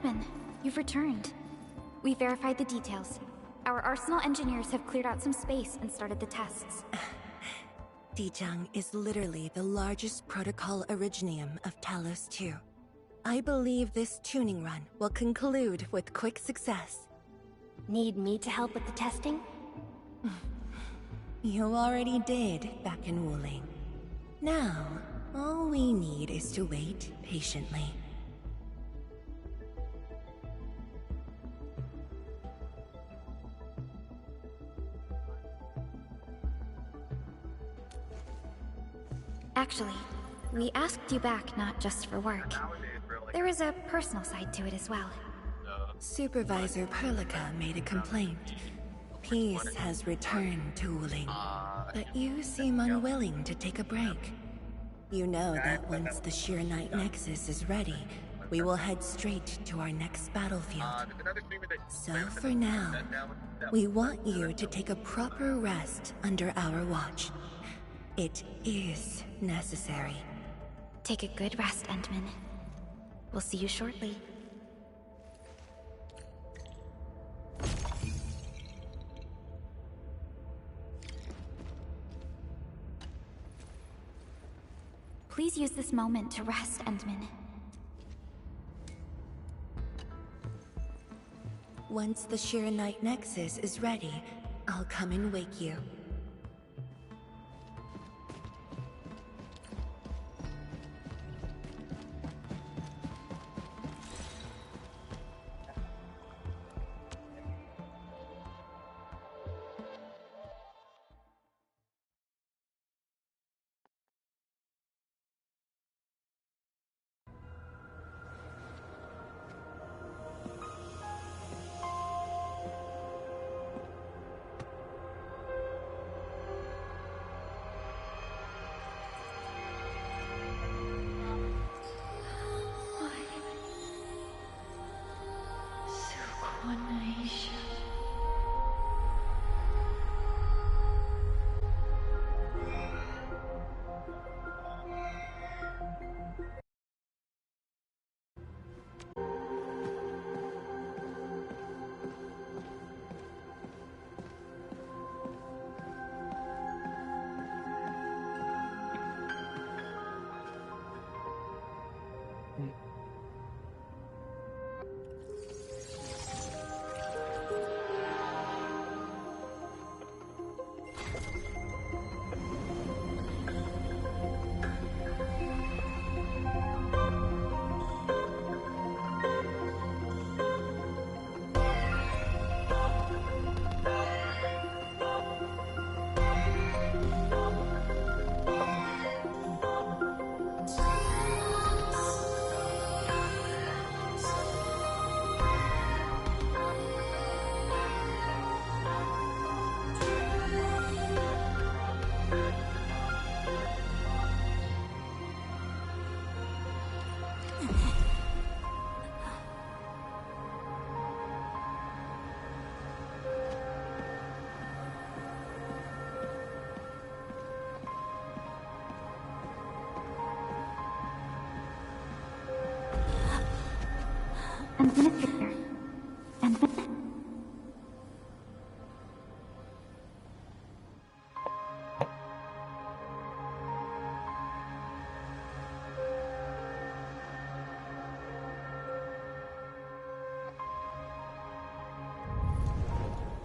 Endman, you've returned. We verified the details. Our Arsenal engineers have cleared out some space and started the tests. Dijang is literally the largest protocol originium of Talos 2. I believe this tuning run will conclude with quick success. Need me to help with the testing? You already did back in Wuling. Now, all we need is to wait patiently. Actually, we asked you back not just for work. There is a personal side to it as well. Supervisor Perlica made a complaint. Peace has returned to Wuling, but you seem unwilling to take a break. You know that once the Sheer Night Nexus is ready, we will head straight to our next battlefield. So for now, we want you to take a proper rest under our watch. It is necessary. Take a good rest, Endman. We'll see you shortly. Please use this moment to rest, Endman. Once the Sheer Night Nexus is ready, I'll come and wake you.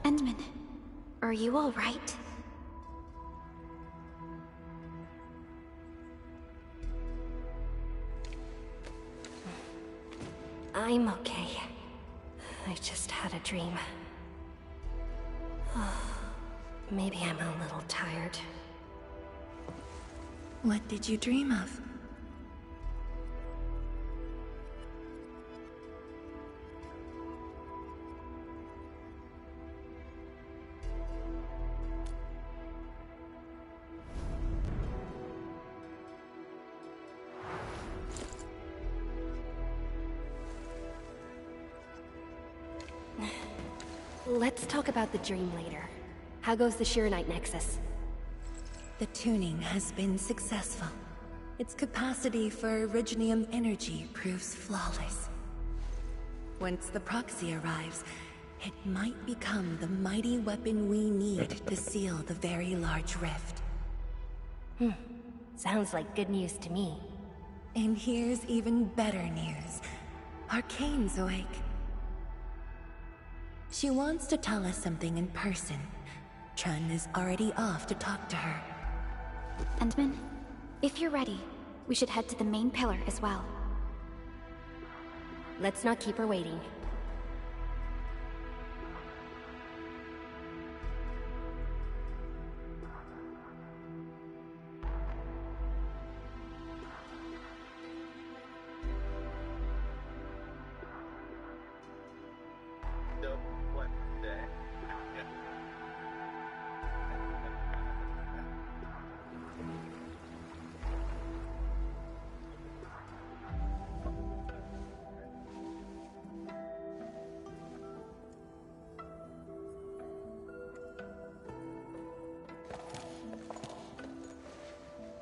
Endman, are you all right? I'm okay. I just had a dream. Maybe I'm a little tired. What did you dream of? Let's talk about the dream later. How goes the Sheer Night Nexus? The tuning has been successful. Its capacity for originium energy proves flawless. Once the proxy arrives, it might become the mighty weapon we need to seal the very large rift. Sounds like good news to me. And here's even better news. Arcane's awake. She wants to tell us something in person. Chun is already off to talk to her. Endman, if you're ready, we should head to the main pillar as well. Let's not keep her waiting.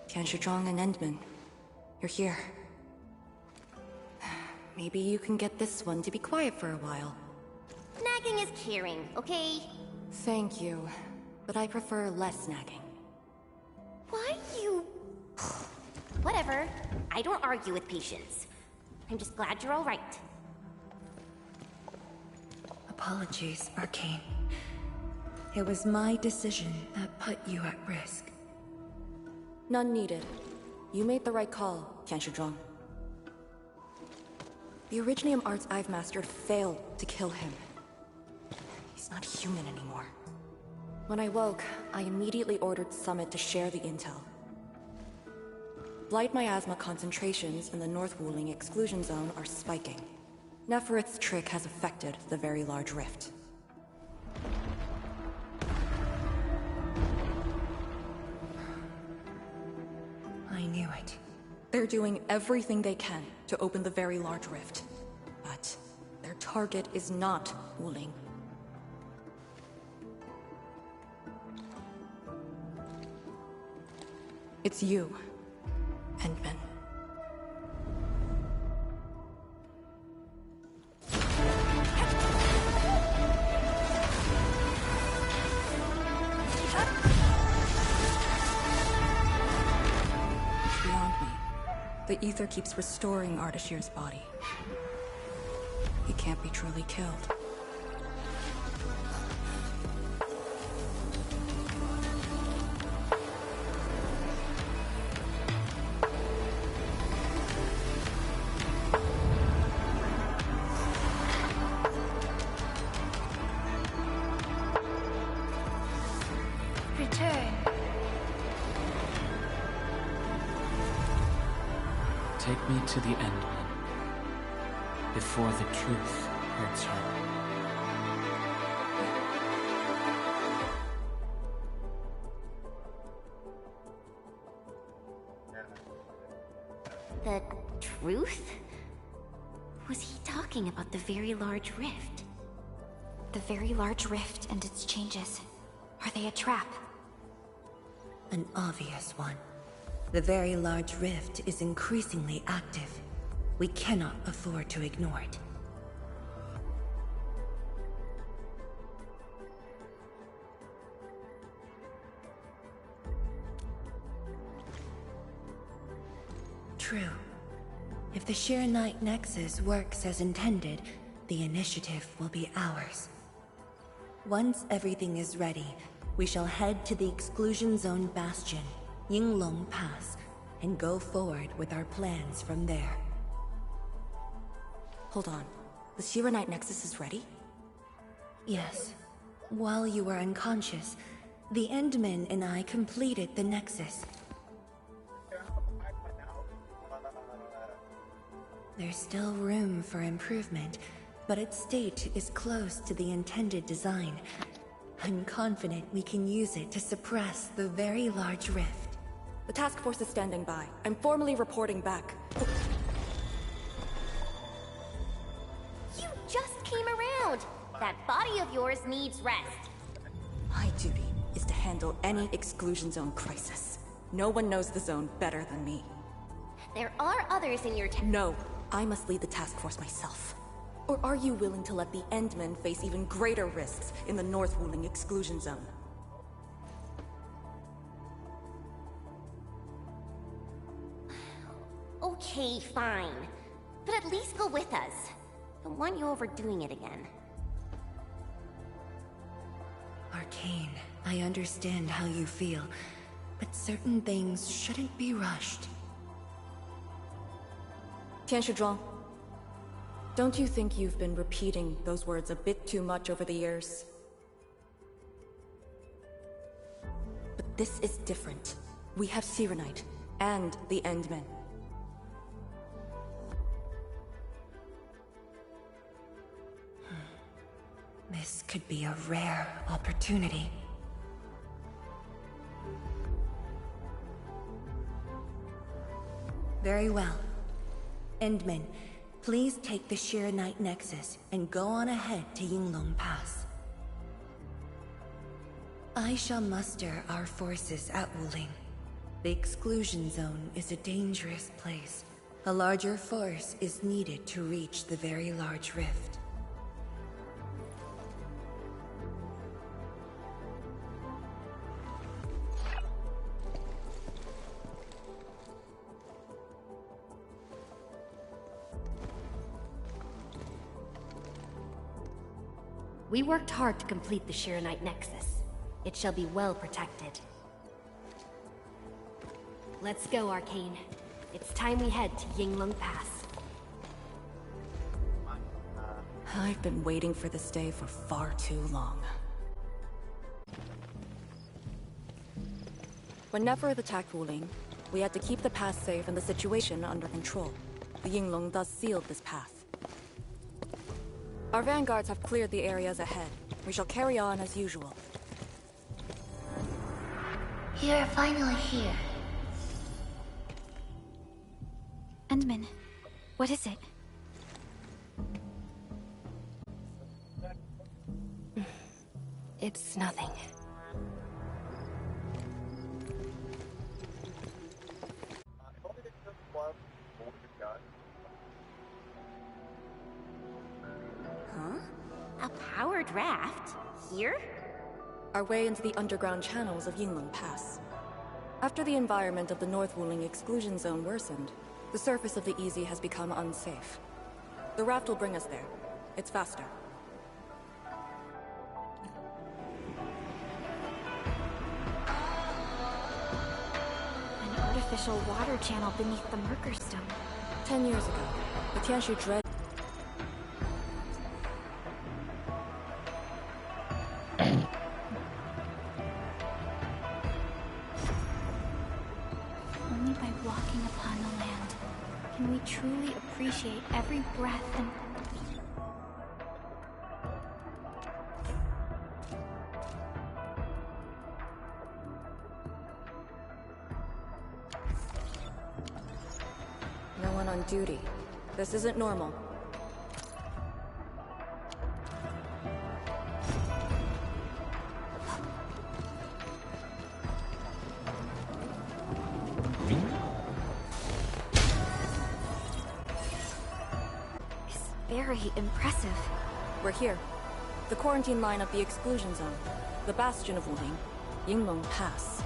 Tianshizhong and Endman, you're here. Maybe you can get this one to be quiet for a while. Nagging is caring, okay? Thank you, but I prefer less nagging. Why you... Whatever. I don't argue with patience. I'm just glad you're all right. Apologies, Arcane. It was my decision that put you at risk. None needed. You made the right call, Tianshizhong. The Originium arts I've mastered failed to kill him. He's not human anymore. When I woke, I immediately ordered Summit to share the intel. Blight miasma concentrations in the North Wuling exclusion zone are spiking. Neferith's trick has affected the Very Large Rift. I knew it. They're doing everything they can to open the Very Large Rift. But their target is not Wuling. It's you, Endman. The ether keeps restoring Ardashir's body. He can't be truly killed. Return. Take me to the Endman, before the truth hurts her. The truth? Was he talking about the Very Large Rift? The Very Large Rift and its changes. Are they a trap? An obvious one. The Very Large Rift is increasingly active. We cannot afford to ignore it. True. If the Sheer Night Nexus works as intended, the initiative will be ours. Once everything is ready, we shall head to the Exclusion Zone Bastion, Yinglong Pass, and go forward with our plans from there. Hold on. The Shiranite Nexus is ready? Yes. While you were unconscious, the Endman and I completed the Nexus. There's still room for improvement, but its state is close to the intended design. I'm confident we can use it to suppress the Very Large Rift. The task force is standing by. I'm formally reporting back. You just came around! That body of yours needs rest. My duty is to handle any exclusion zone crisis. No one knows the zone better than me. There are others in your No, I must lead the task force myself. Or are you willing to let the Endmen face even greater risks in the North Wuling exclusion zone? Okay, fine. But at least go with us. Don't want you overdoing it again. Arcane, I understand how you feel, but certain things shouldn't be rushed. Tianshizhuang, don't you think you've been repeating those words a bit too much over the years? But this is different. We have Serenite and the Endmen. This could be a rare opportunity. Very well. Endmen, please take the Shirenite Nexus and go on ahead to Yinglong Pass. I shall muster our forces at Wuling. The exclusion zone is a dangerous place. A larger force is needed to reach the very large rift. We worked hard to complete the Shirenite Nexus. It shall be well protected. Let's go, Arcane. It's time we head to Yinglong Pass. I've been waiting for this day for far too long. When Neferth attacked Wuling, we had to keep the pass safe and the situation under control. The Yinglong thus sealed this path. Our vanguards have cleared the areas ahead. We shall carry on as usual. You're finally here. Endman, what is it? It's nothing. A powered raft? Here? Our way into the underground channels of Yinglong Pass. After the environment of the North Wuling exclusion zone worsened, the surface of the Easy has become unsafe. The raft will bring us there. It's faster. An artificial water channel beneath the Merker Stone. 10 years ago, the Tianshu dread. Only by walking upon the land can we truly appreciate every breath and... No one on duty. This isn't normal. It's very impressive. We're here. The quarantine line of the exclusion zone. The bastion of Wuling. Yinglong Pass.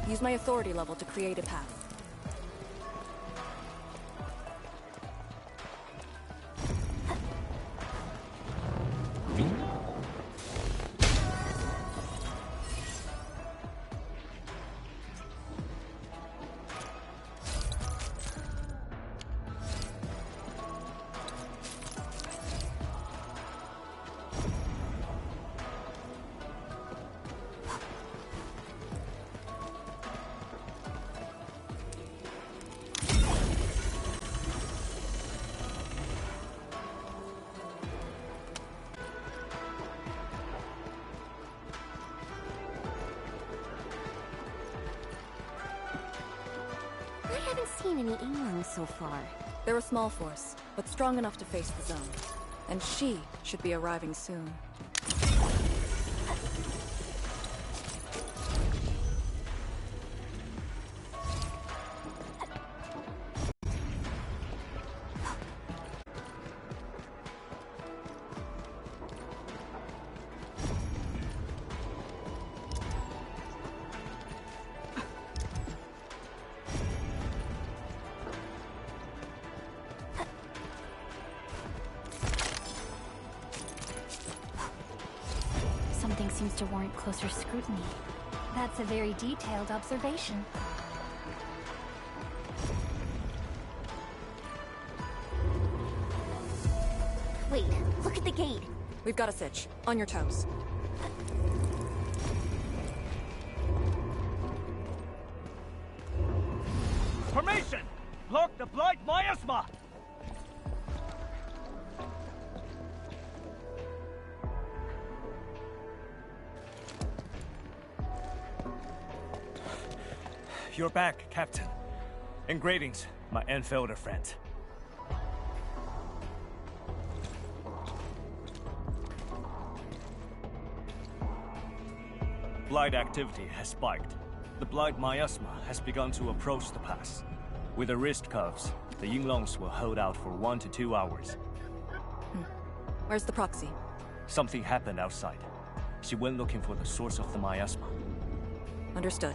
Use my authority level to create a path. haven't seen any Yinglings so far. They're a small force, but strong enough to face the zone. And she should be arriving soon. Something seems to warrant closer scrutiny. That's a very detailed observation. Wait, look at the gate. We've got a sitch. On your toes. Formation! Block the blight miasma! You're back, Captain. And greetings, my Endfielder friend. Blight activity has spiked. The blight miasma has begun to approach the pass. With the wrist cuffs, the Yinglongs will hold out for 1 to 2 hours. Where's the proxy? Something happened outside. She went looking for the source of the miasma. Understood.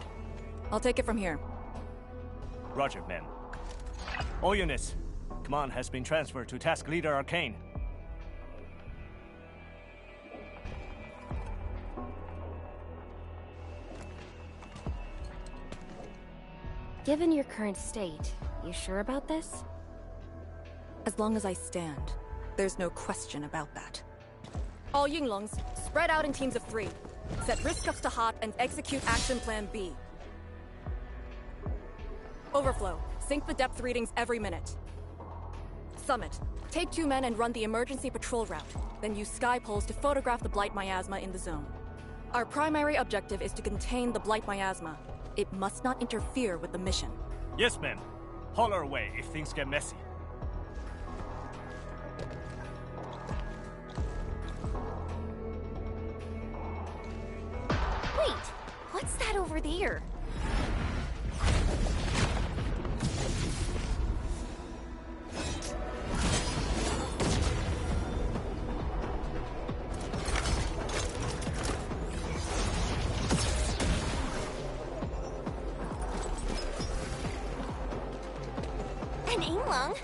I'll take it from here. Roger, ma'am. All units, command has been transferred to Task Leader Arcane. Given your current state, you sure about this? As long as I stand, there's no question about that. All Yinglongs, spread out in teams of 3. Set risk ups to hot and execute Action Plan B. Overflow, sync the depth readings every minute. Summit, take 2 men and run the emergency patrol route, then use sky poles to photograph the blight miasma in the zone. Our primary objective is to contain the blight miasma. It must not interfere with the mission. Yes, ma'am. Holler away if things get messy. Wait, what's that over there? An Yinglong?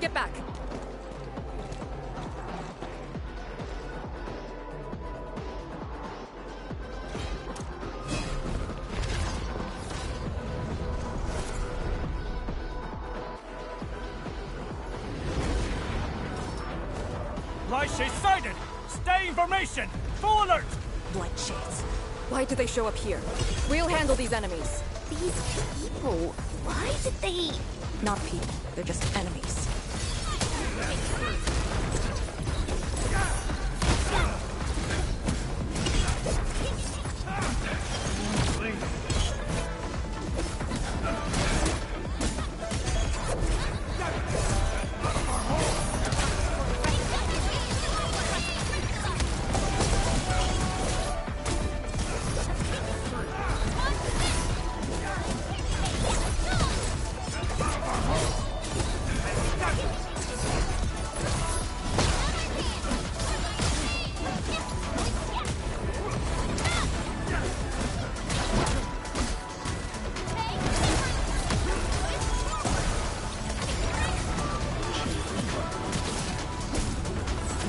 Get back! Blight shades sighted! Stay in formation! Full alert! Blight shades. Why do they show up here? We'll handle these enemies. These people, why did they... Not people, they're just enemies.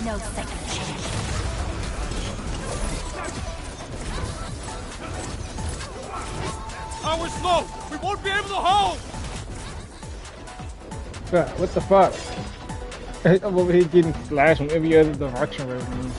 No second chance. Our slow! We won't be able to hold! What the fuck? I'm over here getting flashed from every other direction right now.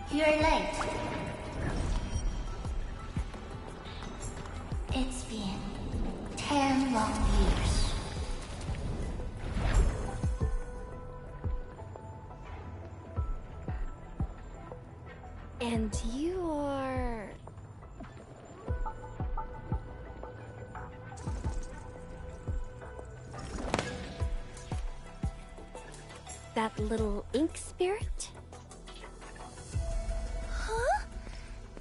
You're late. It's been 10 long years. And you are... That little ink spirit? Huh?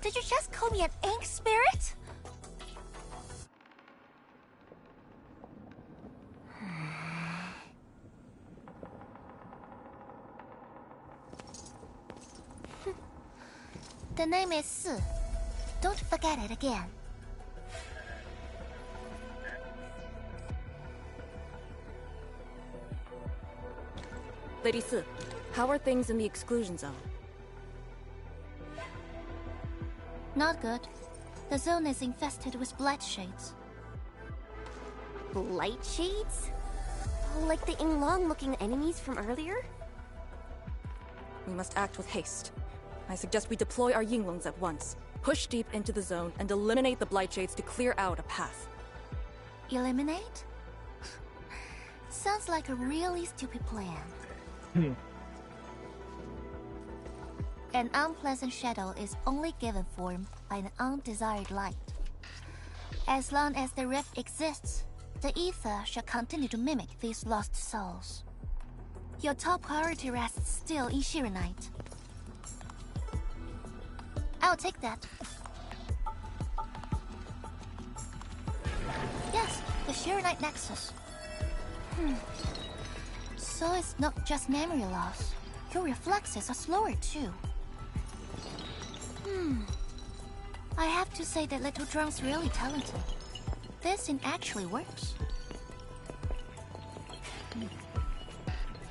Did you just call me an ink spirit? The name is Si. Don't forget it again. Lady Si, how are things in the exclusion zone? Not good. The zone is infested with blight shades. Blight shades? Like the Inglong-looking enemies from earlier? We must act with haste. I suggest we deploy our Yinglings at once. Push deep into the zone and eliminate the blight shades to clear out a path. Eliminate? Sounds like a really stupid plan. An unpleasant shadow is only given form by an undesired light. As long as the rift exists, the ether shall continue to mimic these lost souls. Your top priority rests still in Shirenite. I'll take that. Yes, the Shirenite Nexus. So it's not just memory loss. Your reflexes are slower too. I have to say that Little Drum's really talented. This thing actually works.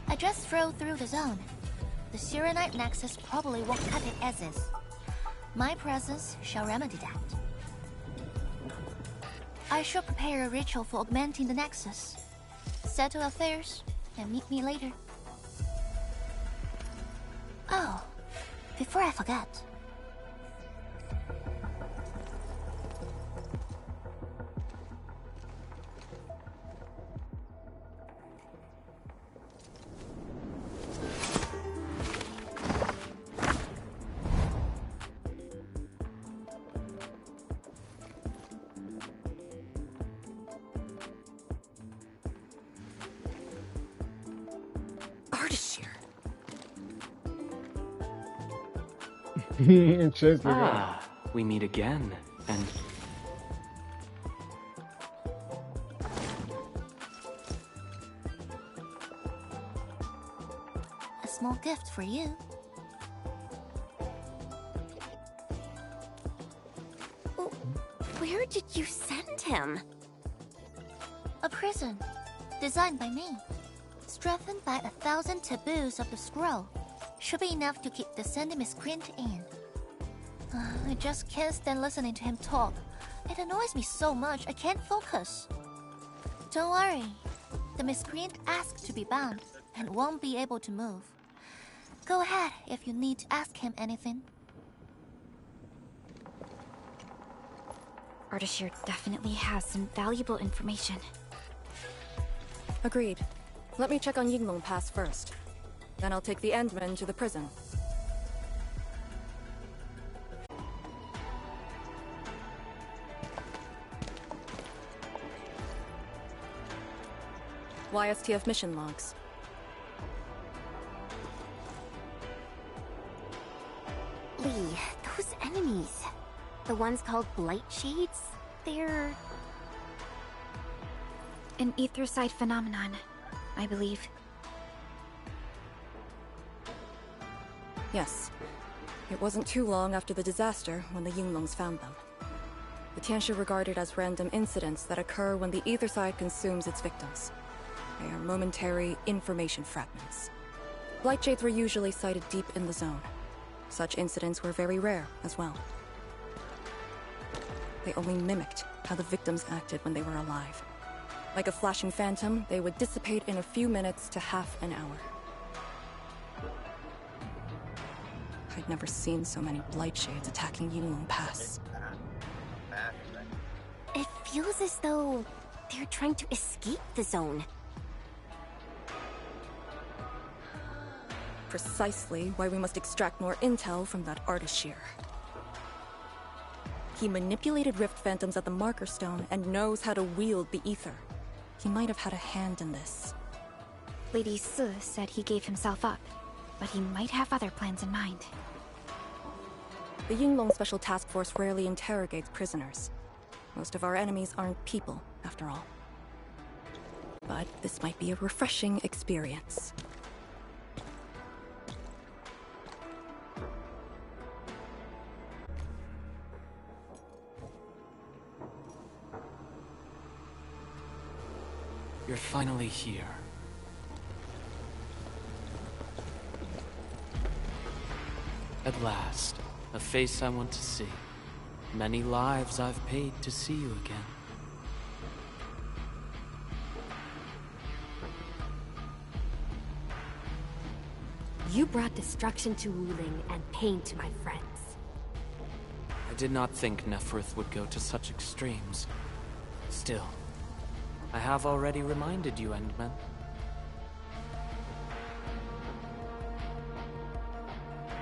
I just throw through the zone. The Shirenite Nexus probably won't cut it as is. My presence shall remedy that. I shall prepare a ritual for augmenting the Nexus. Settle affairs, and meet me later. Oh, before I forget. We meet again, and... A small gift for you. Where did you send him? A prison, designed by me. Strengthened by 1,000 taboos of the scroll. Should be enough to keep the sending miscreant in. I just can't stand listening to him talk. It annoys me so much I can't focus. Don't worry. The miscreant asked to be bound and won't be able to move. Go ahead if you need to ask him anything. Ardashir definitely has some valuable information. Agreed. Let me check on Yinglong Pass first. Then I'll take the Endmen to the prison. YSTF mission logs. Lee, those enemies. The ones called Blight Shades? They're... An ether-side phenomenon, I believe. Yes. It wasn't too long after the disaster when the Yinglongs found them. The Tianshi regarded as random incidents that occur when the ether side consumes its victims. They are momentary information fragments. Blight Shades were usually sighted deep in the zone. Such incidents were very rare as well. They only mimicked how the victims acted when they were alive. Like a flashing phantom, they would dissipate in a few minutes to half an hour. I'd never seen so many Blight Shades attacking Yinglong Pass. It feels as though they're trying to escape the zone. Precisely why we must extract more intel from that Ardashir. He manipulated Rift Phantoms at the Marker Stone and knows how to wield the ether. He might have had a hand in this. Lady Si said he gave himself up, but he might have other plans in mind. The Yinglong Special Task Force rarely interrogates prisoners. Most of our enemies aren't people, after all. But this might be a refreshing experience. You're finally here. At last, a face I want to see. Many lives I've paid to see you again. You brought destruction to Wuling and pain to my friends. I did not think Neferth would go to such extremes. Still, I have already reminded you, Endmen.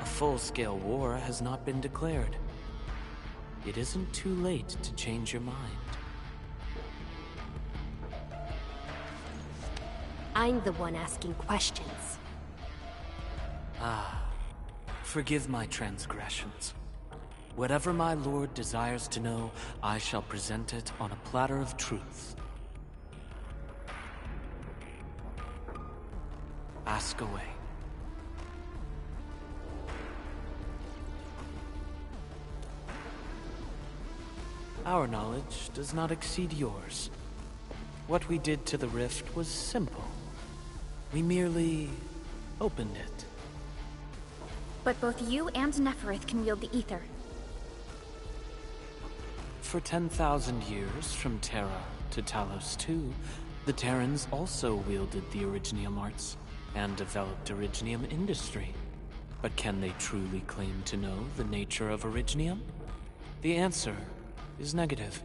A full-scale war has not been declared. It isn't too late to change your mind. I'm the one asking questions. Forgive my transgressions. Whatever my lord desires to know, I shall present it on a platter of truth. Ask away. Our knowledge does not exceed yours. What we did to the rift was simple. We merely opened it. But both you and Neferth can wield the ether. For 10,000 years, from Terra to Talos II, the Terrans also wielded the Originium arts and developed Originium industry. But can they truly claim to know the nature of Originium? The answer is negative.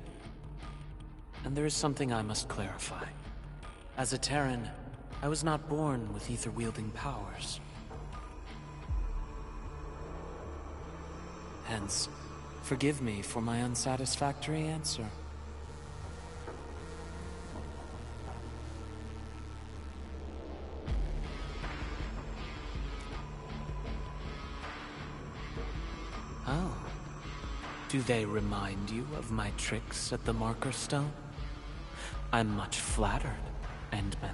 And there is something I must clarify. As a Terran, I was not born with ether-wielding powers. Hence, forgive me for my unsatisfactory answer. Oh. Do they remind you of my tricks at the Marker Stone? I'm much flattered, Endmen.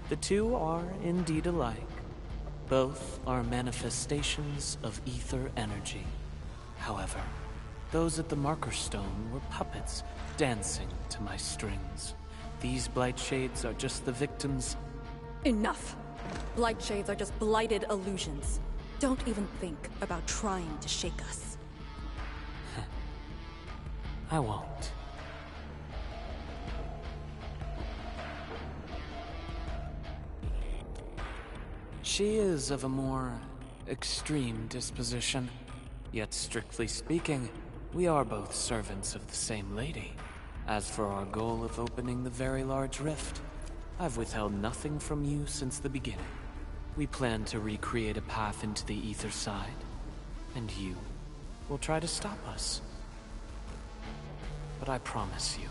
The two are indeed alike. Both are manifestations of ether energy. However, those at the Marker Stone were puppets dancing to my strings. These Blight Shades are just the victims. Enough! Blight Shades are just blighted illusions. Don't even think about trying to shake us. I won't. She is of a more extreme disposition. Yet strictly speaking, We are both servants of the same lady. As for our goal of opening the very large rift, I've withheld nothing from you since the beginning. We plan to recreate a path into the ether side, and you will try to stop us. But I promise you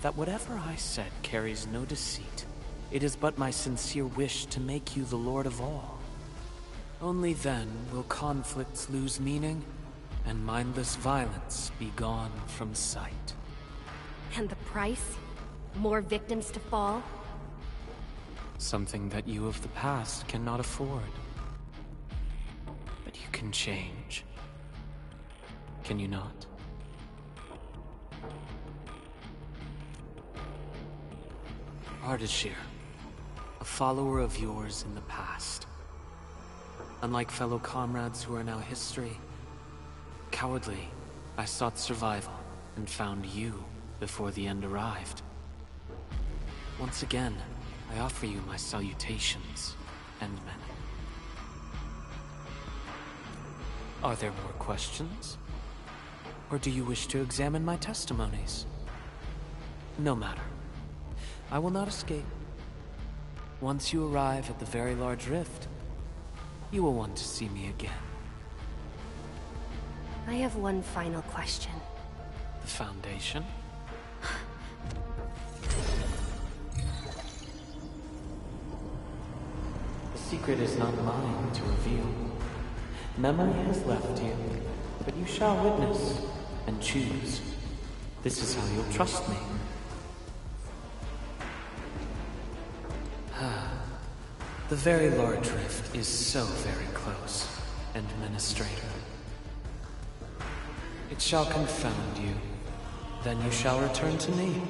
that whatever I said carries no deceit. It is but my sincere wish to make you the Lord of all. Only then will conflicts lose meaning, and mindless violence be gone from sight. And the price? More victims to fall? Something that you of the past cannot afford. But you can change. Can you not? Ardashir, a follower of yours in the past. Unlike fellow comrades who are now history, cowardly, I sought survival and found you before the end arrived. Once again, I offer you my salutations, Endmen. Are there more questions? Or do you wish to examine my testimonies? No matter. I will not escape. Once you arrive at the very large rift, you will want to see me again. I have one final question. The Foundation? The secret is not mine to reveal. Memory has left you, but you shall witness and choose. This is how you'll trust me. The very large rift is so very close, Administrator. It shall confound you. Then you shall return to me.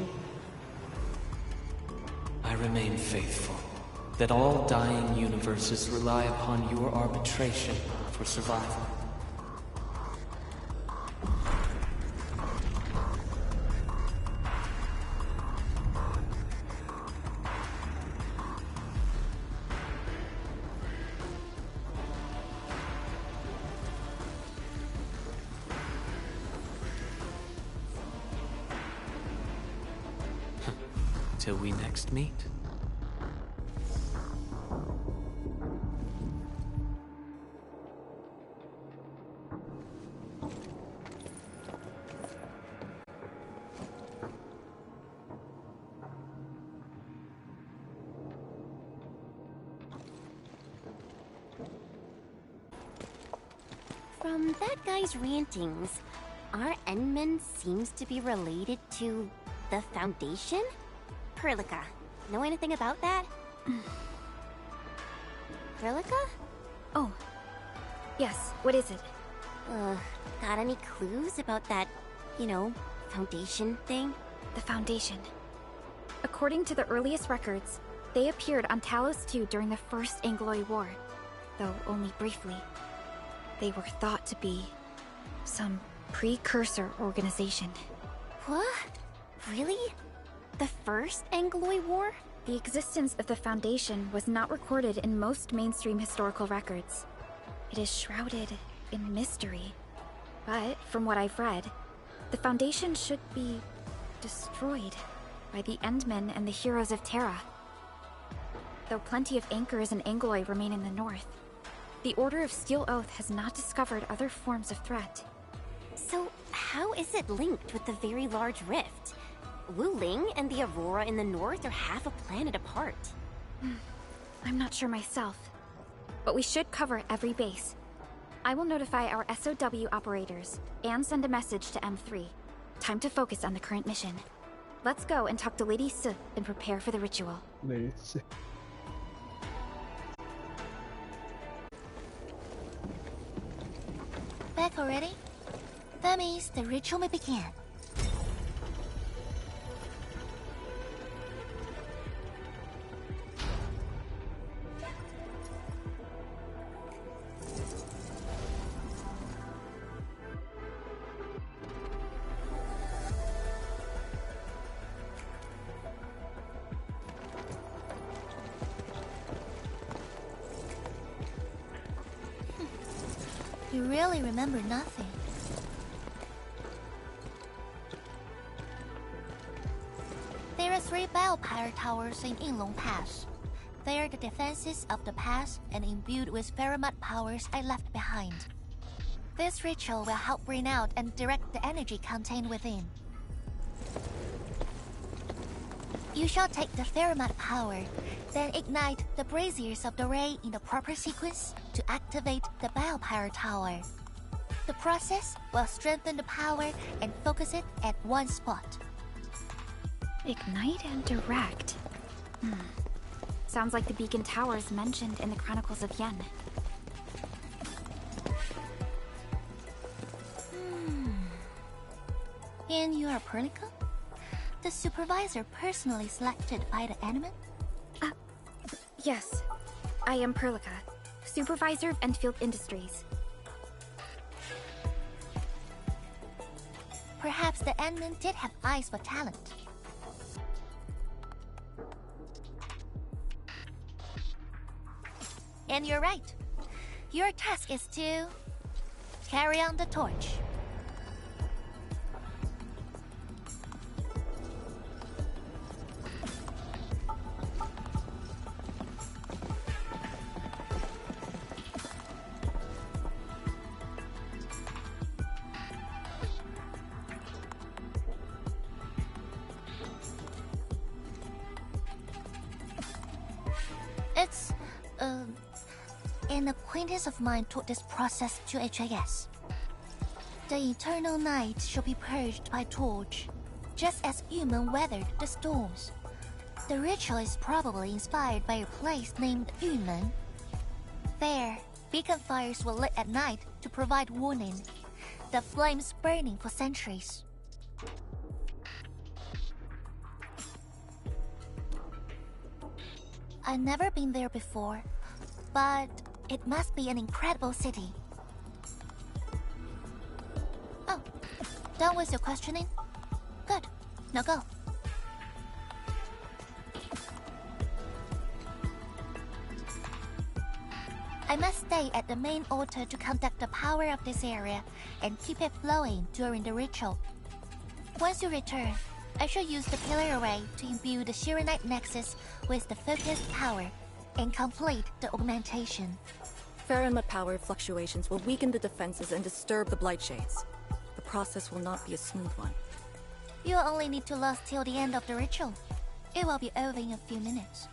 I remain faithful that all dying universes rely upon your arbitration for survival. Till we next meet. From that guy's rantings, our Endman seems to be related to the Foundation? Perlica, know anything about that? Perlica? Oh. Yes, what is it? Got any clues about that, Foundation thing? The Foundation. According to the earliest records, they appeared on Talos II during the First Angloid War, though only briefly. They were thought to be some precursor organization. What? Really? The First Angloid War? The existence of the Foundation was not recorded in most mainstream historical records. It is shrouded in mystery. But, from what I've read, the Foundation should be destroyed by the Endmen and the heroes of Terra. Though plenty of anchors and Angloid remain in the north, the Order of Steel Oath has not discovered other forms of threat. So, how is it linked with the Very Large Rift? Wu Ling and the Aurora in the north are half a planet apart. I'm not sure myself, but we should cover every base. I will notify our SOW operators and send a message to M3. Time to focus on the current mission. Let's go and talk to Lady Si and prepare for the ritual. Lady Si. Back already? That means the ritual may begin. You really remember nothing. 3 biopower towers in Yinglong Pass. They are the defenses of the pass and imbued with Pheromat powers I left behind. This ritual will help bring out and direct the energy contained within. You shall take the Pheromat power, then ignite the braziers of the ray in the proper sequence to activate the biopower tower. The process will strengthen the power and focus it at one spot. Ignite and direct. Sounds like the beacon towers mentioned in the Chronicles of Yen. And you are Perlica? The supervisor personally selected by the Animan? Yes. I am Perlica, supervisor of Endfield Industries. Perhaps the Animan did have eyes for talent. And you're right. Your task is to carry on the torch. It's, an acquaintance of mine taught this process to HIS. The eternal night shall be purged by torch, just as Yumen weathered the storms. The ritual is probably inspired by a place named Yumen. There, beacon fires were lit at night to provide warning, the flames burning for centuries. I've never been there before, but it must be an incredible city. Oh, done with your questioning? Good. Now go. I must stay at the main altar to conduct the power of this area and keep it flowing during the ritual. Once you return, I shall use the pillar array to imbue the Shiranite Nexus with the focused power and complete the augmentation. Pheromat power fluctuations will weaken the defenses and disturb the Blight Shades. The process will not be a smooth one. You'll only need to last till the end of the ritual. It will be over in a few minutes,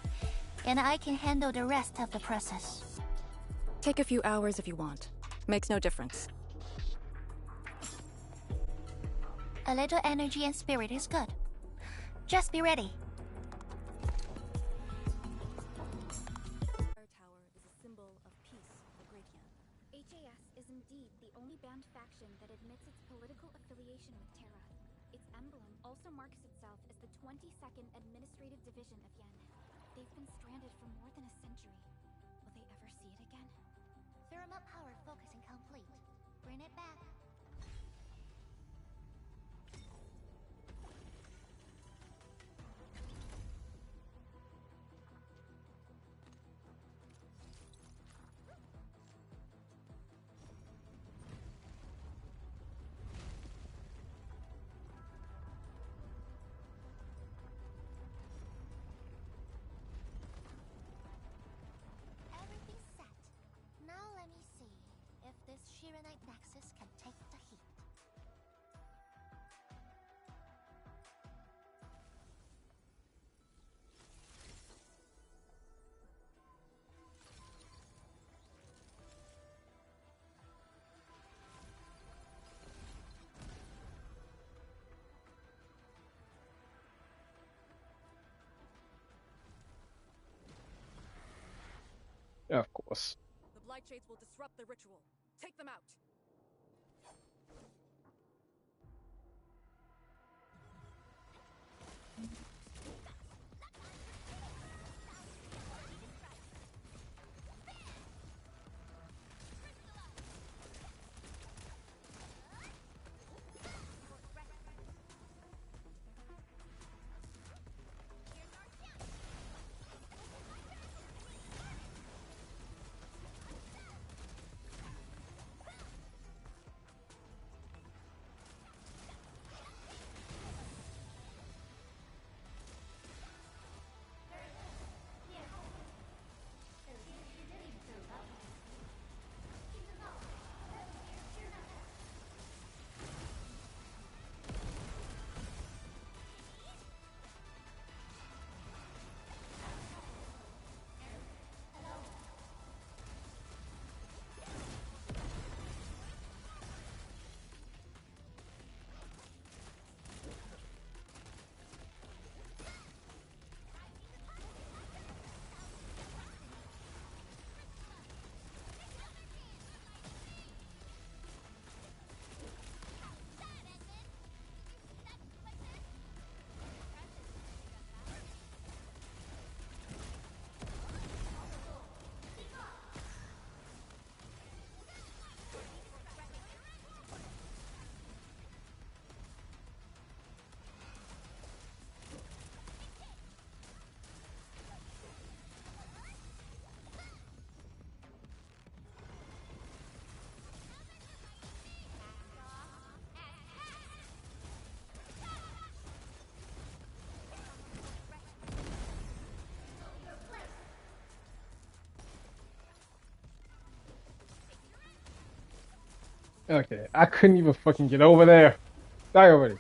and I can handle the rest of the process. Take a few hours if you want. Makes no difference. A little energy and spirit is good. Just be ready. Our tower is a symbol of peace for Great Yan. HAS is indeed the only banned faction that admits its political affiliation with Terra. Its emblem also marks itself as the 22nd Administrative Division of Yen. They've been stranded for more than a century. Will they ever see it again? Pheromat power focusing complete. Bring it back. Everything's set. Now let me see if this Shiranite Nexus can take the heat. Yeah, of course. The Blight Shades will disrupt the ritual. Take them out! Okay, I couldn't even fucking get over there. Die already.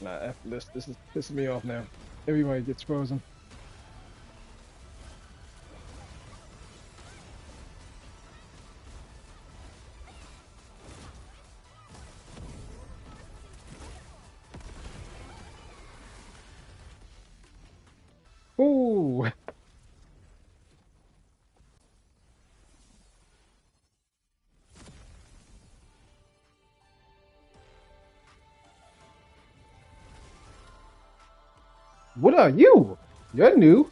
Nah, F this. This is pissing me off now. Everybody gets frozen. Ooh. What are you? You're new.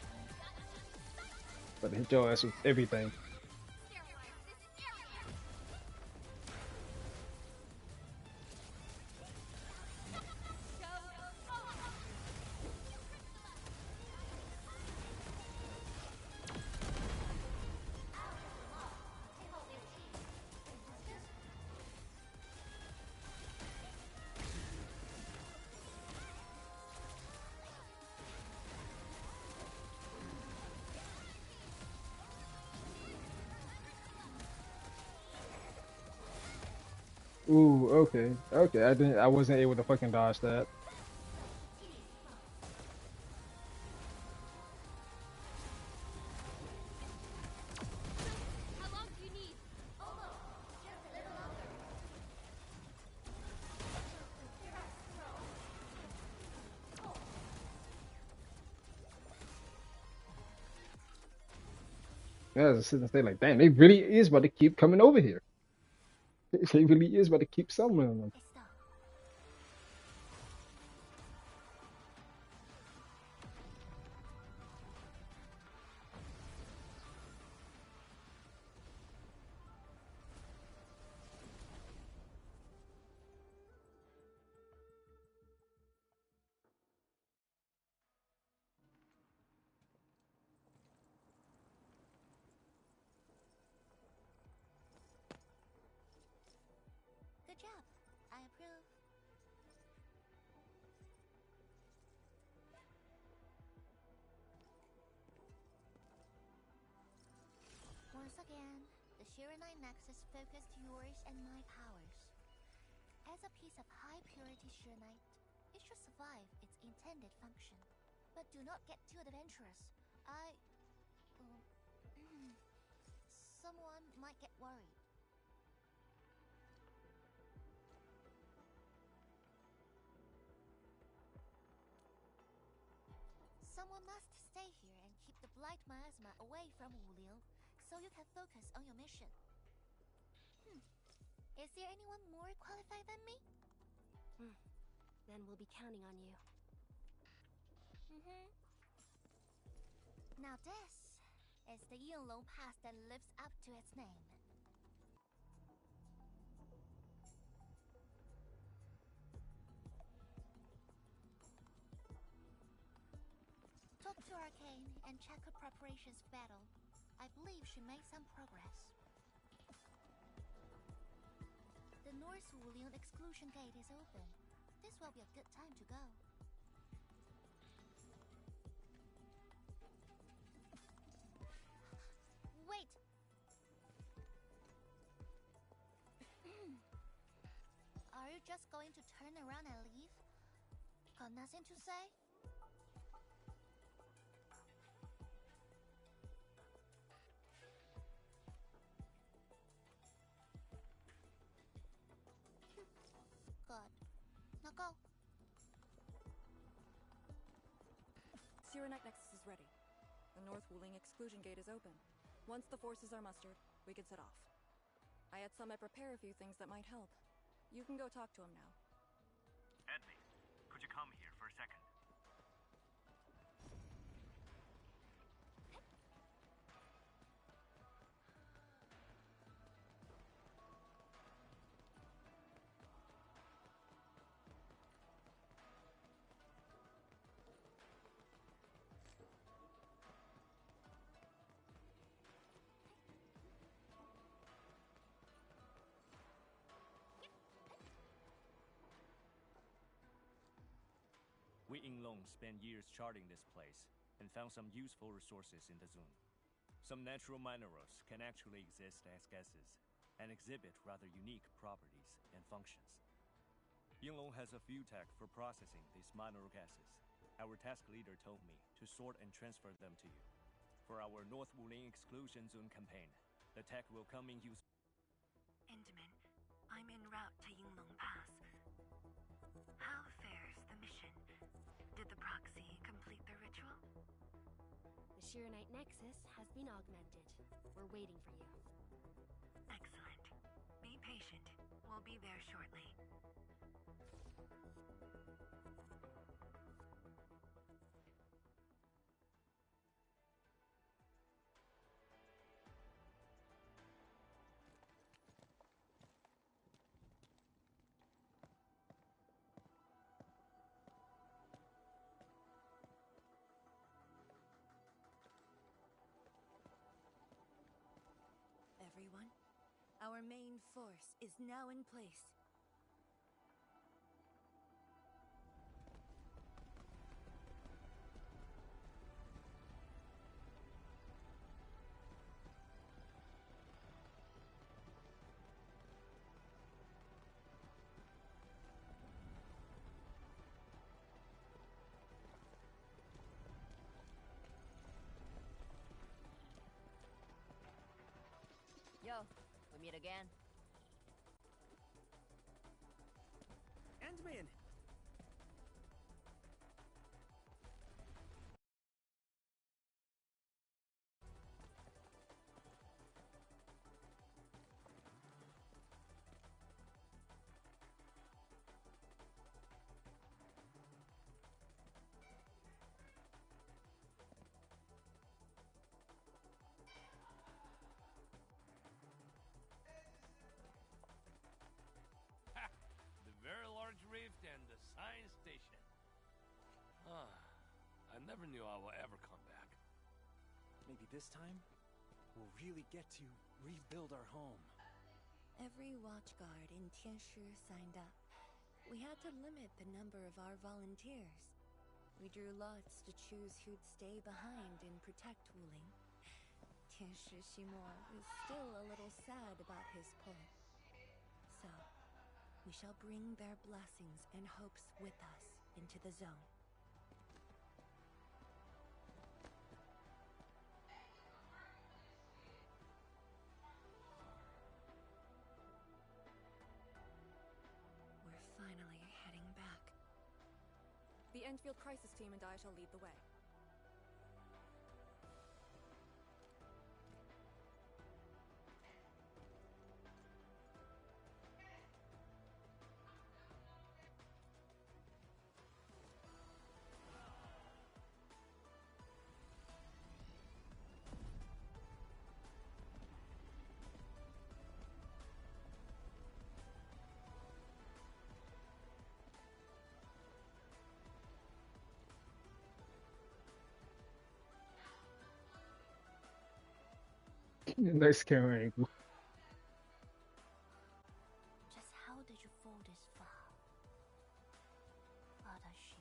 But hit your ass with everything. Ooh, okay. Okay, I wasn't able to fucking dodge that. Yeah, I was sitting there like, damn, they really is about to keep coming over here. They really is about to keep summoning them. Good job. I approve. Once again, the Shiranite Nexus focused yours and my powers. As a piece of high-purity Shiranite, it should survive its intended function. But do not get too adventurous. Someone might get worried. Someone must stay here and keep the Blight Miasma away from Wuliu, so you can focus on your mission. Is there anyone more qualified than me? Then we'll be counting on you. Now this is the Yinglong Pass that lives up to its name. Talk to Arcane and check her preparations for battle. I believe she made some progress. The North Wulian exclusion gate is open. This will be a good time to go. Wait! Are you just going to turn around and leave? Got nothing to say? Good. Now go. Shiranite Nexus is ready. The North Wuling exclusion gate is open. Once the forces are mustered, we can set off. I had Summit prepare a few things that might help. You can go talk to him now. Edley, could you come here for a second? We Yinglong spent years charting this place, and found some useful resources in the zone. Some natural minerals can actually exist as gases, and exhibit rather unique properties and functions. Yinglong has a few tech for processing these mineral gases. Our task leader told me to sort and transfer them to you. For our North Wuling Exclusion Zone campaign, the tech will come in use. Enderman, I'm en route to Yinglong Pass. How fares the mission? Did the proxy complete the ritual? The Shirenite Nexus has been augmented. We're waiting for you. Excellent. Be patient. We'll be there shortly. Everyone, our main force is now in place. Yo, we meet again. Endman! The very large rift and the science station. Ah, I never knew I would ever come back. Maybe this time, we'll really get to rebuild our home. Every watchguard in Tianshi signed up. We had to limit the number of our volunteers. We drew lots to choose who'd stay behind and protect Wuling. Tianshi Ximo is still a little sad about his pull. So, we shall bring their blessings and hopes with us into the zone. We're finally heading back. The Endfield crisis team and I shall lead the way. Nice camera angle. Just how did you fall this far? Other shit.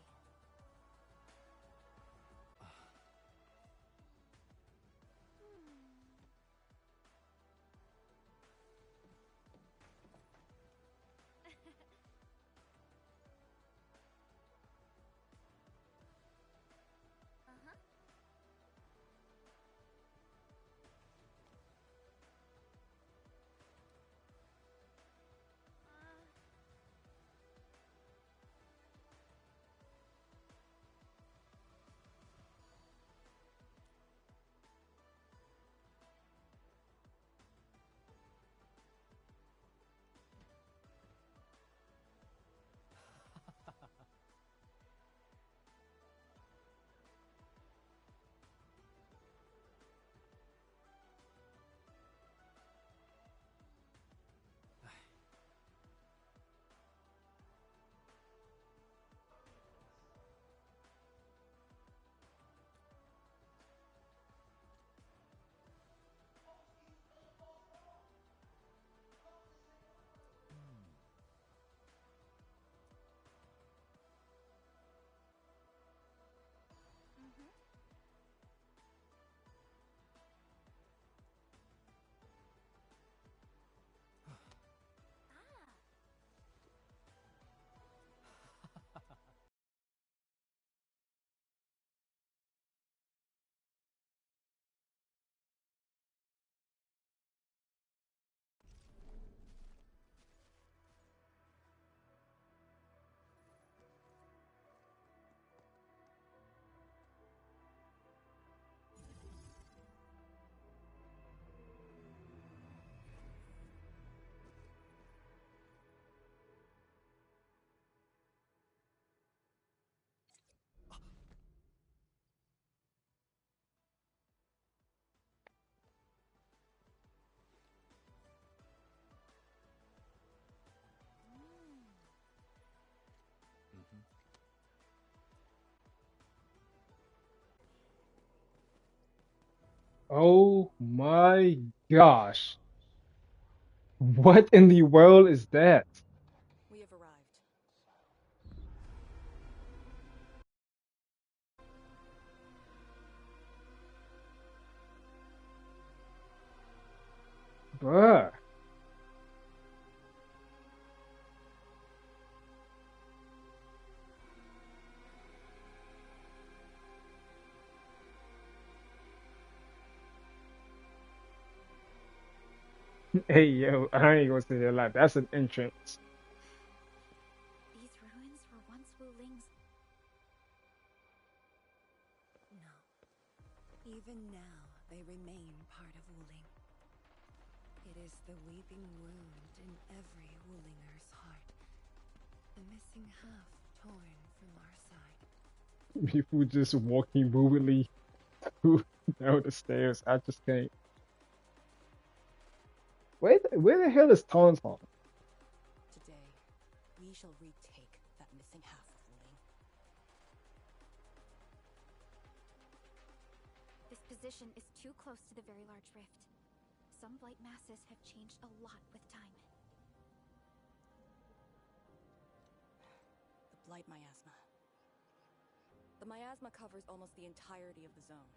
Oh my gosh. What in the world is that? We have arrived. Bruh. Hey yo, I ain't gonna say that like that's an entrance. These ruins were once Wuling's. No. Even now, they remain part of Wuling. It is the weeping wound in every Wulinger's heart. The missing half torn from our side. People just walking movingly down the stairs. I just can't. Where the hell is Tauntaun? Today, we shall retake that missing half of Wuling. This position is too close to the very large rift. Some blight masses have changed a lot with time. The blight miasma. The miasma covers almost the entirety of the zone.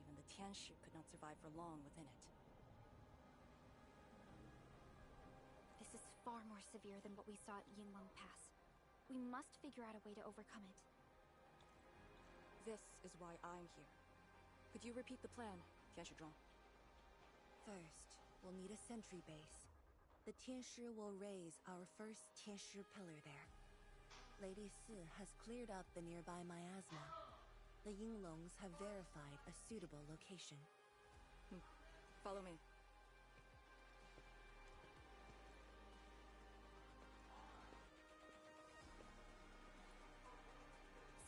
Even the Tianshi could not survive for long within it. This is far more severe than what we saw at Yinlong Pass. We must figure out a way to overcome it. This is why I'm here. Could you repeat the plan, Tianshizhuang? First, we'll need a sentry base. The Tianshi will raise our first Tianshi pillar there. Lady Si has cleared up the nearby miasma. The Yinglongs have verified a suitable location. Follow me.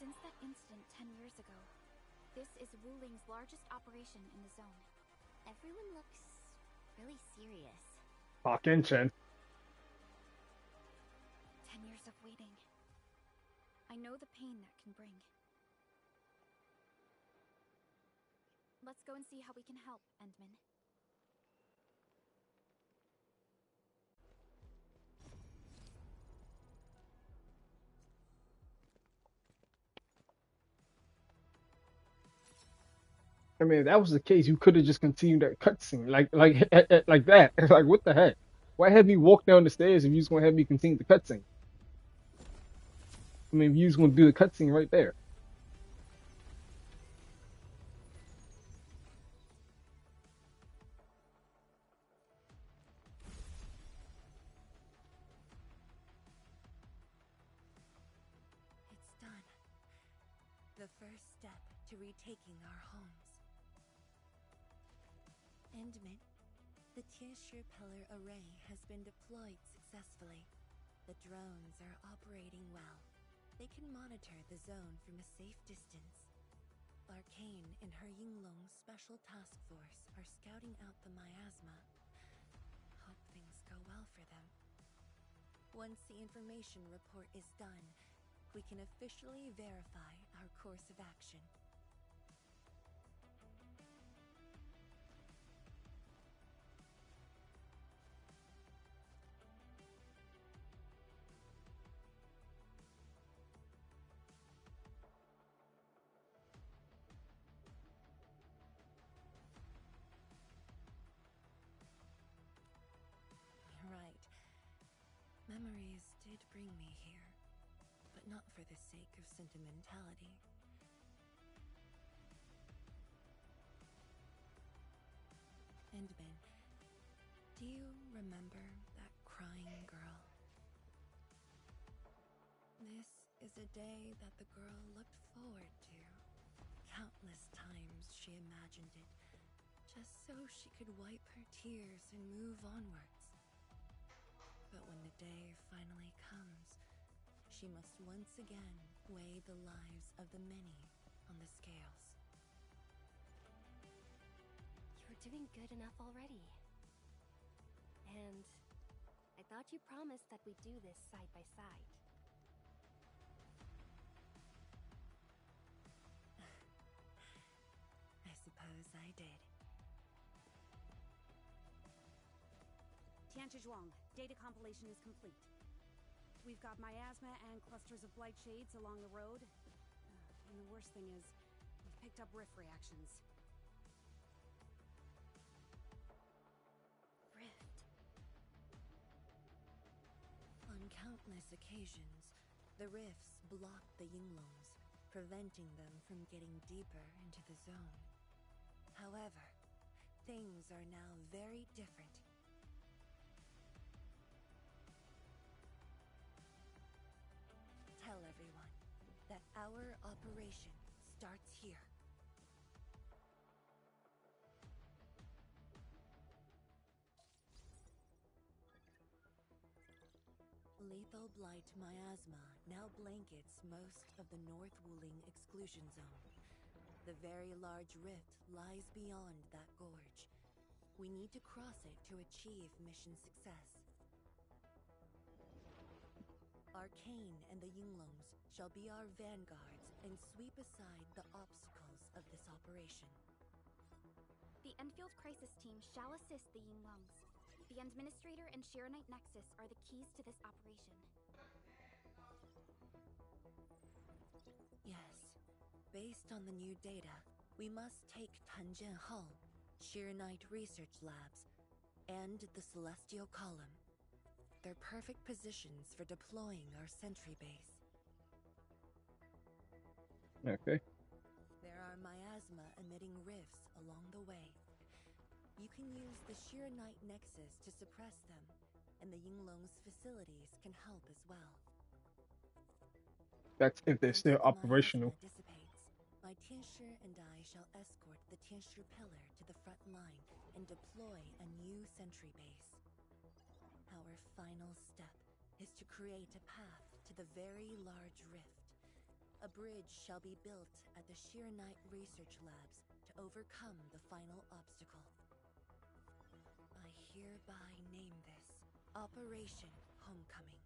Since that incident 10 years ago, this is Wuling's largest operation in the zone. Everyone looks really serious. Fucking Chen. 10 years of waiting. I know the pain that can bring. Let's go and see how we can help, Endman. I mean, if that was the case, you could have just continued that cutscene, like that. Like, what the heck? Why have me walk down the stairs if you just gonna have me continue the cutscene? I mean, if you just gonna do the cutscene right there. It's done. The first step to retaking our homes. Endman, the Tianshi pillar array has been deployed successfully. The drones are operating well. They can monitor the zone from a safe distance. Arcane and her Yinglong Special Task Force are scouting out the miasma. Hope things go well for them. Once the information report is done, we can officially verify our course of action. Right. Memories did bring me here, but not for the sake of sentimentality. Endman, do you remember that crying girl? This is a day that the girl looked forward to. Countless times she imagined it, just so she could wipe her tears and move onwards. But when the day finally comes, she must once again weigh the lives of the many on the scales. You're doing good enough already. And I thought you promised that we'd do this side by side. I suppose I did. Tianzhuang, data compilation is complete. We've got miasma and clusters of blight shades along the road. And the worst thing is, we've picked up rift reactions. Rift. On countless occasions, the rifts block the Yinglongs, preventing them from getting deeper into the zone. However, things are now very different. Tell everyone that our operation starts here. Lethal blight miasma now blankets most of the North Wuling exclusion zone. The very large rift lies beyond that gorge. We need to cross it to achieve mission success. Arcane and the Yinglongs shall be our vanguards and sweep aside the obstacles of this operation. The Endfield crisis team shall assist the Yinglongs. The Administrator and Shiranite Nexus are the keys to this operation. Yes. Based on the new data, we must take Tanjian Hall, Shiranite Research Labs, and the Celestial Column. They're perfect positions for deploying our sentry base. Okay. There are miasma-emitting rifts along the way. You can use the Shiranite Nexus to suppress them, and the Yinglong's facilities can help as well. That's if they're still operational. Dissipates, my Tianshi and I shall escort the Tianshi pillar to the front line and deploy a new sentry base. Our final step is to create a path to the very large rift. A bridge shall be built at the Shiranite Research Labs to overcome the final obstacle. I hereby name this Operation Homecoming.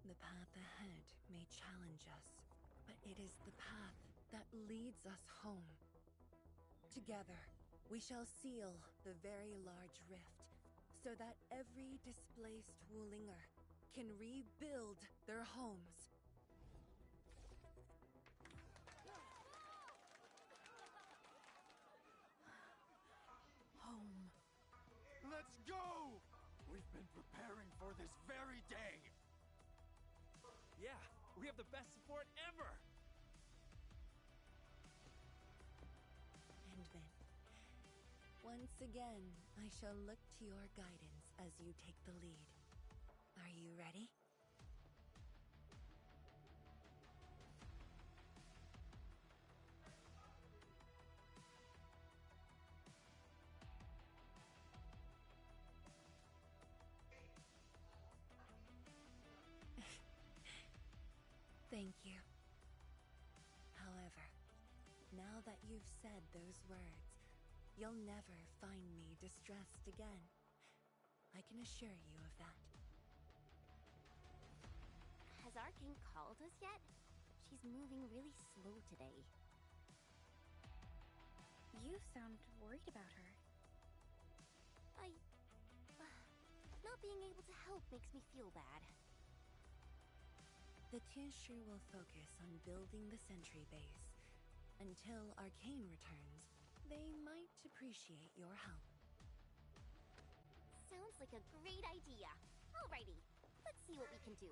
The path ahead may challenge us, but it is the path that leads us home. Together, we shall seal the very large rift, so that every displaced Wulinger can rebuild their homes. Home. Let's go! We've been preparing for this very day! Yeah, we have the best support ever! And then, once again, I shall look to your guidance as you take the lead. Are you ready? Thank you. However, now that you've said those words, you'll never find me distressed again. I can assure you of that. Has Arkane called us yet? She's moving really slow today. You sound worried about her. Not being able to help makes me feel bad. The Tianshi will focus on building the sentry base. Until Arcane returns, they might appreciate your help. Sounds like a great idea. Alrighty, let's see what we can do.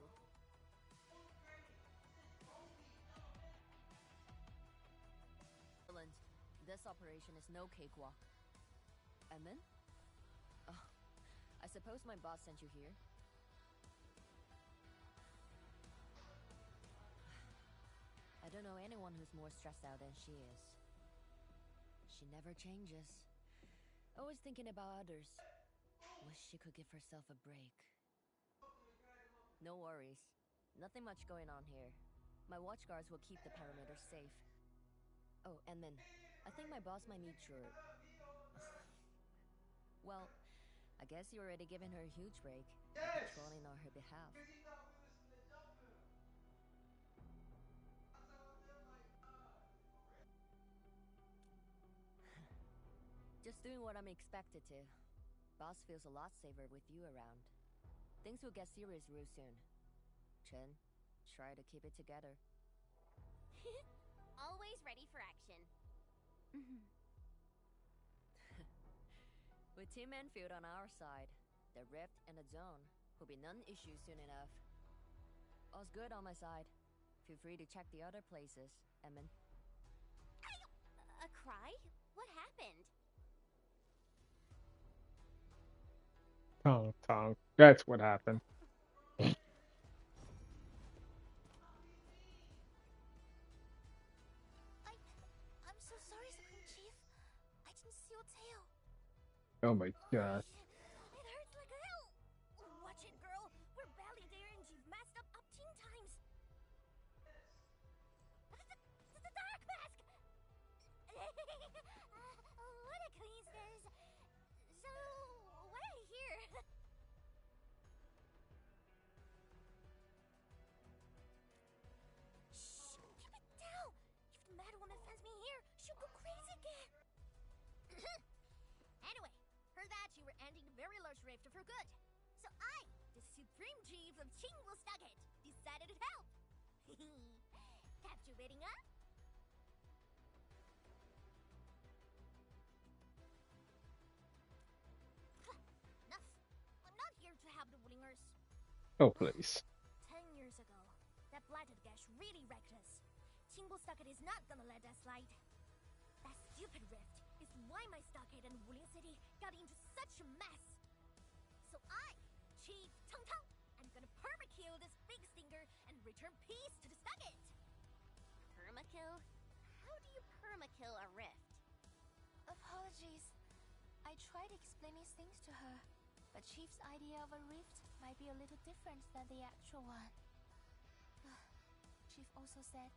This operation is no cakewalk. Edmund? Oh, I suppose my boss sent you here? I don't know anyone who's more stressed out than she is. She never changes. Always thinking about others. Wish she could give herself a break. No worries. Nothing much going on here. My watchguards will keep the perimeter safe. Oh, and then, I think my boss might need your... Well, I guess you're already giving her a huge break. Yes! Patrolling on her behalf. Just doing what I'm expected to. Boss feels a lot safer with you around. Things will get serious real soon. Chen, try to keep it together. Always ready for action. With Team Endfield on our side, the rift and the zone will be non-issue soon enough. All's good on my side. Feel free to check the other places, Edmund. A cry? What happened? Tongue. That's what happened. I'm so sorry, Supreme Chief. I didn't see your tail. Oh my god. It hurts like hell. Watch it, girl. We're barely there and you've messed up 10 times. The dark mask! What a coincidence. So, why are you here? Shh, keep it down. If the mad woman finds me here, she'll go crazy again. Anyway, heard that you were ending the very large rift for good. So I, the Supreme Chief of Stucket, decided to help. Captivating, huh? Enough. I'm not here to help the Wulingers. Oh please. 10 years ago, that blighted gash really wrecked us. Stucket is not gonna let that slide. That stupid rift is why my stockade and Wuling City got into such a mess. So I, Chief Tong Tong, am gonna permakill this big stinker and return peace to the stockade. Permakill? How do you permakill a rift? Apologies. I tried explaining things to her, but Chief's idea of a rift might be a little different than the actual one. Chief also said,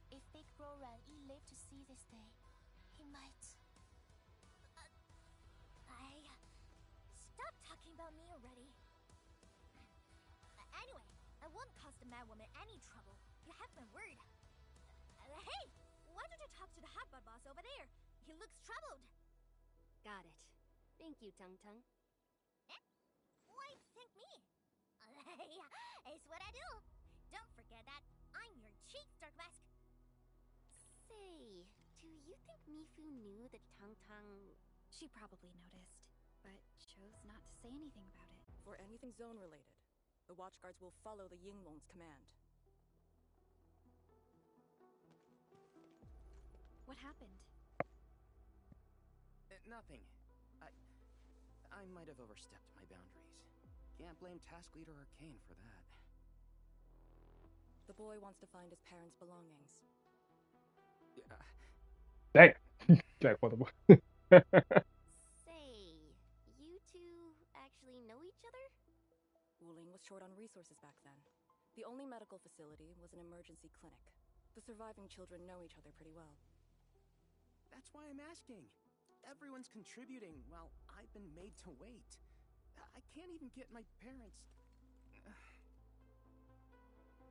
if Big Bro Ran E lived to see this day, he might... Stop talking about me already. Anyway, I won't cause the mad woman any trouble. You have my word. Hey, why don't you talk to the hotbot boss over there? He looks troubled. Got it. Thank you, Tung Tung. Eh? Why thank me? It's what I do. Don't forget that I'm your chief Dark Mask. Say, do you think Mifu knew that Tang Tang... She probably noticed, but chose not to say anything about it. For anything zone related, the Watchguards will follow the Yinglong's command. What happened? Nothing. I might have overstepped my boundaries. Can't blame Task Leader Arcane for that. The boy wants to find his parents' belongings. Dang. Jack, what the Say, you two actually know each other? Wuling was short on resources back then. The only medical facility was an emergency clinic. The surviving children know each other pretty well. That's why I'm asking. Everyone's contributing while I've been made to wait. I can't even get my parents...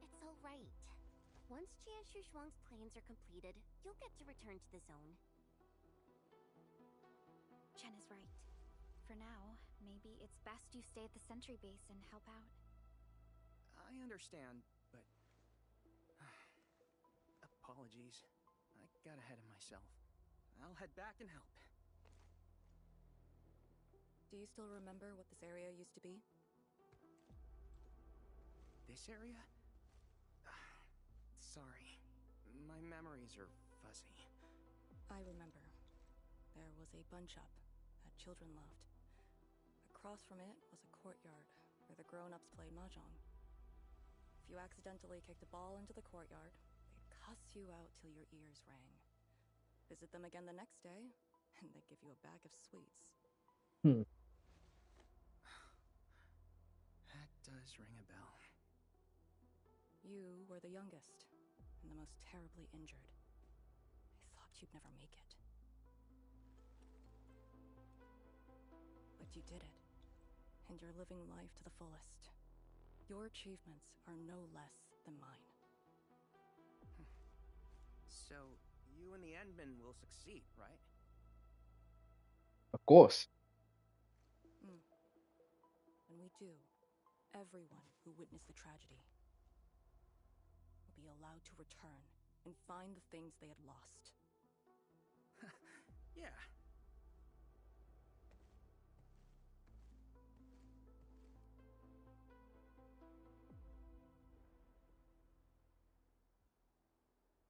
It's all right. Once Jian Shuang's plans are completed, you'll get to return to the zone. Chen is right. For now, maybe it's best you stay at the sentry base and help out. I understand, but... Apologies. I got ahead of myself. I'll head back and help. Do you still remember what this area used to be? This area? Sorry. My memories are fuzzy. I remember. There was a bunch up that children loved. Across from it was a courtyard where the grown-ups played mahjong. If you accidentally kicked a ball into the courtyard, they'd cuss you out till your ears rang. Visit them again the next day, and they'd give you a bag of sweets. That does ring a bell. You were the youngest, and the most terribly injured. I thought you'd never make it. But you did it, and you're living life to the fullest. Your achievements are no less than mine. So, you and the Endmen will succeed, right? Of course. everyone who witnessed the tragedy will be allowed to return and find the things they had lost. Yeah.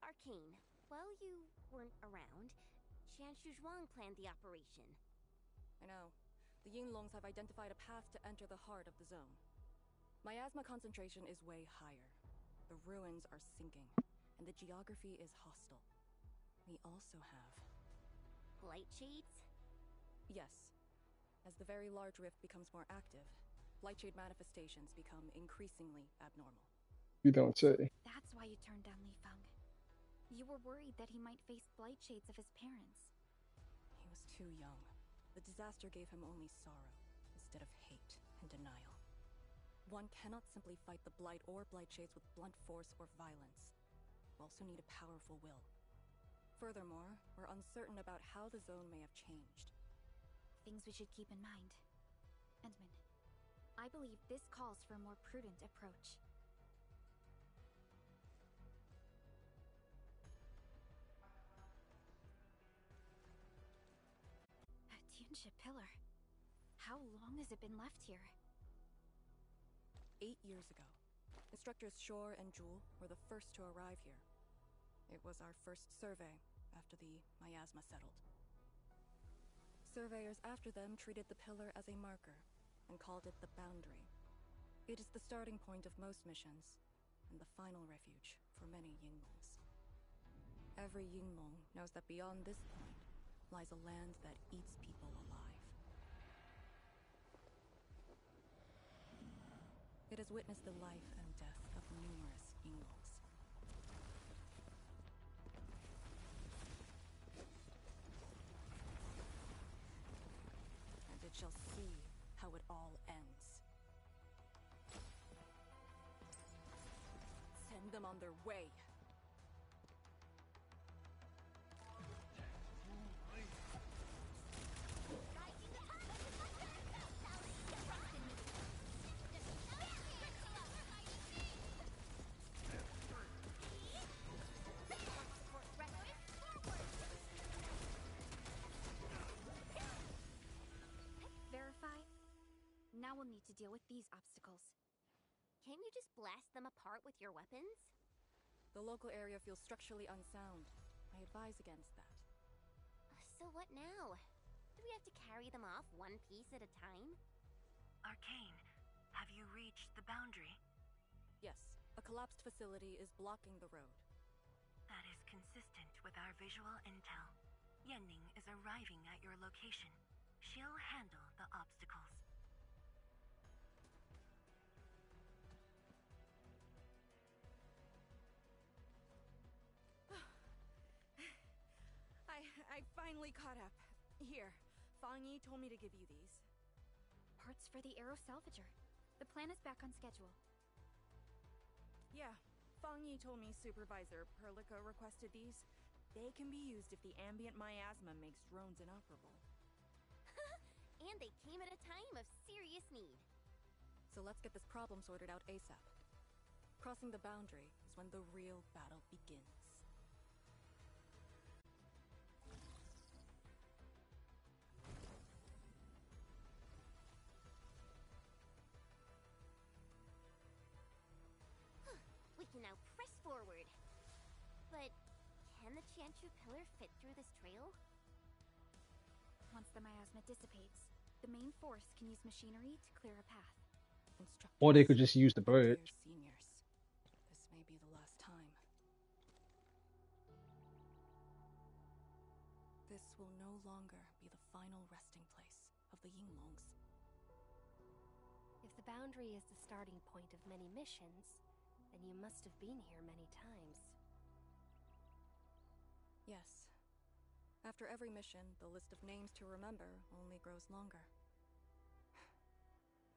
Arcane, while you weren't around, Qianshu Zhuang planned the operation. I know. The Yinglongs have identified a path to enter the heart of the zone. Miasma concentration is way higher. The ruins are sinking, and the geography is hostile. We also have... Light shades? Yes. As the very large rift becomes more active, Lightshade manifestations become increasingly abnormal. You don't say. That's why you turned down Li Feng. You were worried that he might face blight shades of his parents. He was too young. The disaster gave him only sorrow, instead of hate and denial. One cannot simply fight the blight or blight shades with blunt force or violence. You also need a powerful will. Furthermore, we're uncertain about how the zone may have changed. Things we should keep in mind. Endman, I believe this calls for a more prudent approach. A Tianxia pillar. How long has it been left here? 8 years ago, Instructors Shore and Jewel were the first to arrive here. It was our first survey after the miasma settled. Surveyors after them treated the pillar as a marker and called it the boundary. It is the starting point of most missions and the final refuge for many Yinglongs. Every Yinglong knows that beyond this point lies a land that eats people alive. It has witnessed the life and death of numerous Yinglongs. And it shall see how it all ends. Send them on their way. Verify? Now we'll need to deal with these obstacles. Can't you just blast them apart with your weapons? The local area feels structurally unsound. I advise against that. So what now? Do we have to carry them off one piece at a time? Arcane, have you reached the boundary? Yes, a collapsed facility is blocking the road. That is consistent with our visual intel. Yenning is arriving at your location. She'll handle the obstacles. I finally caught up. Here, Fang Yi told me to give you these. Parts for the Aero Salvager. The plan is back on schedule. Yeah, Fang Yi told me Supervisor Perlica requested these. They can be used if the ambient miasma makes drones inoperable. And they came at a time of serious need. So let's get this problem sorted out ASAP. Crossing the boundary is when the real battle begins. We can now press forward. But can the Qianshu pillar fit through this trail? Once the miasma dissipates, the main force can use machinery to clear a path. Or they could just use the bridge. Dear seniors, this may be the last time. This will no longer be the final resting place of the Yinglongs. If the boundary is the starting point of many missions, then you must have been here many times. Yes. After every mission, the list of names to remember only grows longer.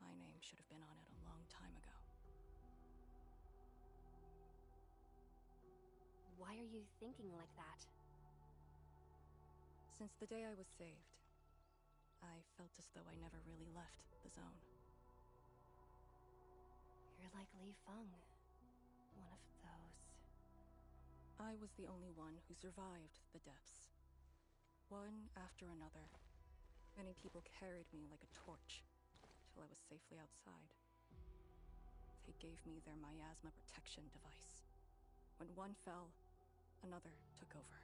My name should have been on it a long time ago. Why are you thinking like that? Since the day I was saved, I felt as though I never really left the zone. You're like Li Feng. One of those. I was the only one who survived the depths. One after another. Many people carried me like a torch, till I was safely outside. They gave me their miasma protection device. When one fell, another took over.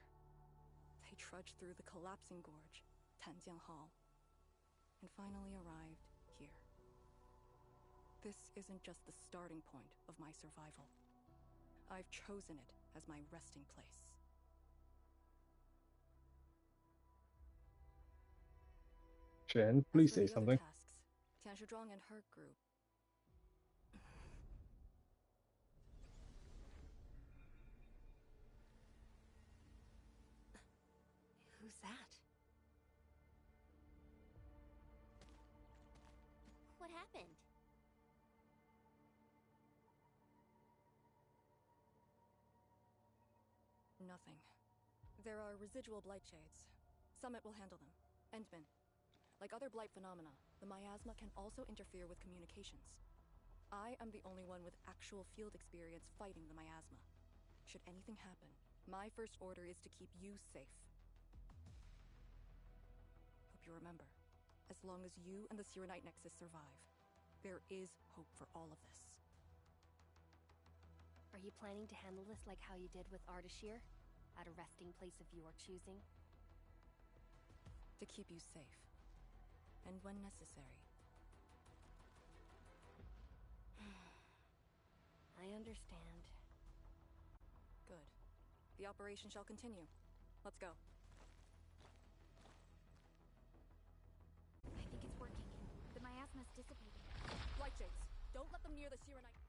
They trudged through the collapsing gorge, Tanjian Hall, and finally arrived here. This isn't just the starting point of my survival. I've chosen it as my resting place. Chen, please say something. Tian Shizhuang and her group. Who's that? What happened? Nothing. There are residual blight shades. Summit will handle them. Endman. Like other blight phenomena, the miasma can also interfere with communications. I am the only one with actual field experience fighting the miasma. Should anything happen, my first order is to keep you safe. Hope you remember, as long as you and the Arknight Nexus survive, there is hope for all of this. Are you planning to handle this like how you did with Ardashir? At a resting place of your choosing? To keep you safe. And when necessary. I understand. Good. The operation shall continue. Let's go. I think it's working. The miasma's dissipating. Light shades. Don't let them near the Arknight.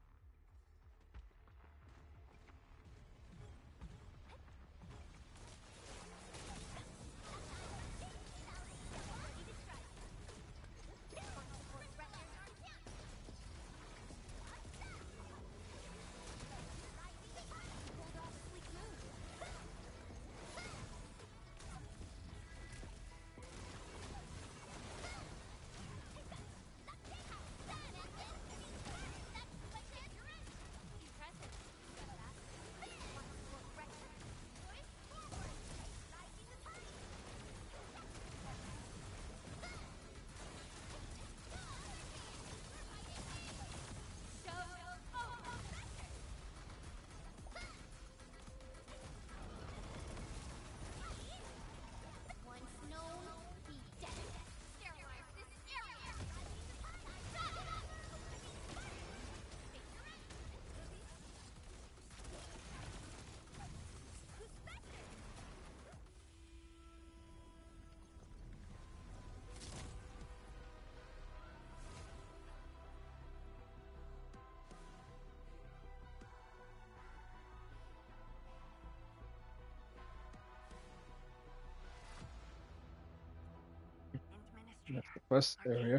That's the first area.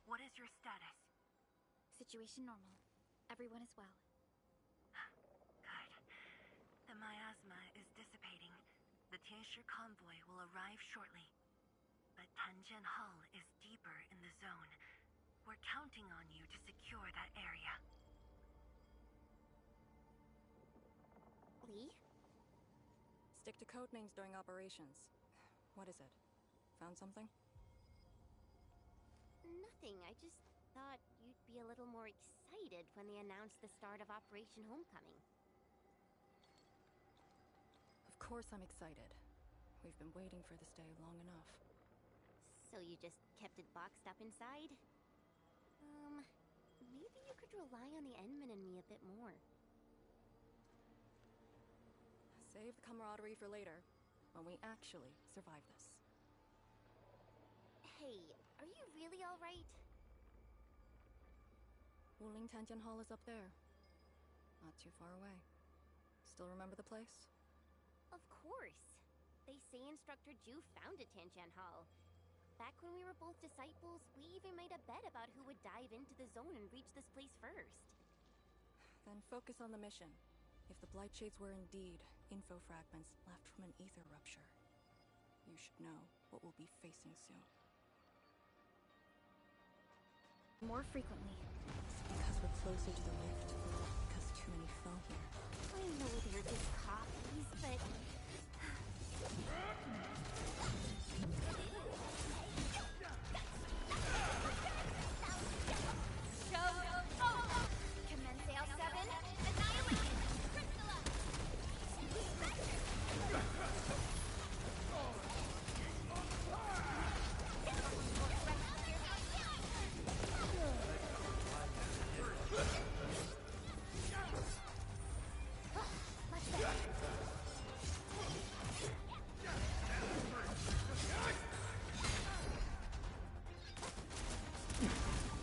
What is your status? Situation normal. Everyone is well. Good. The miasma is dissipating. The Tianshi convoy will arrive shortly. But Tanjian Hall is deeper in the zone. We're counting on you to secure that area. Li? Stick to codenames during operations. What is it? Found something? Nothing. I just thought you'd be a little more excited when they announced the start of Operation Homecoming. Of course I'm excited. We've been waiting for this day long enough. So you just kept it boxed up inside? Maybe you could rely on the Endman and me a bit more. Save the camaraderie for later, when we actually survive this. Hey, are you really alright? Wuling Tanjian Hall is up there. Not too far away. Still remember the place? Of course. They say Instructor Ju founded Tianjian Hall. Back when we were both disciples, we even made a bet about who would dive into the zone and reach this place first. Then focus on the mission. If the Blight Shades were indeed info fragments left from an ether rupture, you should know what we'll be facing soon. More frequently. It's because Yinglongs were closer to the rift because too many fell here. I know they're just copies, but... Commence L7, annihilate!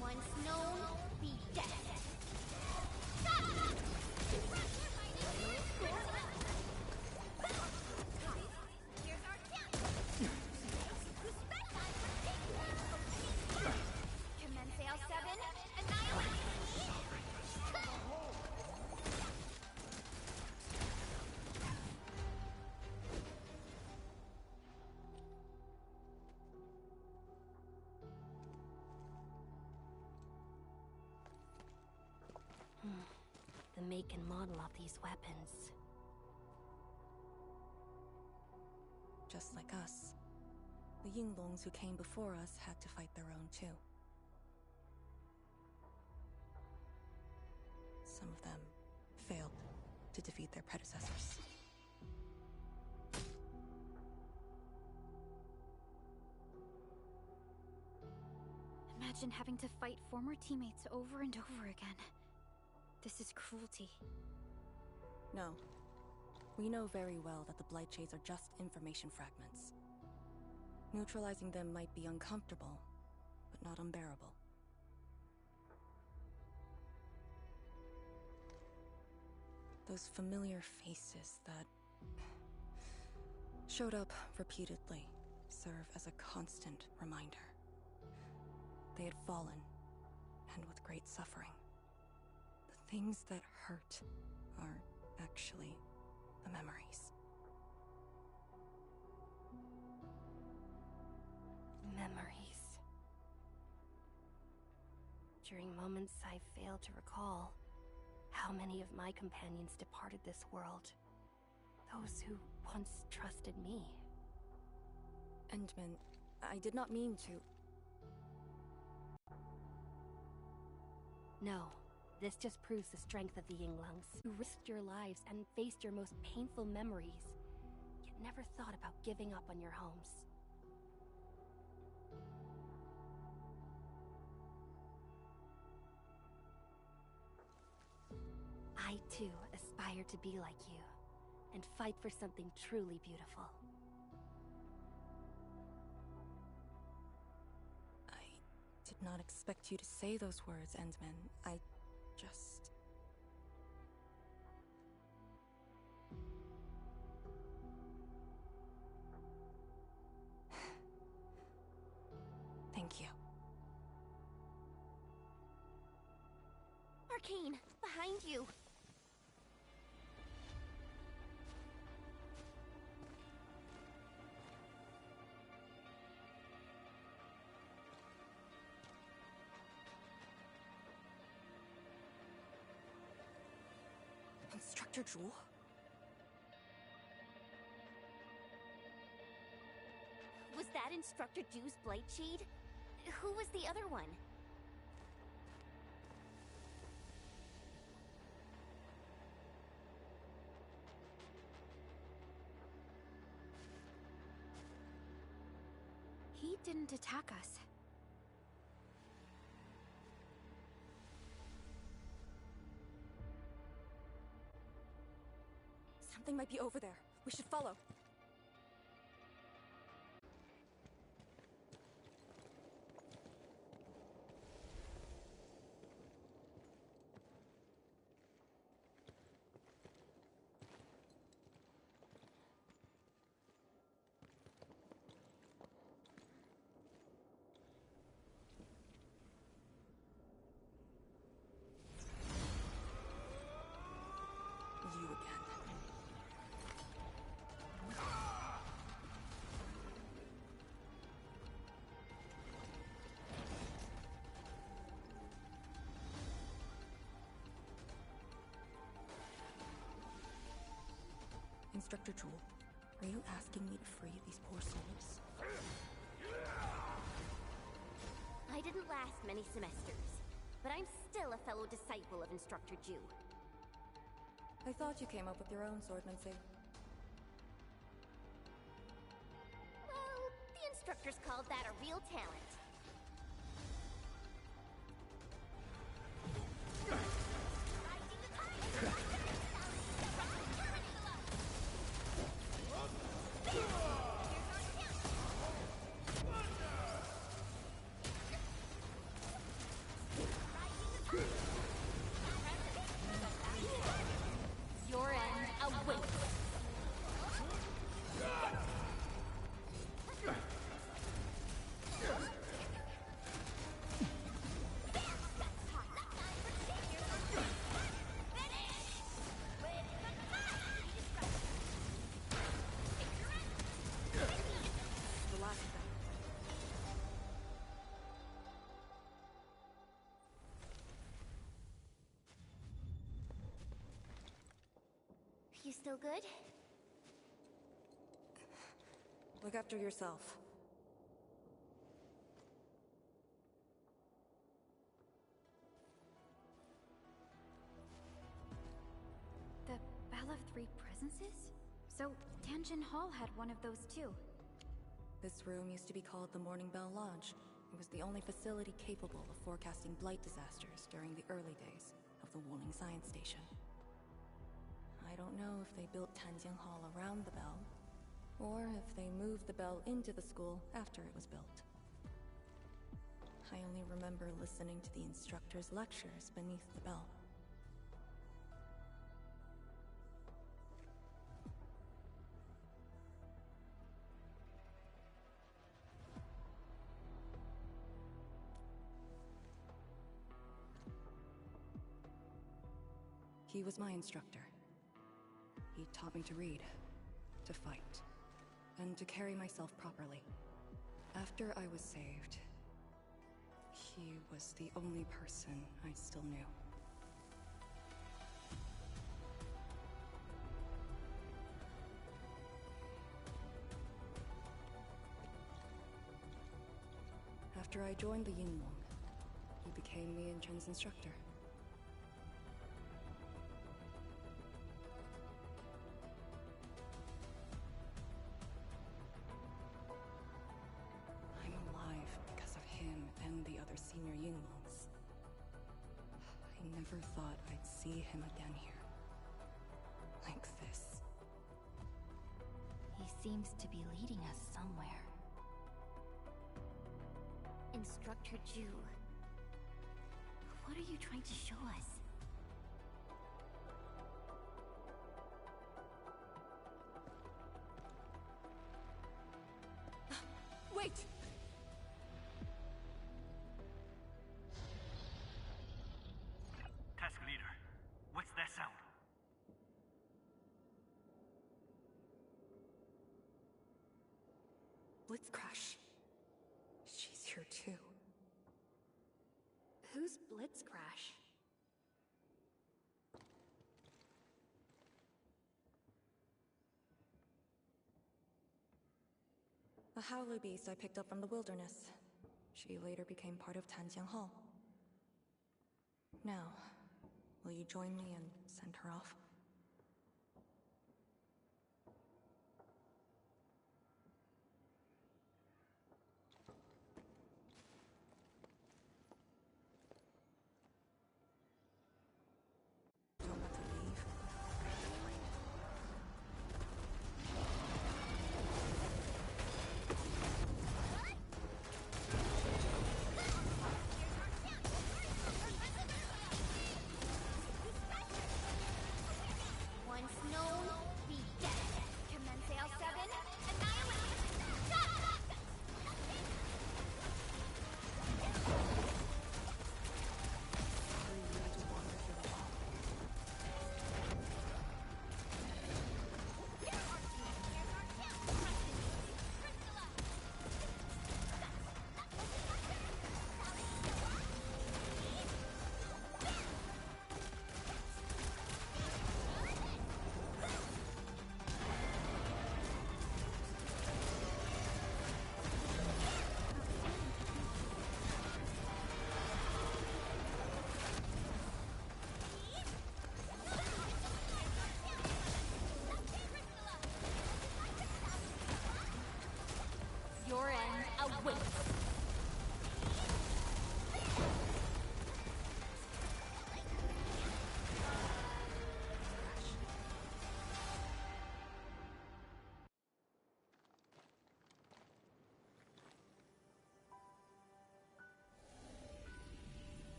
Once known, be dead. Here's our chance. Commence L7, annihilate. The make and model of these weapons. Just like us, the Yinglongs who came before us had to fight their own too. Some of them failed to defeat their predecessors. Imagine having to fight former teammates over and over again. This is cruelty. No. We know very well that the Blightshades are just information fragments. Neutralizing them might be uncomfortable, but not unbearable. Those familiar faces that showed up repeatedly serve as a constant reminder. They had fallen, and with great suffering. The things that hurt are actually the memories. Memories. During moments I fail to recall, how many of my companions departed this world? Those who once trusted me. Endman, I did not mean to... No, this just proves the strength of the Yinglongs, who risked your lives and faced your most painful memories, yet never thought about giving up on your homes. I too aspire to be like you, and fight for something truly beautiful. I did not expect you to say those words, Endman. I just... Thank you. Arcane, behind you! Instructor Jewel? Was that Instructor Dew's Blightshade? Who was the other one? He didn't attack us. Something might be over there. We should follow. You again. Instructor Jewel, are you asking me to free these poor souls? I didn't last many semesters, but I'm still a fellow disciple of Instructor Ju. I thought you came up with your own swordmancy. Well, the instructors called that a real talent. Your end awaits. You still good? Look after yourself. The Bell of Three Presences? So, Tanjin Hall had one of those too. This room used to be called the Morning Bell Lodge. It was the only facility capable of forecasting blight disasters during the early days of the Wuling Science Station. I don't know if they built Tanjin Hall around the bell, or if they moved the bell into the school after it was built. I only remember listening to the instructor's lectures beneath the bell. He was my instructor. He taught me to read, to fight, and to carry myself properly. After I was saved, he was the only person I still knew. After I joined the Yinlong, he became the entrance instructor. I'm alive because of him and the other senior Yinlongs. I never thought I'd see him again here. Like this. He seems to be leading us somewhere. Instructor Ju, what are you trying to show us? Wait! Task leader, what's that sound? Blitzcrash. She's here too. Who's Blitzcrash? A howler beast I picked up from the wilderness. She later became part of Tanjiang Hall. Now, will you join me and send her off? Don't want to leave.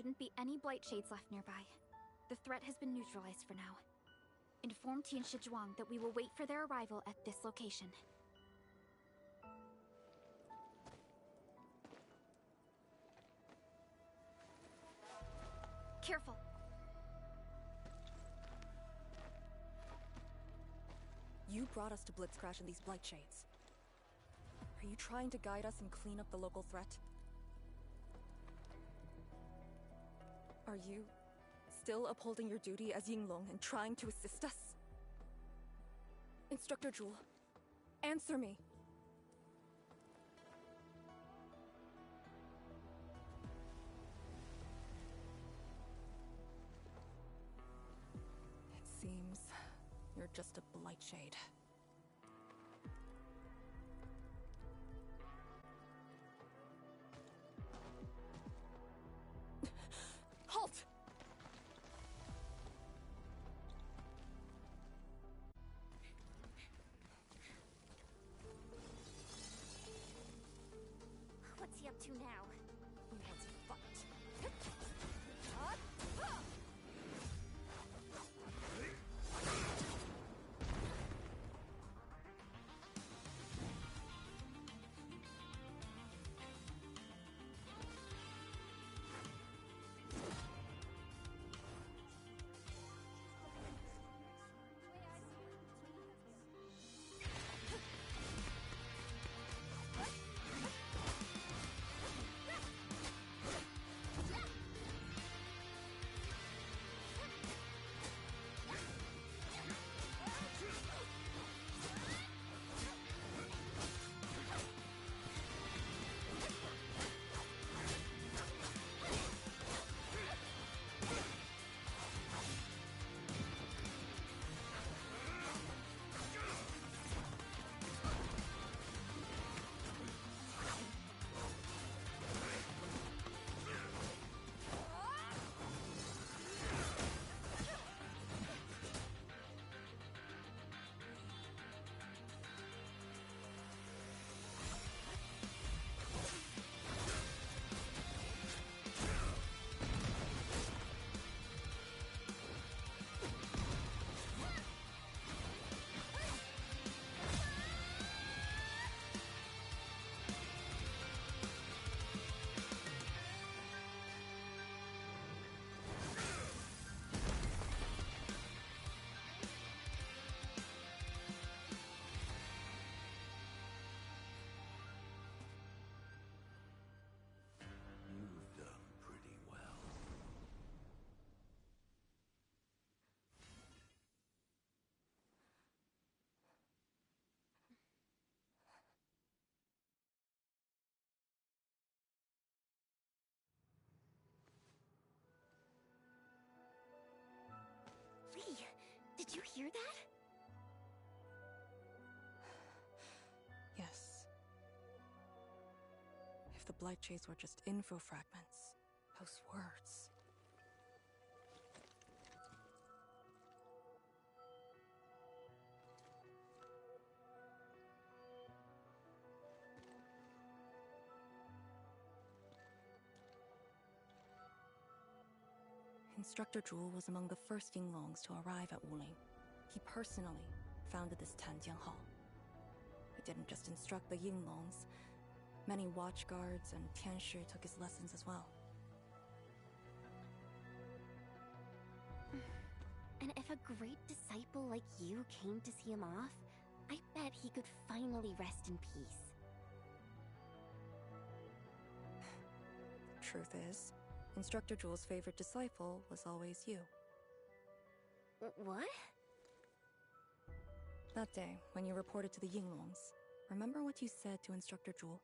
shouldn't be any blight shades left nearby. The threat has been neutralized for now. Inform Tianshi Zhuang that we will wait for their arrival at this location. Careful. You brought us to Blitzcrash in these blight shades. Are you trying to guide us and clean up the local threat? Are you still upholding your duty as Yinglong and trying to assist us? Instructor Jewel, answer me. It seems you're just a blight shade. Halt! What's he up to now? He wants to fight. Lee, did you hear that? Yes. If the blight shades were just info fragments, those words. Instructor Jewel was among the first Yinglongs to arrive at Wuling. He personally founded this Tanjian Hall. He didn't just instruct the Yinglongs. Many watchguards and Tianshi took his lessons as well. And if a great disciple like you came to see him off, I bet he could finally rest in peace. Truth is, Instructor Jewel's favorite disciple was always you. What? That day, when you reported to the Yinglongs, remember what you said to Instructor Jewel?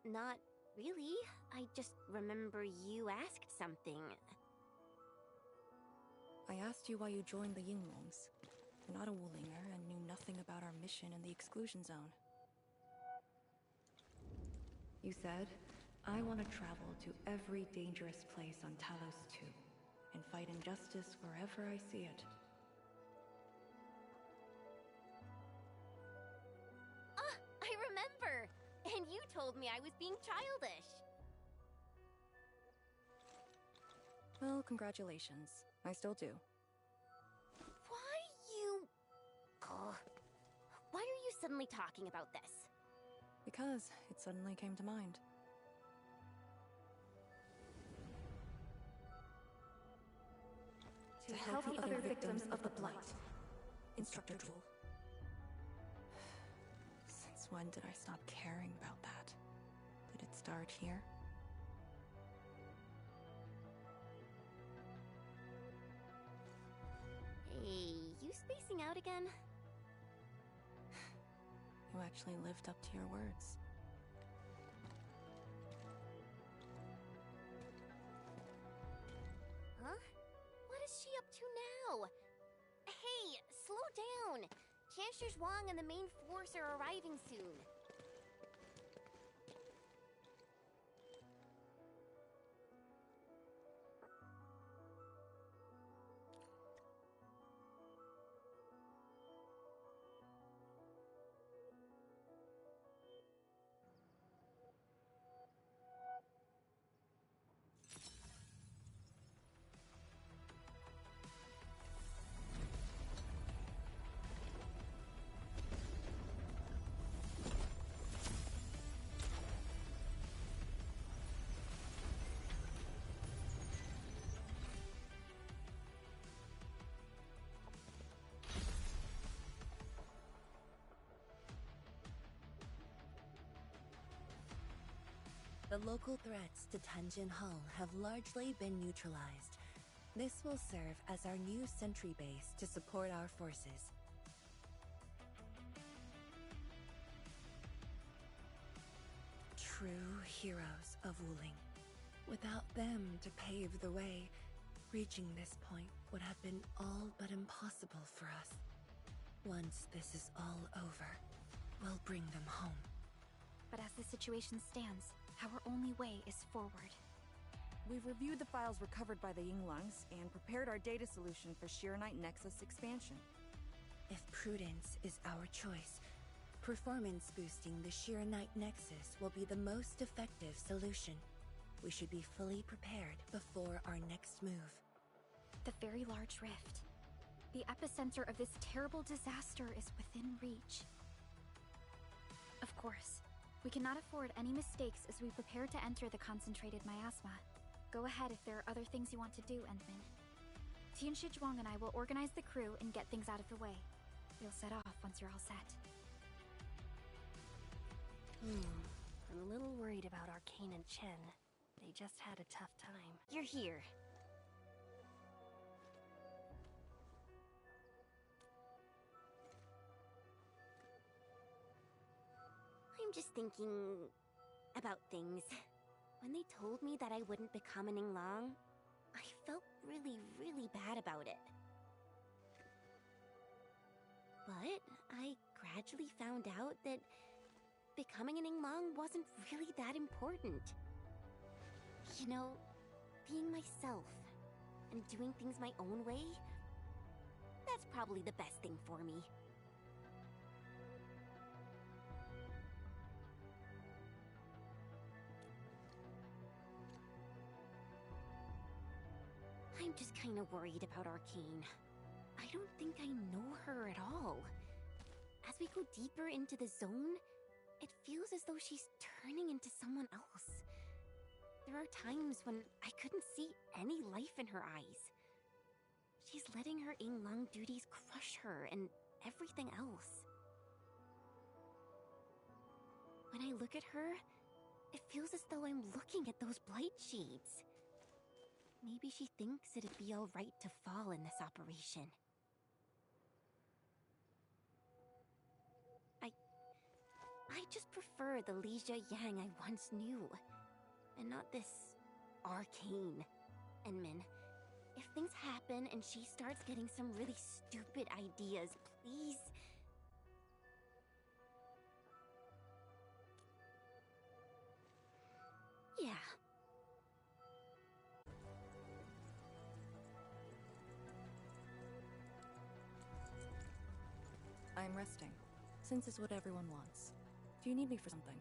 Not really. I just remember you asked something. I asked you why you joined the Yinglongs. You're not a Wulinger and knew nothing about our mission in the exclusion zone. You said, I want to travel to every dangerous place on Talos 2 and fight injustice wherever I see it. Ah, I remember! And you told me I was being childish. Well, congratulations. I still do. Why you... Ugh. Why are you suddenly talking about this? Because it suddenly came to mind. To help the other victims of the Blight. Instructor Jewel. Since when did I stop caring about that? Did it start here? Hey, you spacing out again? You actually lived up to your words. Huh? What is she up to now? Hey, slow down! Chancellor Wang and the main force are arriving soon. The local threats to Tanjin Hull have largely been neutralized. This will serve as our new sentry base to support our forces. True heroes of Wuling. Without them to pave the way, reaching this point would have been all but impossible for us. Once this is all over, we'll bring them home. But as the situation stands, our only way is forward. We've reviewed the files recovered by the Yinglungs and prepared our data solution for Arknight Nexus expansion. If prudence is our choice, performance boosting the Arknight Nexus will be the most effective solution. We should be fully prepared before our next move. The very large rift. The epicenter of this terrible disaster is within reach. Of course, we cannot afford any mistakes as we prepare to enter the concentrated miasma. Go ahead if there are other things you want to do, Endman. Tianshi Zhuang and I will organize the crew and get things out of the way. We'll set off once you're all set. I'm a little worried about Arcane and Chen. They just had a tough time. You're here. I'm just thinking about things. When they told me that I wouldn't become an Yinglong, I felt really, really bad about it. But I gradually found out that becoming an Yinglong wasn't really that important. You know, being myself and doing things my own way, that's probably the best thing for me. I'm just kind of worried about Arcane. I don't think I know her at all. As we go deeper into the zone, it feels as though she's turning into someone else. There are times when I couldn't see any life in her eyes. She's letting her Yinglong duties crush her and everything else. When I look at her, it feels as though I'm looking at those blight shades. Maybe she thinks it'd be alright to fall in this operation. I just prefer the Lizha Yang I once knew, and not this Arcane. Enmin, if things happen and she starts getting some really stupid ideas, please... Yeah. I'm resting, since it's what everyone wants. Do you need me for something?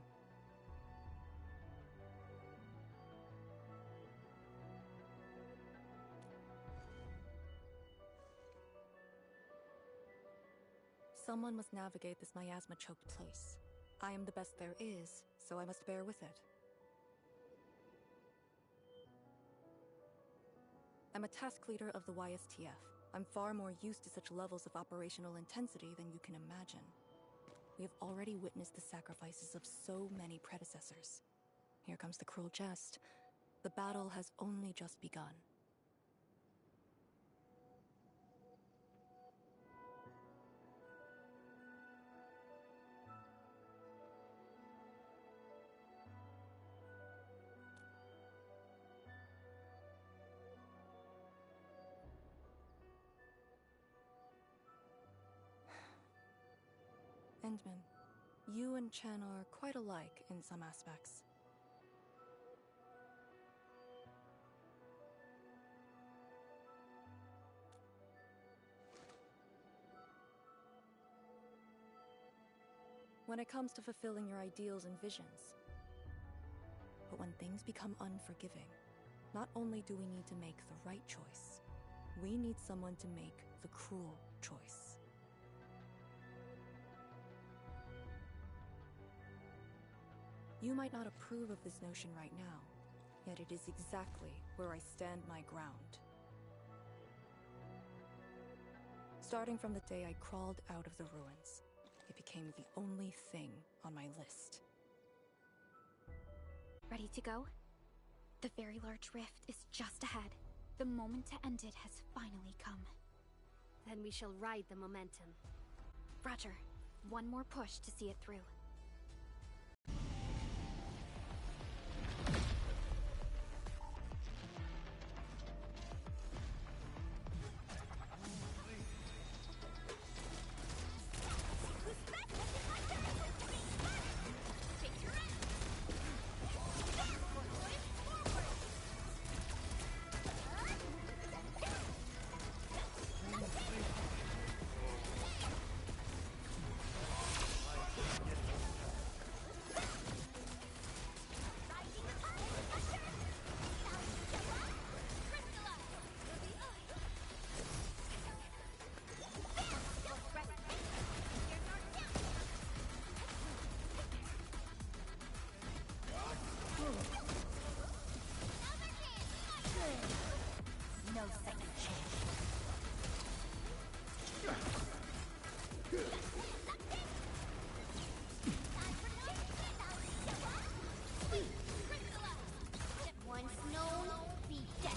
Someone must navigate this miasma-choked place. I am the best there is, so I must bear with it. I'm a task leader of the YSTF. I'm far more used to such levels of operational intensity than you can imagine. We have already witnessed the sacrifices of so many predecessors. Here comes the cruel jest. The battle has only just begun. Endman, you and Chen are quite alike in some aspects. When it comes to fulfilling your ideals and visions. But when things become unforgiving, not only do we need to make the right choice, we need someone to make the cruel choice. You might not approve of this notion right now, yet it is exactly where I stand my ground. Starting from the day I crawled out of the ruins, it became the only thing on my list. Ready to go? The very large rift is just ahead. The moment to end it has finally come. Then we shall ride the momentum. Roger. One more push to see it through. No second chance. Once known, be dead.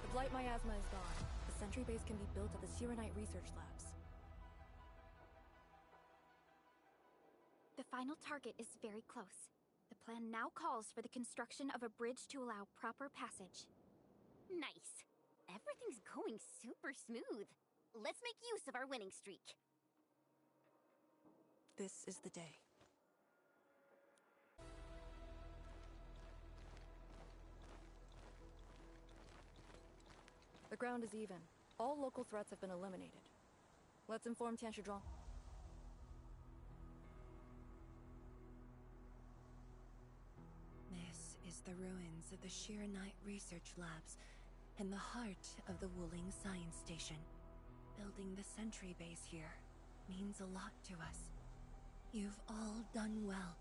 The Blight miasma is gone. The sentry base can be built at the Arknight research labs. The final target is very close. The plan now calls for the construction of a bridge to allow proper passage. Nice. Everything's going super smooth. Let's make use of our winning streak. This is the day. The ground is even. All local threats have been eliminated. Let's inform Tianshizhuang. This is the ruins of the Arknight research labs in the heart of the Wuling Science Station. Building the sentry base here means a lot to us. You've all done well.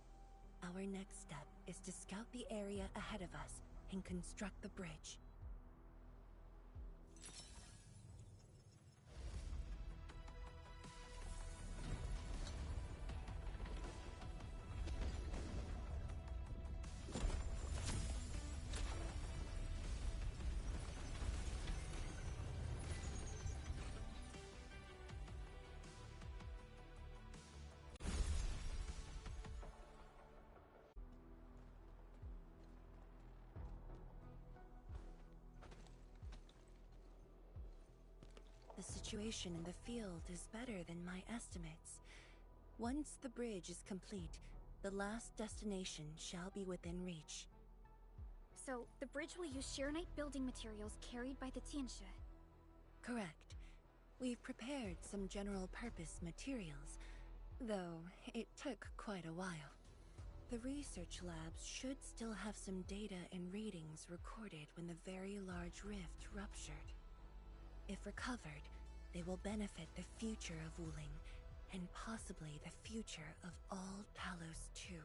Our next step is to scout the area ahead of us and construct the bridge. The situation in the field is better than my estimates. Once the bridge is complete, the last destination shall be within reach. So, the bridge will use Shirenite building materials carried by the Tianshi. Correct. We've prepared some general-purpose materials, though it took quite a while. The research labs should still have some data and readings recorded when the very large rift ruptured. If recovered, they will benefit the future of Wuling, and possibly the future of all Talos too.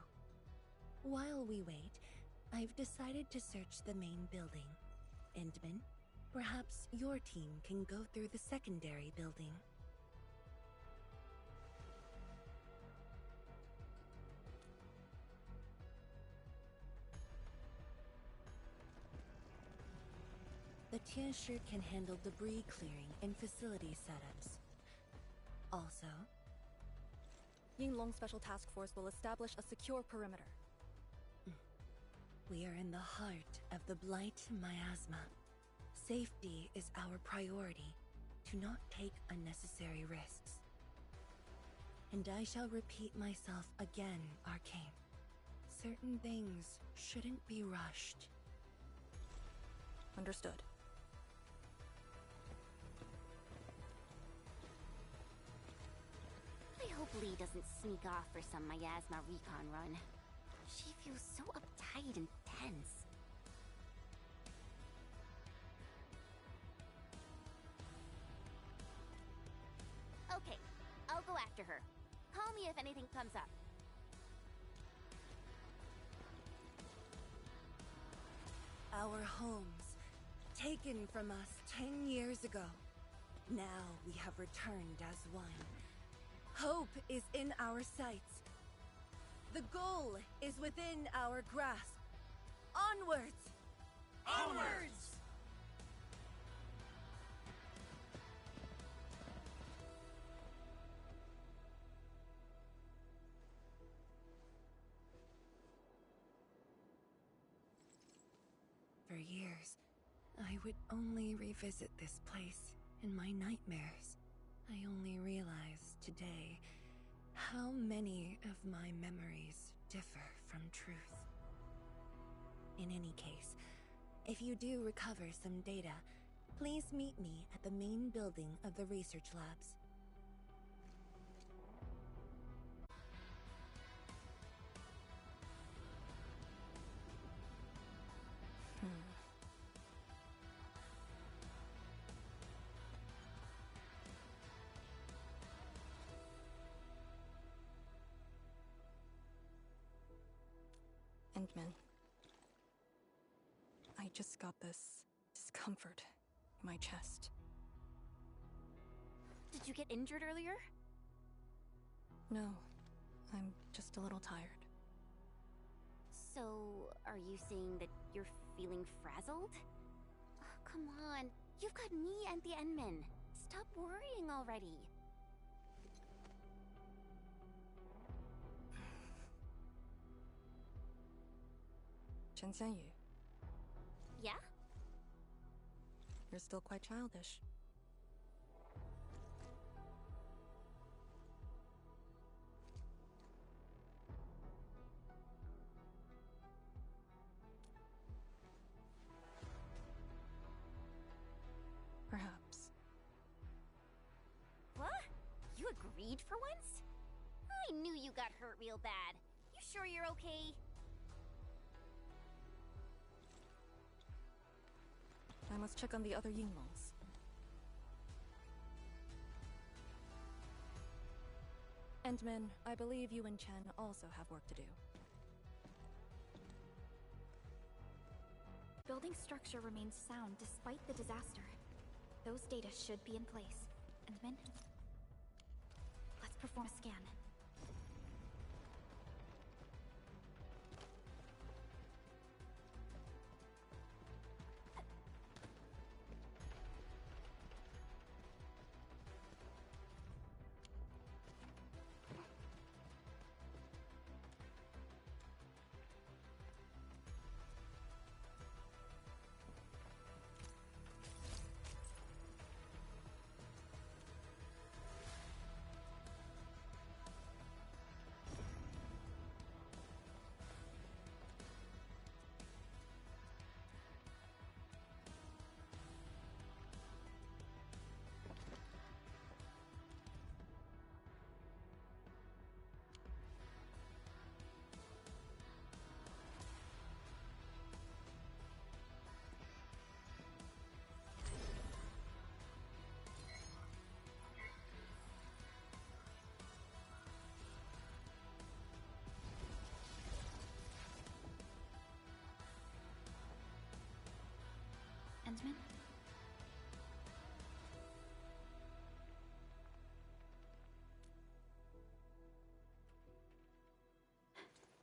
While we wait, I've decided to search the main building. Endman, perhaps your team can go through the secondary building. The Tianshi can handle debris clearing and facility setups. Also, Yinglong Special Task Force will establish a secure perimeter. We are in the heart of the Blight Miasma. Safety is our priority. Do not take unnecessary risks. And I shall repeat myself again, Arcane. Certain things shouldn't be rushed. Understood. I hope Lee doesn't sneak off for some miasma recon run. She feels so uptight and tense. Okay, I'll go after her. Call me if anything comes up. Our homes, taken from us 10 years ago. Now we have returned as one. Hope is in our sights. The goal is within our grasp. Onwards! Onwards! For years, I would only revisit this place in my nightmares. I only realized today how many of my memories differ from truth. In any case, if you do recover some data, please meet me at the main building of the research labs. Endman. I just got this discomfort in my chest. Did you get injured earlier? No, I'm just a little tired. So, are you saying that you're feeling frazzled? Oh, come on, you've got me and the Endman. Stop worrying already. Chen Xianyu, Yeah? you're still quite childish. Perhaps. What? You agreed for once? I knew you got hurt real bad. You sure you're okay? I must check on the other Yinglongs. Endman, I believe you and Chen also have work to do. Building structure remains sound despite the disaster. Those data should be in place. Endman, let's perform a scan. Endman?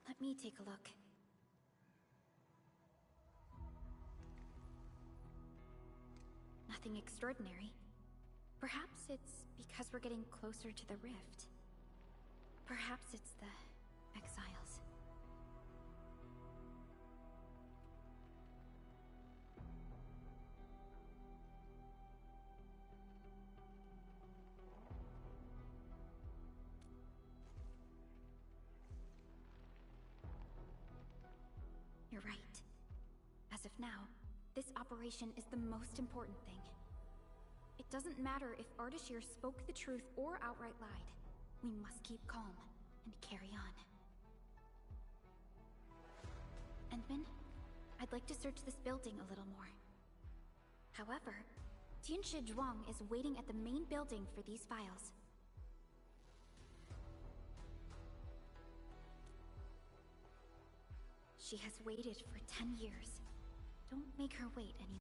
Let me take a look. Nothing extraordinary. Perhaps it's because we're getting closer to the rift. Perhaps it's the exiles. You're right. As of now, this operation is the most important thing. It doesn't matter if Ardashir spoke the truth or outright lied. We must keep calm and carry on. Endman, I'd like to search this building a little more. However, Tianshi Zhuang is waiting at the main building for these files. She has waited for 10 years. Don't make her wait any.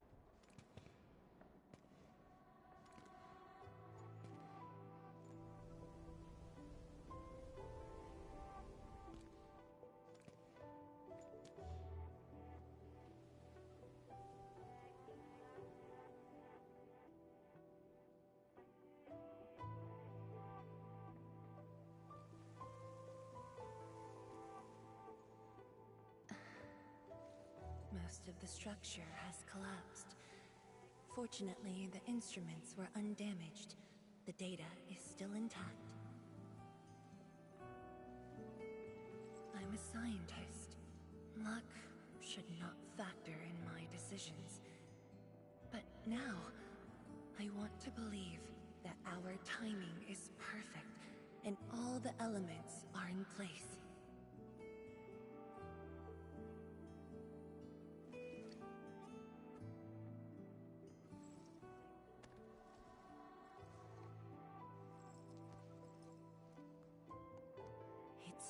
Most of the structure has collapsed. Fortunately, the instruments were undamaged. The data is still intact. I'm a scientist. Luck should not factor in my decisions. But now, I want to believe that our timing is perfect and all the elements are in place.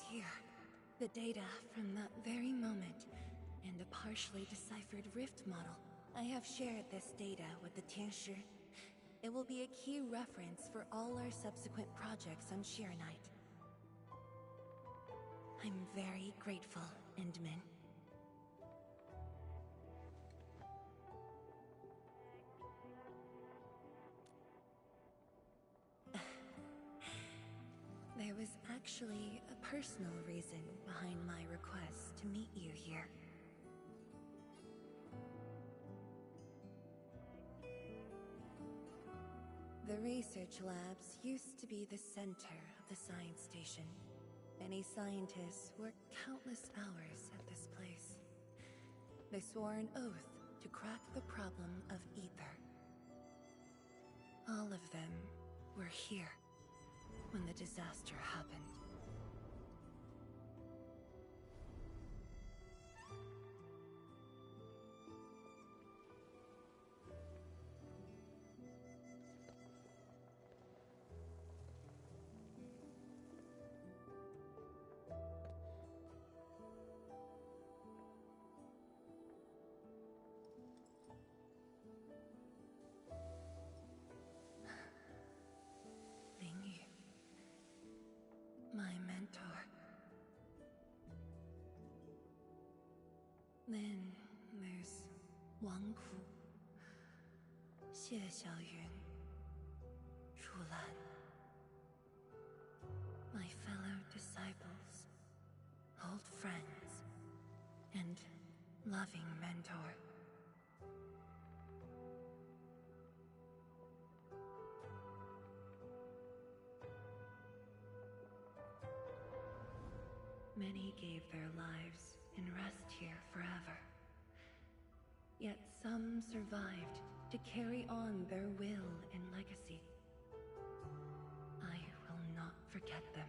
Here, the data from that very moment, and a partially deciphered rift model. I have shared this data with the Tianshi. It will be a key reference for all our subsequent projects on Arknight. I'm very grateful, Endman. There was actually a personal reason behind my request to meet you here. The research labs used to be the center of the science station. Many scientists worked countless hours at this place. They swore an oath to crack the problem of ether. All of them were here when the disaster happened. My mentor. Then there's Wang Ku, Xie Xiaoyun, Rulan. My fellow disciples, old friends, and loving mentor. Many gave their lives and rest here forever. Yet some survived to carry on their will and legacy. I will not forget them.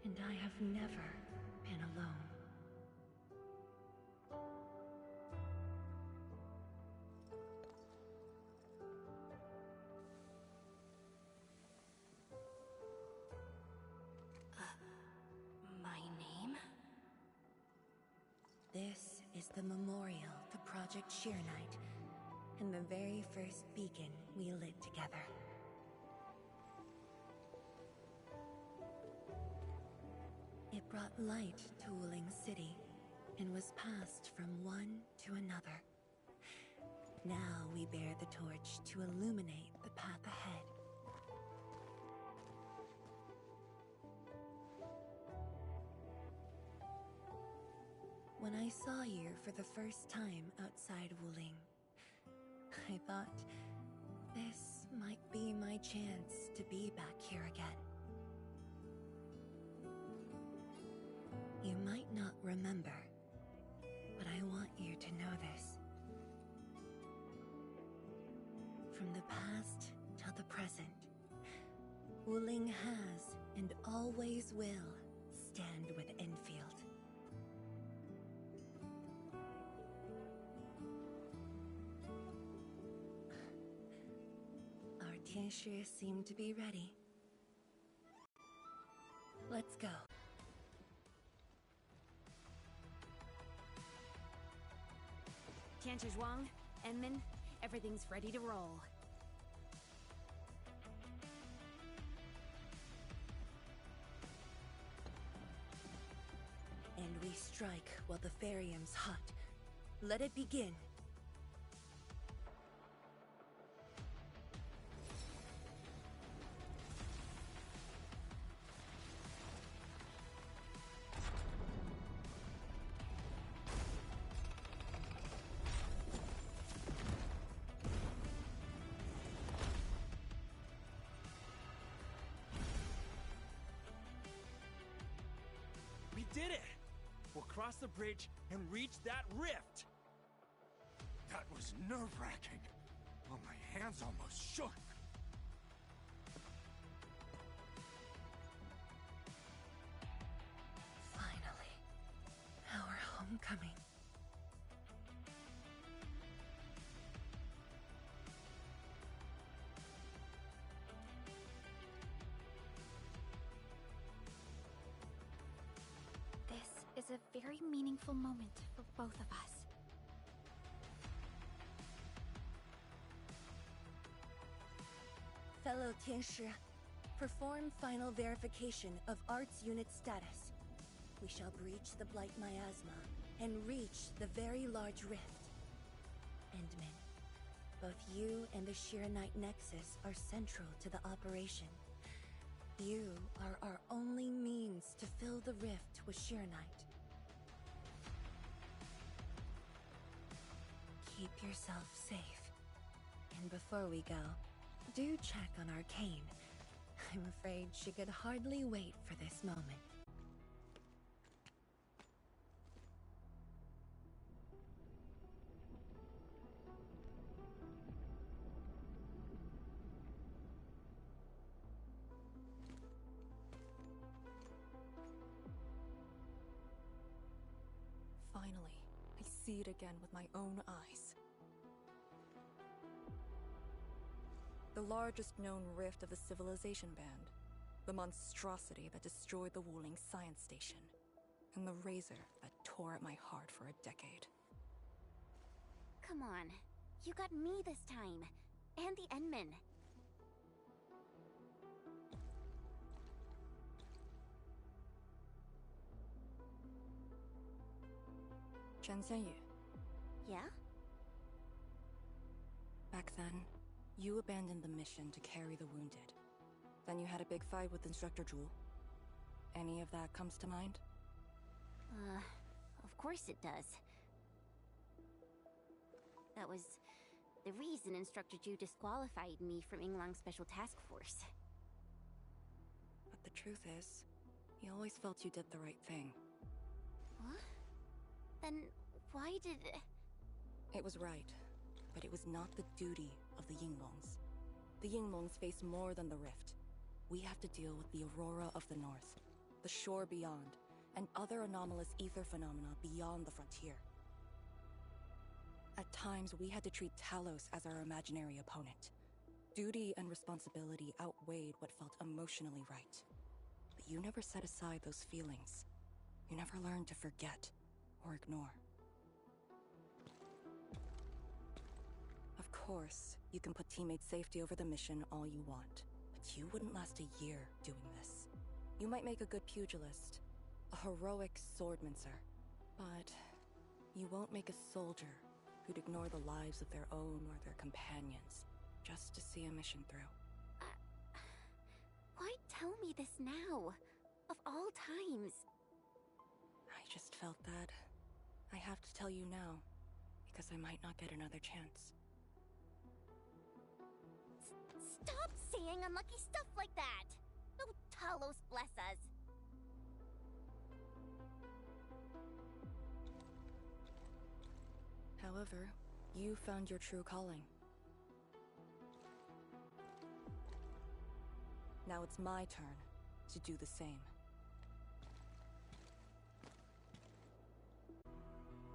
And I have never been alone. My name? This is the memorial to Project Sheer-Night, and the very first beacon we lit together. It brought light to Wuling City, and was passed from one to another. Now we bear the torch to illuminate the path ahead. When I saw you for the first time outside Wuling, I thought this might be my chance to be back here again. You might not remember, but I want you to know this. From the past till the present, Wuling has and always will stand with Endfield. Our Tianshi seem to be ready. Let's go. Tianchi Zhuang, Enman, everything's ready to roll. And we strike while the Ferium's hot. Let it begin. We did it! We'll cross the bridge and reach that rift! That was nerve-wracking. Oh, my hands almost shook. Finally, our homecoming. This is a very meaningful moment for both of us. Fellow Tianshi, perform final verification of Arts Unit status. We shall breach the Blight Miasma and reach the very large rift. Endman, both you and the Sheer-Night Nexus are central to the operation. You are our only means to fill the rift with Sheer-Night. Keep yourself safe. And before we go, do check on Arcane. I'm afraid she could hardly wait for this moment. Finally, I see it again with my own eyes. The largest known rift of the Civilization Band. The monstrosity that destroyed the Wuling Science Station. And the razor that tore at my heart for a decade. Come on. You got me this time. And the Enman. Chen Xianyu. Yeah? Back then, you abandoned the mission to carry the wounded. Then you had a big fight with Instructor Jewel. Any of that comes to mind? Of course it does. That was the reason Instructor Ju disqualified me from Yinglang's Special Task Force. But the truth is, he always felt you did the right thing. What? Then why did... It was right, but it was not the duty of the Yinglongs. The Yinglongs face more than the rift. We have to deal with the Aurora of the North, the shore beyond, and other anomalous ether phenomena beyond the frontier. At times, we had to treat Talos as our imaginary opponent. Duty and responsibility outweighed what felt emotionally right. But you never set aside those feelings. You never learned to forget or ignore. course, you can put teammate safety over the mission all you want, but you wouldn't last a year doing this. You might make a good pugilist, a heroic swordmancer, but you won't make a soldier who'd ignore the lives of their own or their companions just to see a mission through. Why tell me this now? Of all times. I just felt that I have to tell you now, because I might not get another chance. Stop saying unlucky stuff like that! No Talos bless us! However, you found your true calling. Now it's my turn to do the same.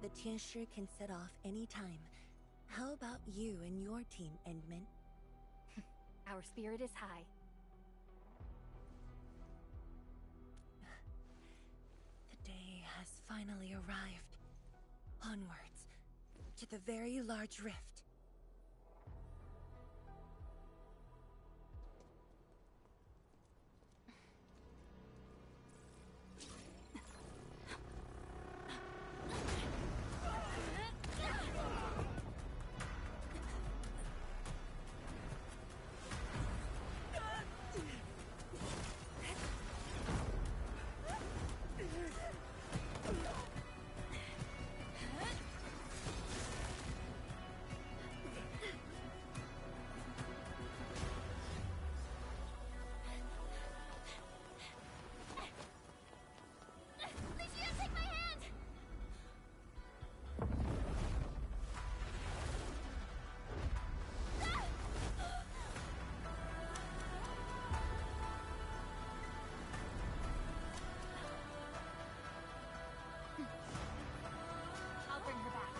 The Tianshi can set off any time. How about you and your team, Endman? Our spirit is high. The day has finally arrived. Onwards, to the very large rift. I'll bring her back.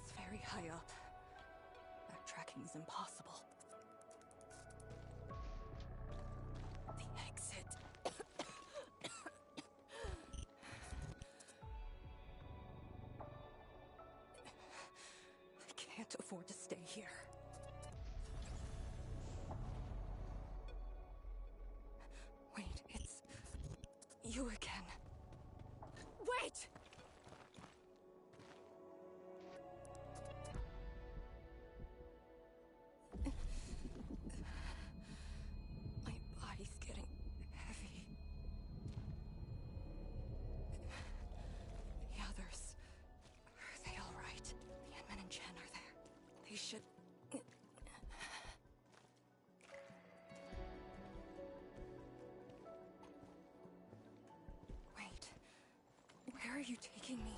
It's very high up. Backtracking is impossible. The exit. I can't afford to stay here. Wait, it's you again. Wait! My body's getting heavy. The others, are they all right? The Enman and Chen are there. They should... Wait, where are you taking me?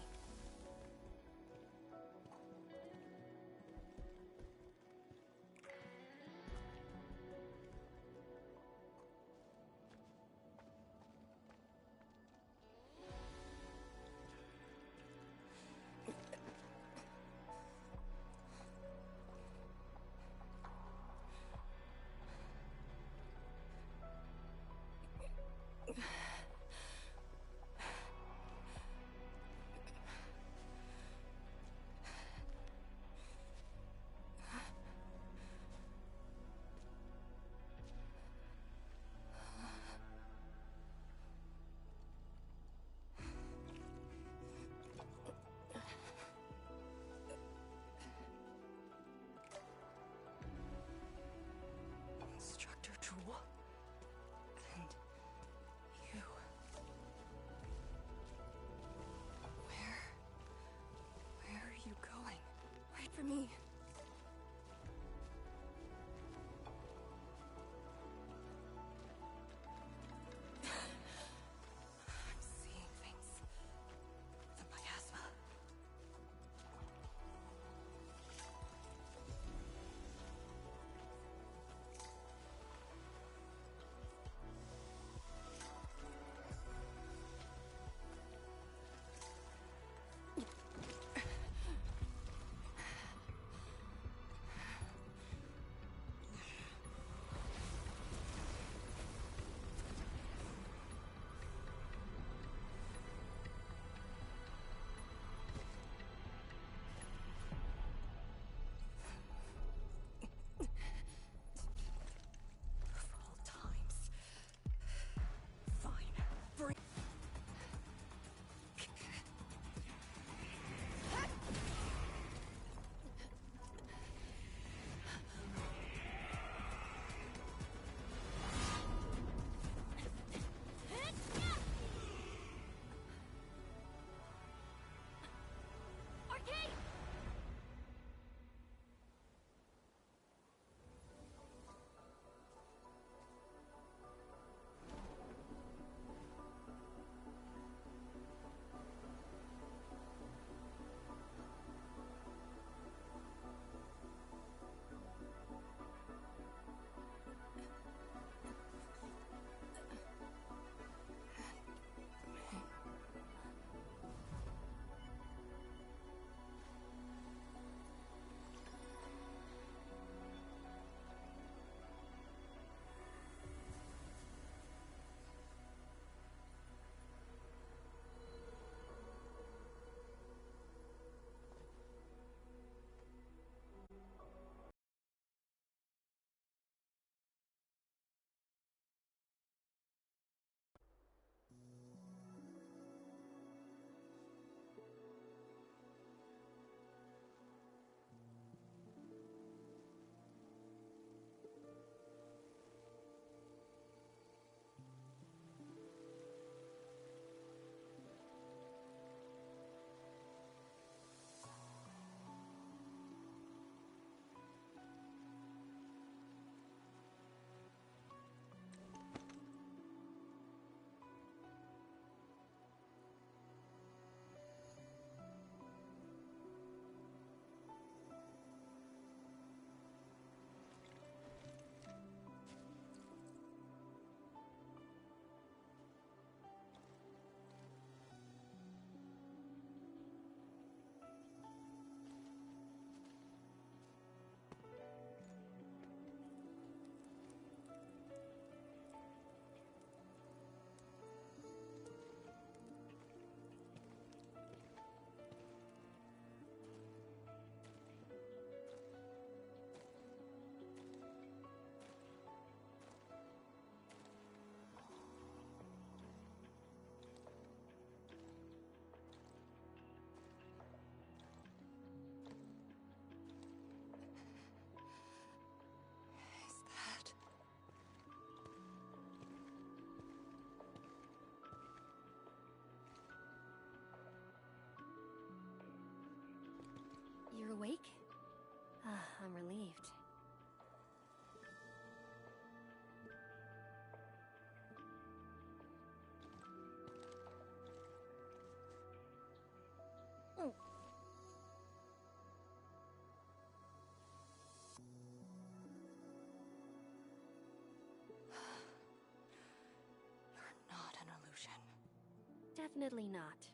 Definitely not.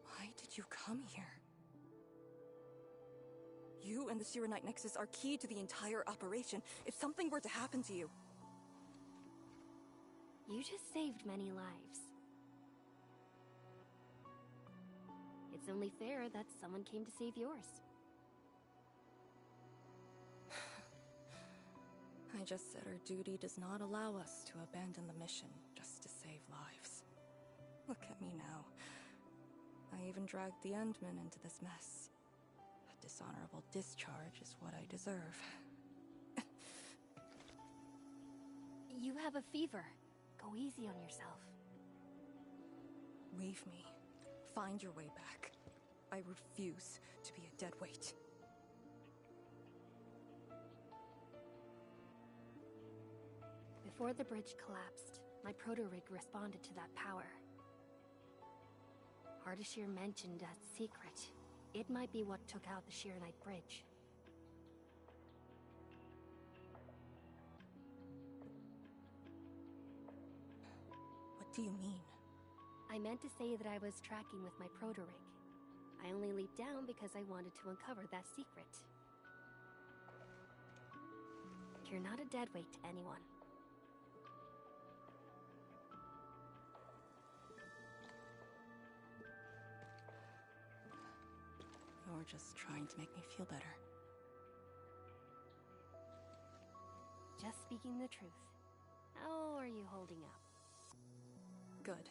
Why did you come here? You and the Shiranite Nexus are key to the entire operation. If something were to happen to you... You just saved many lives. It's only fair that someone came to save yours. I just said our duty does not allow us to abandon the mission just to save lives. Look at me now. I even dragged the Endmen into this mess. A dishonorable discharge is what I deserve. You have a fever. Go easy on yourself. Leave me. Find your way back. I refuse to be a dead weight. Before the bridge collapsed, my proto-rig responded to that power. Ardashir mentioned a secret. It might be what took out the Shiranite bridge. What do you mean? I meant to say that I was tracking with my proto-rig. I only leaped down because I wanted to uncover that secret. You're not a deadweight to anyone. You're just trying to make me feel better. Just speaking the truth. How are you holding up? Good.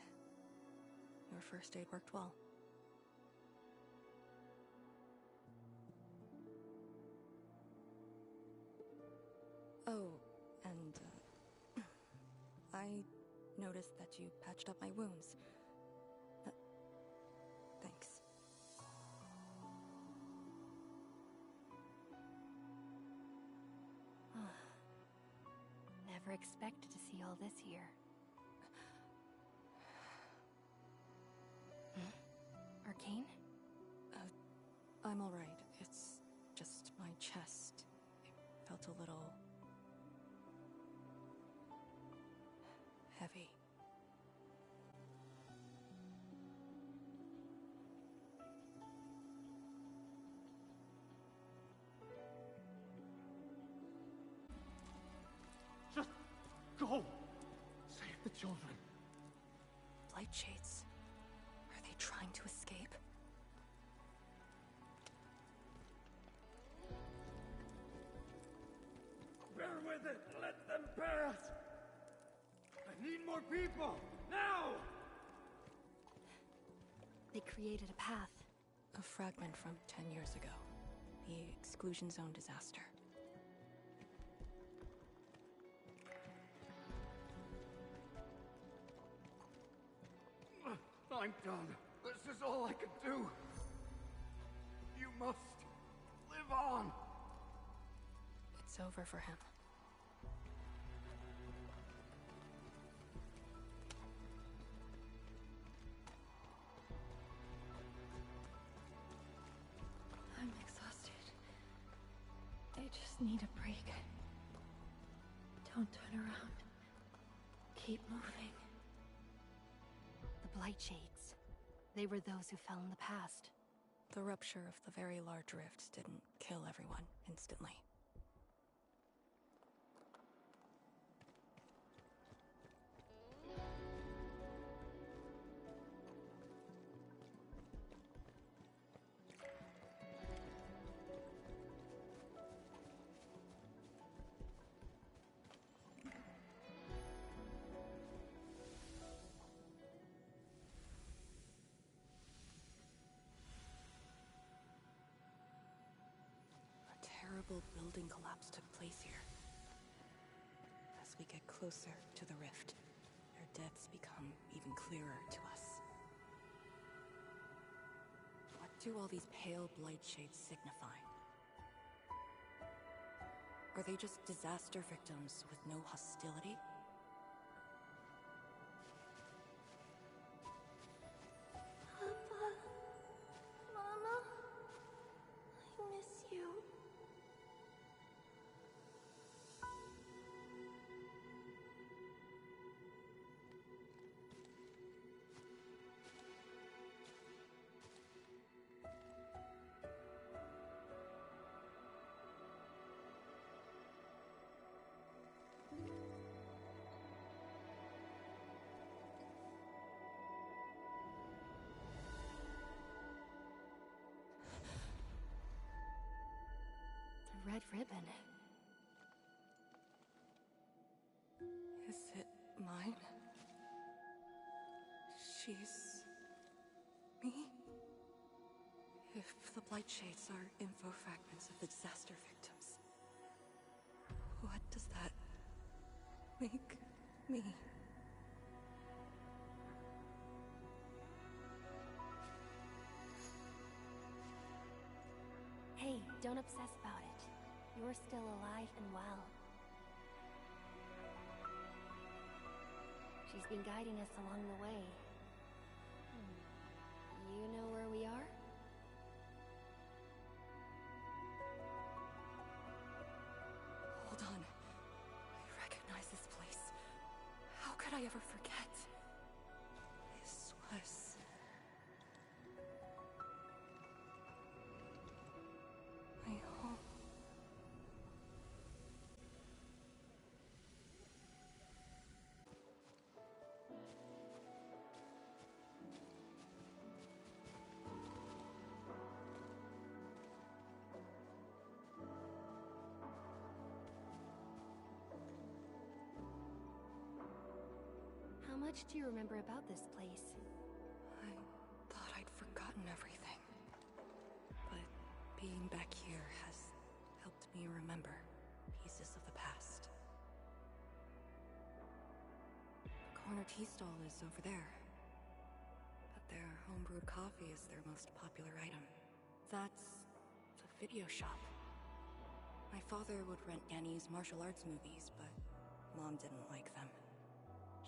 Your first aid worked well. Oh, and, I noticed that you patched up my wounds. Thanks. Never expected to see all this here. Arcane? I'm alright. It's just my chest. It felt a little... heavy. Just go! Save the children. Light shades. Are they trying to escape? Bear with it! Let them pass! I need more people! Now! They created a path. A fragment from 10 years ago. The exclusion zone disaster. I'm done. This is all I can do. You must live on. It's over for him. I'm exhausted. I just need a break. Don't turn around. Keep moving. The Blight Shades. They were those who fell in the past. The rupture of the very large rifts didn't kill everyone instantly. Terrible building collapse took place here. As we get closer to the rift, their depths become even clearer to us. What do all these pale blight shades signify? Are they just disaster victims with no hostility? Papa, Mama, I miss you. red ribbon. Is it mine? She's... me? If the Blight Shades are info fragments of the disaster victims, what does that make me? Hey, don't obsess about it. You're still alive and well. She's been guiding us along the way. You know where we are? Hold on. I recognize this place. How could I ever forget? This was... my home. How much do you remember about this place? I thought I'd forgotten everything. But being back here has helped me remember pieces of the past. The corner tea stall is over there. But their homebrewed coffee is their most popular item. That's the video shop. My father would rent Annie's martial arts movies, but Mom didn't like them.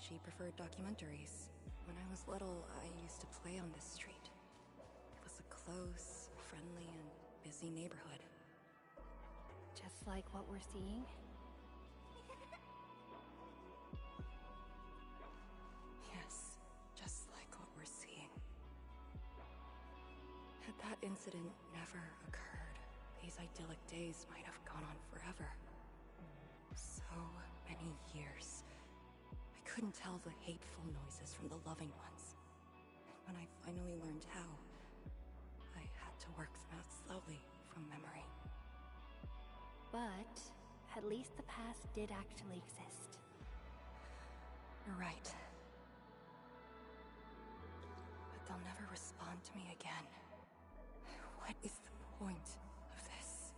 She preferred documentaries. When I was little, I used to play on this street. It was a close, friendly, and busy neighborhood. Just like what we're seeing? Yes, just like what we're seeing. Had that incident never occurred, these idyllic days might have gone on forever. So many years. I couldn't tell the hateful noises from the loving ones. And when I finally learned how, I had to work them out slowly from memory. But at least the past did actually exist. You're right. But they'll never respond to me again. What is the point of this?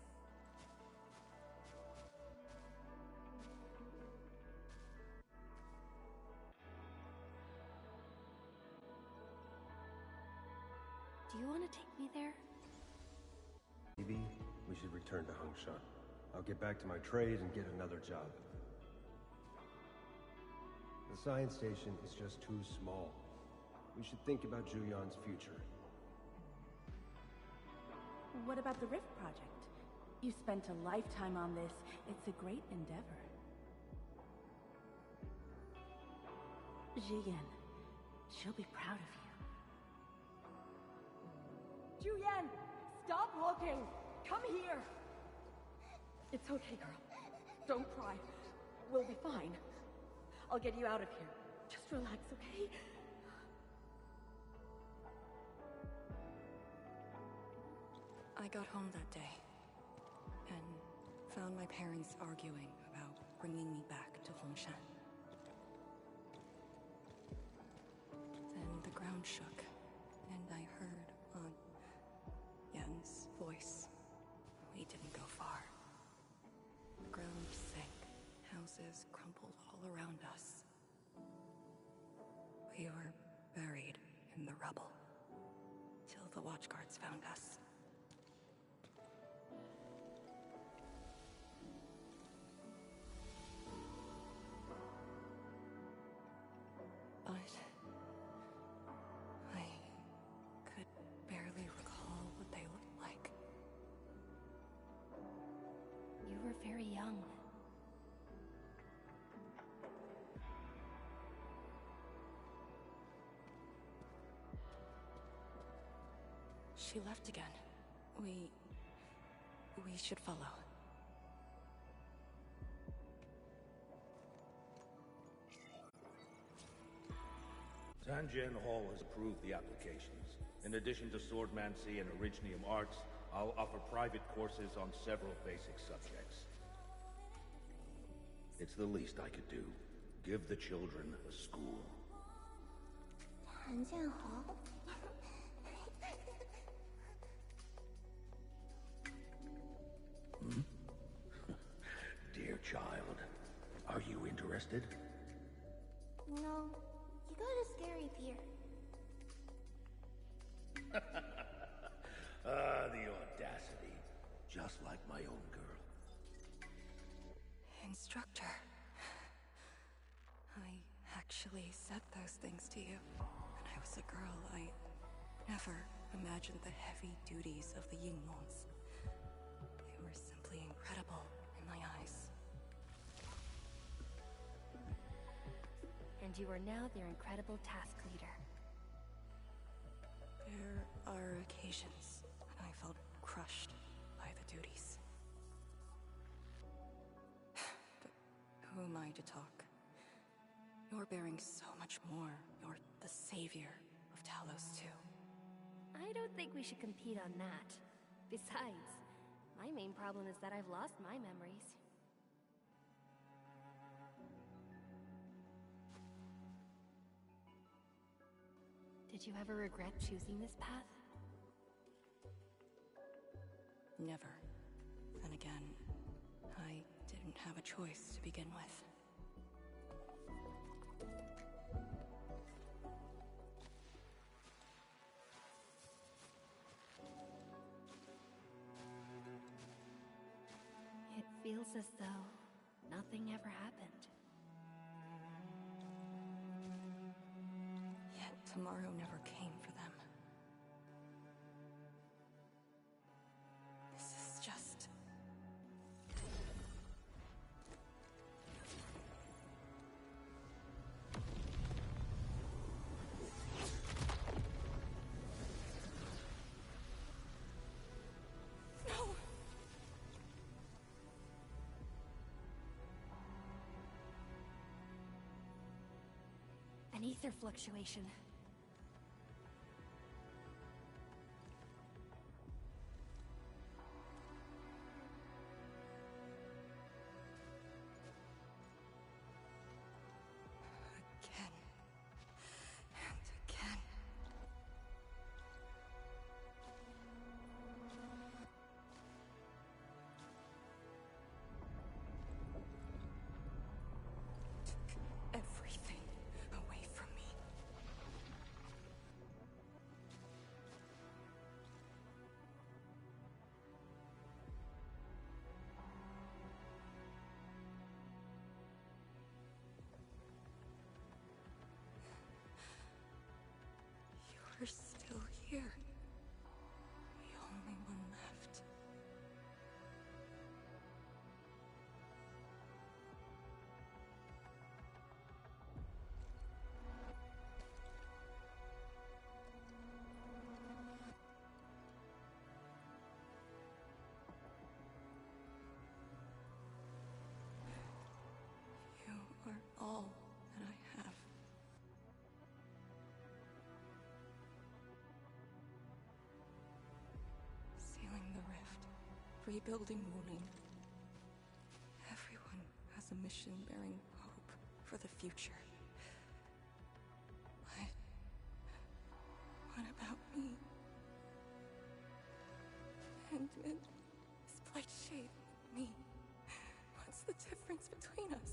Do you want to take me there? Maybe we should return to Hongshan. I'll get back to my trade and get another job. The science station is just too small. We should think about Juyan's future. What about the Rift Project? You spent a lifetime on this. It's a great endeavor. Jiyan, she'll be proud of you. Juyan! Stop looking! Come here! It's okay, girl. Don't cry. We'll be fine. I'll get you out of here. Just relax, okay? I got home that day, and found my parents arguing about bringing me back to Hongshan. Then the ground shook, and I heard Aunt Yen's voice. We didn't go far. The ground sank, houses crumpled all around us. We were buried in the rubble, till the watchguards found us. But I could barely recall what they looked like. You were very young. She left again. We should follow. Sanjian Hall has approved the applications. In addition to swordmancy and originium arts, I'll offer private courses on several basic subjects. It's the least I could do. Give the children a school. 谭建豪。Dear child, are you interested? No, you got a scary fear. The audacity. Just like my own girl. Instructor. I actually said those things to you. When I was a girl, I never imagined the heavy duties of the Yinglongs. They were simply incredible in my eyes. And you are now their incredible task leader. There are occasions when I felt crushed by the duties. But who am I to talk? You're bearing so much more. You're the savior of Talos too. I don't think we should compete on that. Besides, my main problem is that I've lost my memories. Did you ever regret choosing this path? Never. Then again, I didn't have a choice to begin with. It feels as though nothing ever happened. Yet tomorrow never came for them. This is just... No! An ether fluctuation. Again. And again. Took everything away from me. You're still here. The only one left. You are all that I have. Sealing the rift, rebuilding Wuling. Everyone has a mission bearing hope for the future. What about me? And this blight shade with me. What's the difference between us?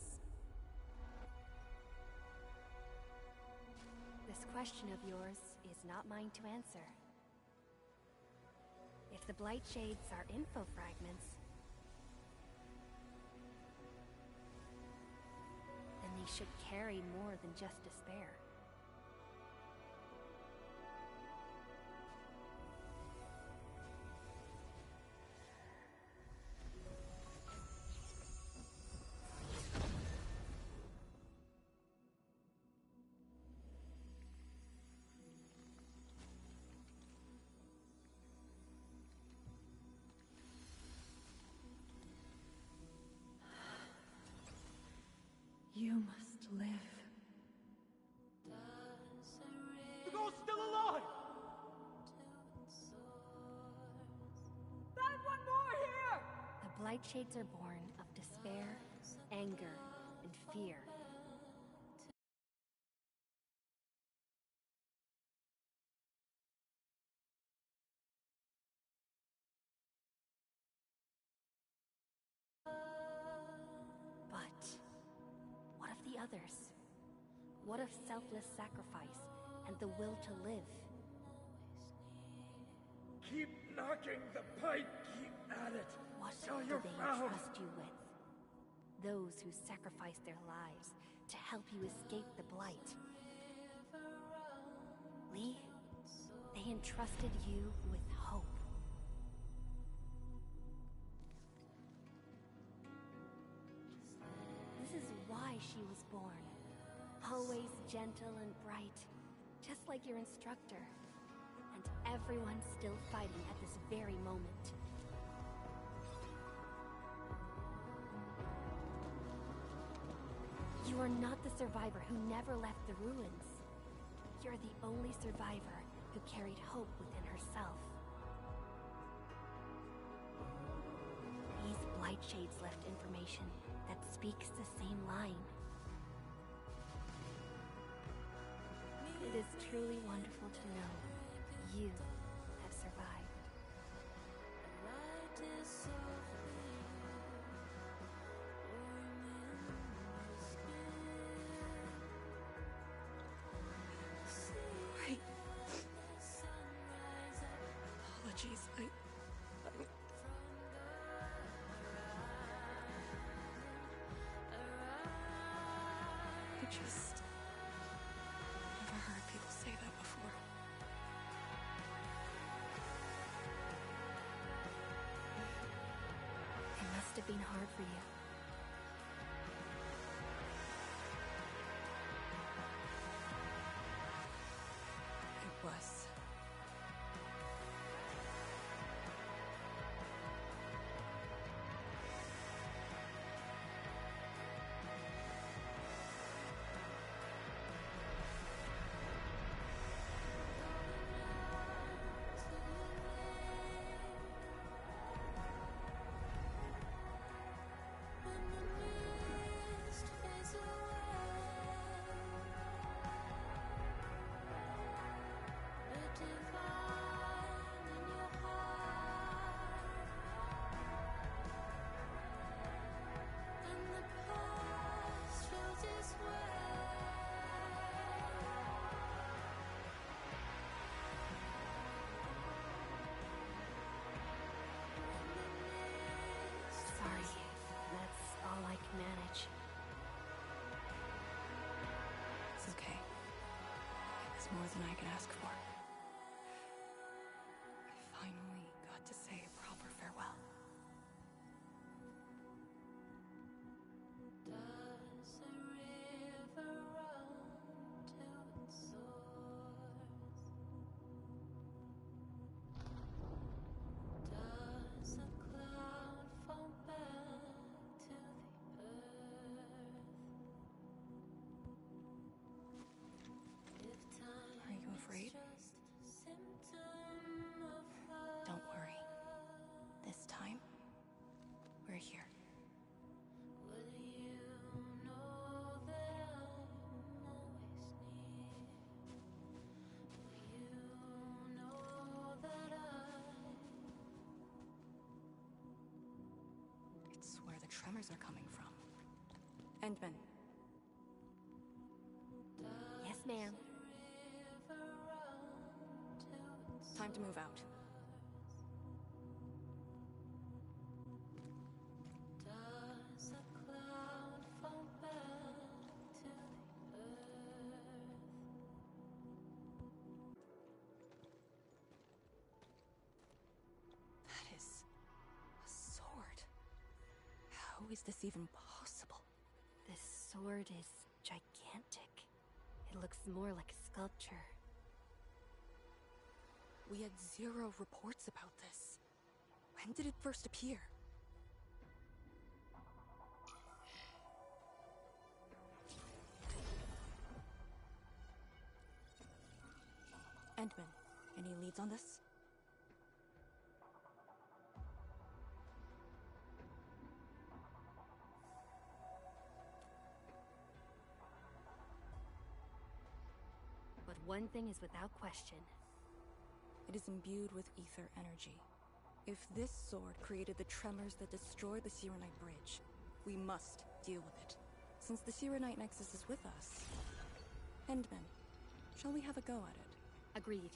This question of yours is not mine to answer. If the Blight Shades are info fragments, then they should carry more than just despair. You must live. Blight Shades are born of despair, anger, and fear. But what of the others? What of selfless sacrifice and the will to live? Keep knocking the pipe, keep at it. What till do you're they found. entrust you with? Those who sacrificed their lives to help you escape the Blight. Lee, they entrusted you with hope. This is why she was born. Always gentle and bright, just like your instructor. And everyone's still fighting at this very moment. You are not the survivor who never left the ruins. You're the only survivor who carried hope within herself. These Blight Shades left information that speaks the same line. It is truly wonderful to know you have survived. Right. Apologies, I just never heard people say that before. It must have been hard for you. It was. Sorry, that's all I can manage. It's okay. It was more than I could ask for. I finally got to say a proper farewell. Are you afraid? Don't worry. This time, we're here. It's where the tremors are coming from. Endman. Yes, ma'am. Time to move out. That is a sword. How is this even possible? This sword is gigantic. It looks more like a sculpture. We had 0 reports about this. When did it first appear? Endman, any leads on this? one thing is without question. It is imbued with ether energy. If this sword created the tremors that destroyed the Sirenite Bridge, we must deal with it. Since the Sirenite Nexus is with us. Endman, shall we have a go at it? Agreed.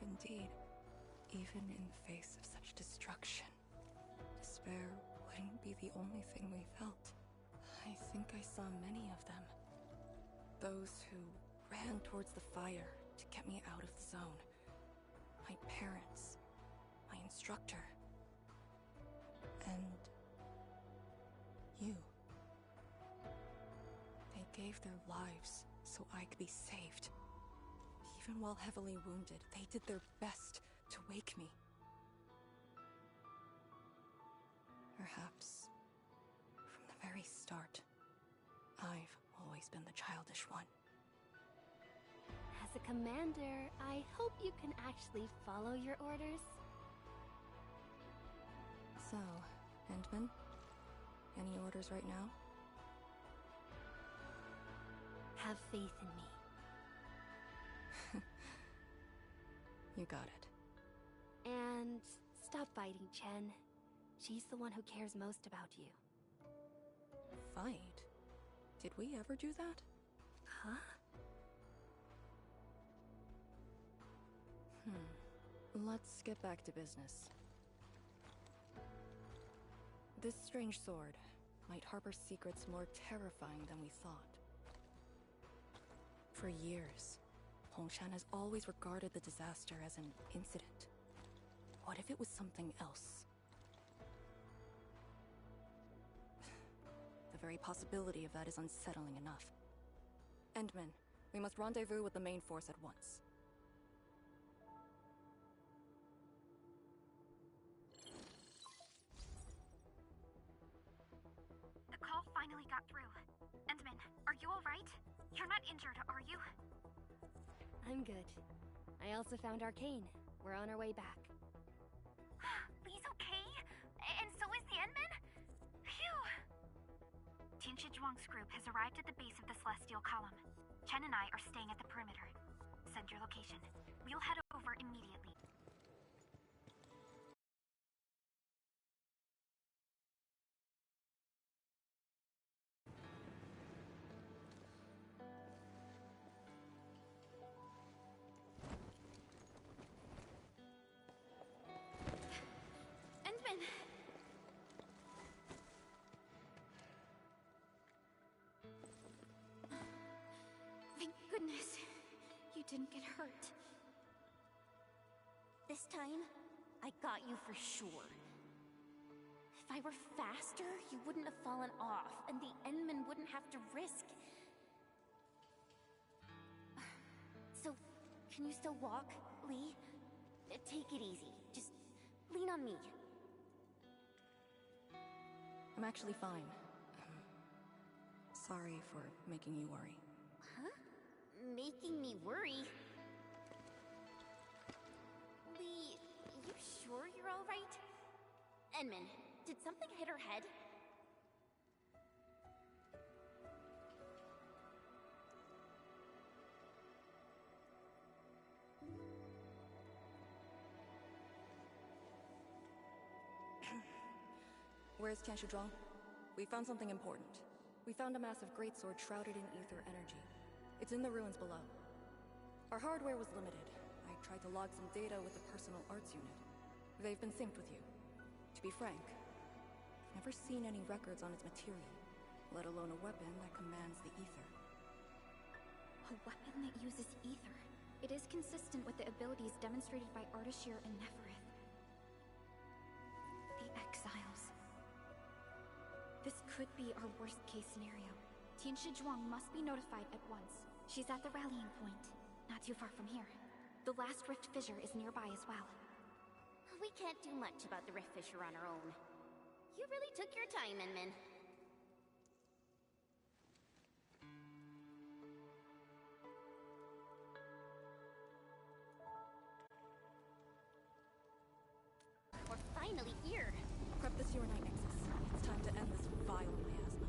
Indeed, even in the face of such destruction, despair wouldn't be the only thing we felt. I think I saw many of them. Those who ran towards the fire to get me out of the zone. My parents, my instructor, and you. They gave their lives so I could be saved. Even while heavily wounded, they did their best to wake me. Perhaps, from the very start, I've always been the childish one. As a commander, I hope you can actually follow your orders. So, Endman, any orders right now? Have faith in me. You got it. And stop fighting, Chen. She's the one who cares most about you. Fight? Did we ever do that? Huh? Let's get back to business. This strange sword might harbor secrets more terrifying than we thought. For years, Hongshan has always regarded the disaster as an incident. What if it was something else? The very possibility of that is unsettling enough. Endman, we must rendezvous with the main force at once. finally got through. Endman, are you alright? You're not injured, are you? I'm good. I also found Arcane. We're on our way back. Lee's okay? And so is the Endman? Phew! Tianshi Zhuang's group has arrived at the base of the Celestial Column. Chen and I are staying at the perimeter. Send your location. We'll head over immediately. Endman! Thank goodness you didn't get hurt. This time, I got you for sure. If I were faster, you wouldn't have fallen off, and the Endman wouldn't have to risk. So, can you still walk, Lee? Take it easy. Just lean on me. I'm actually fine. Sorry for making you worry. Huh? Making me worry? Lee, you sure you're alright? Endman, did something hit her head? Where's Tianshi Zhuang? We found something important. We found a massive greatsword shrouded in ether energy. It's in the ruins below. Our hardware was limited. I tried to log some data with the personal arts unit. They've been synced with you. To be frank, I've never seen any records on its material, let alone a weapon that commands the ether. A weapon that uses ether. It is consistent with the abilities demonstrated by Ardashir and Neferith. The Exiles. This could be our worst-case scenario. Tianshi Zhuang must be notified at once. She's at the rallying point, not too far from here. The last rift fissure is nearby as well. We can't do much about the rift fissure on our own. You really took your time, Endman. We're finally here. Prep this Arknight nexus. It's time to end this vile miasma.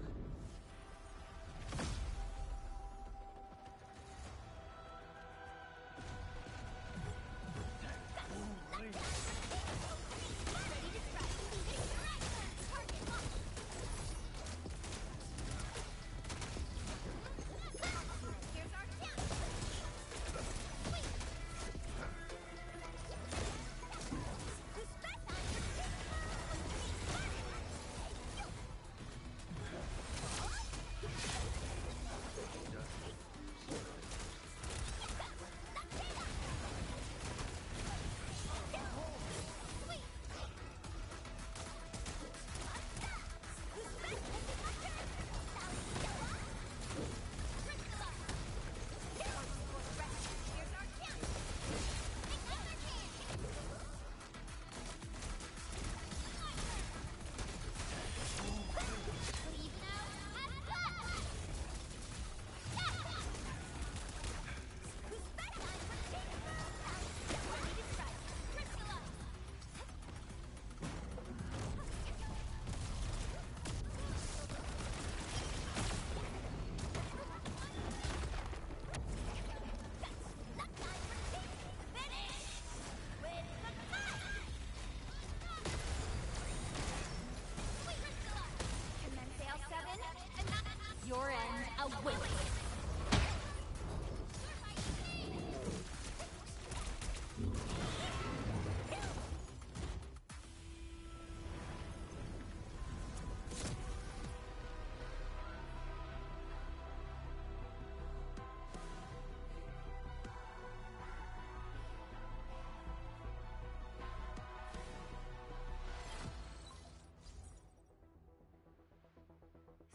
Your end awaits.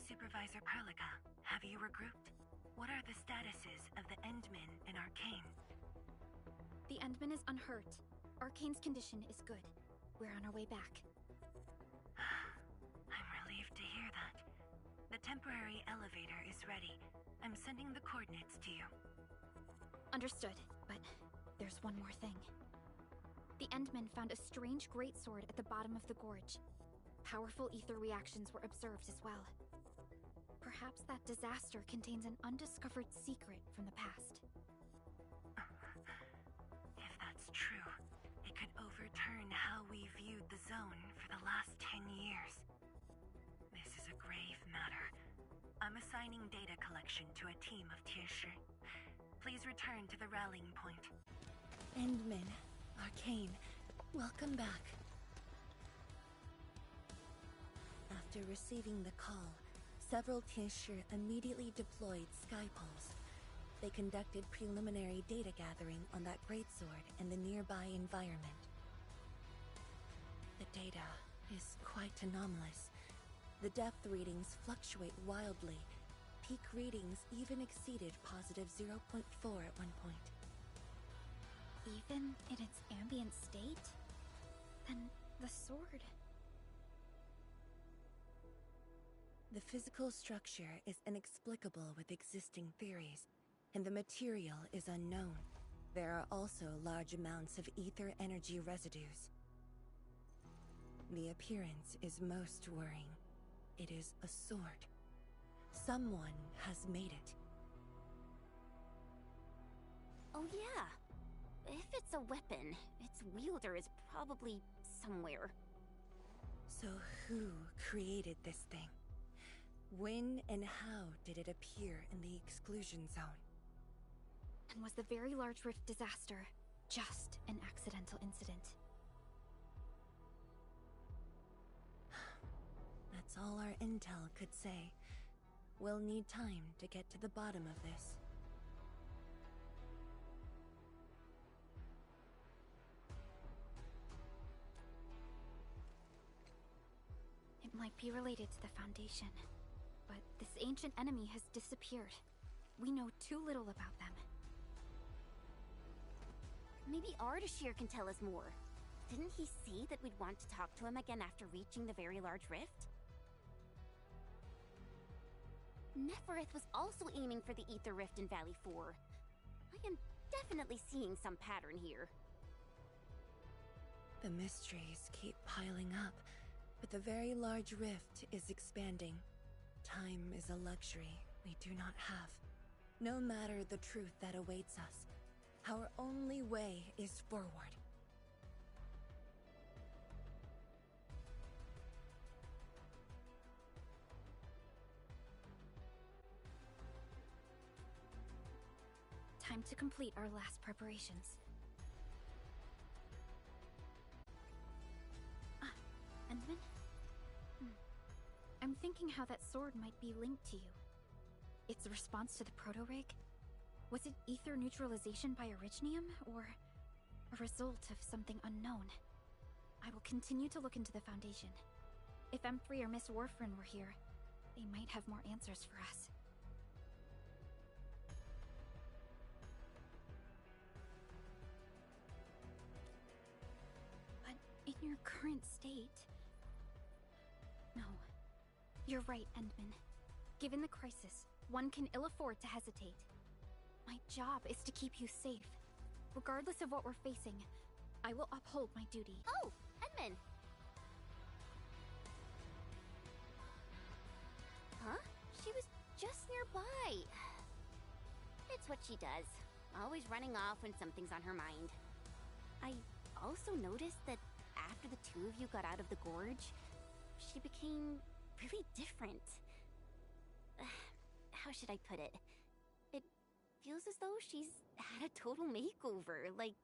Supervisor Perlica, have you regrouped? What are the statuses of the Endman and Arcane? The Endman is unhurt. Arcane's condition is good. We're on our way back. I'm relieved to hear that. The temporary elevator is ready. I'm sending the coordinates to you. Understood, but there's one more thing. The Endmen found a strange greatsword at the bottom of the gorge. Powerful ether reactions were observed as well. Perhaps that disaster contains an undiscovered secret from the past. If that's true, it could overturn how we viewed the zone for the last 10 years. This is a grave matter. I'm assigning data collection to a team of P.S I. Please return to the rallying point. Endman, Arcane, welcome back. After receiving the call, several P.S I immediately deployed Skypulse. They conducted preliminary data gathering on that greatsword and the nearby environment. The data is quite anomalous. The depth readings fluctuate wildly. Peak readings even exceeded positive 0.4 at one point. Even in its ambient state? Then the sword... The physical structure is inexplicable with existing theories, and the material is unknown. There are also large amounts of ether energy residues. The appearance is most worrying. It is a sword. Someone has made it. Oh yeah. If it's a weapon, its wielder is probably somewhere. So who created this thing? When and how did it appear in the exclusion zone? And was the Very Large Rift disaster just an accidental incident? That's all our intel could say. We'll need time to get to the bottom of this. It might be related to the Foundation, but this ancient enemy has disappeared. We know too little about them. Maybe Ardashir can tell us more. Didn't he say that we'd want to talk to him again after reaching the Very Large Rift? Neferith was also aiming for the Ether Rift in Valley 4. I am definitely seeing some pattern here. The mysteries keep piling up, but the Very Large Rift is expanding. Time is a luxury we do not have. No matter the truth that awaits us, our only way is forward. Time to complete our last preparations. Endman? I'm thinking how that sword might be linked to you. Its response to the proto-rig? Was it ether neutralization by Originium, or a result of something unknown? I will continue to look into the Foundation. If M3 or Miss Warfrin were here, they might have more answers for us. But in your current state... No. You're right, Endman. Given the crisis, one can ill afford to hesitate. My job is to keep you safe. Regardless of what we're facing, I will uphold my duty. Oh! Endman! Huh? She was just nearby. It's what she does. Always running off when something's on her mind. I also noticed that after the two of you got out of the gorge, she became really different. How should I put it? It feels as though she's had a total makeover, like,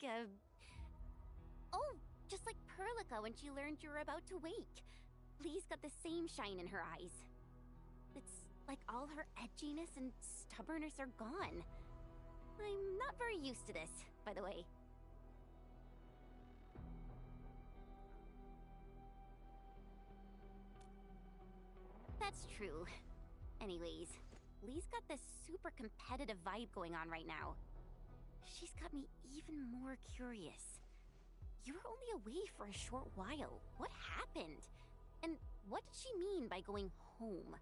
oh, just like Perlica when she learned you were about to wake. Lee's got the same shine in her eyes. It's like all her edginess and stubbornness are gone. I'm not very used to this, by the way. That's true. Anyways, Lee's got this super competitive vibe going on right now. She's got me even more curious. You were only away for a short while. What happened? And what did she mean by going home?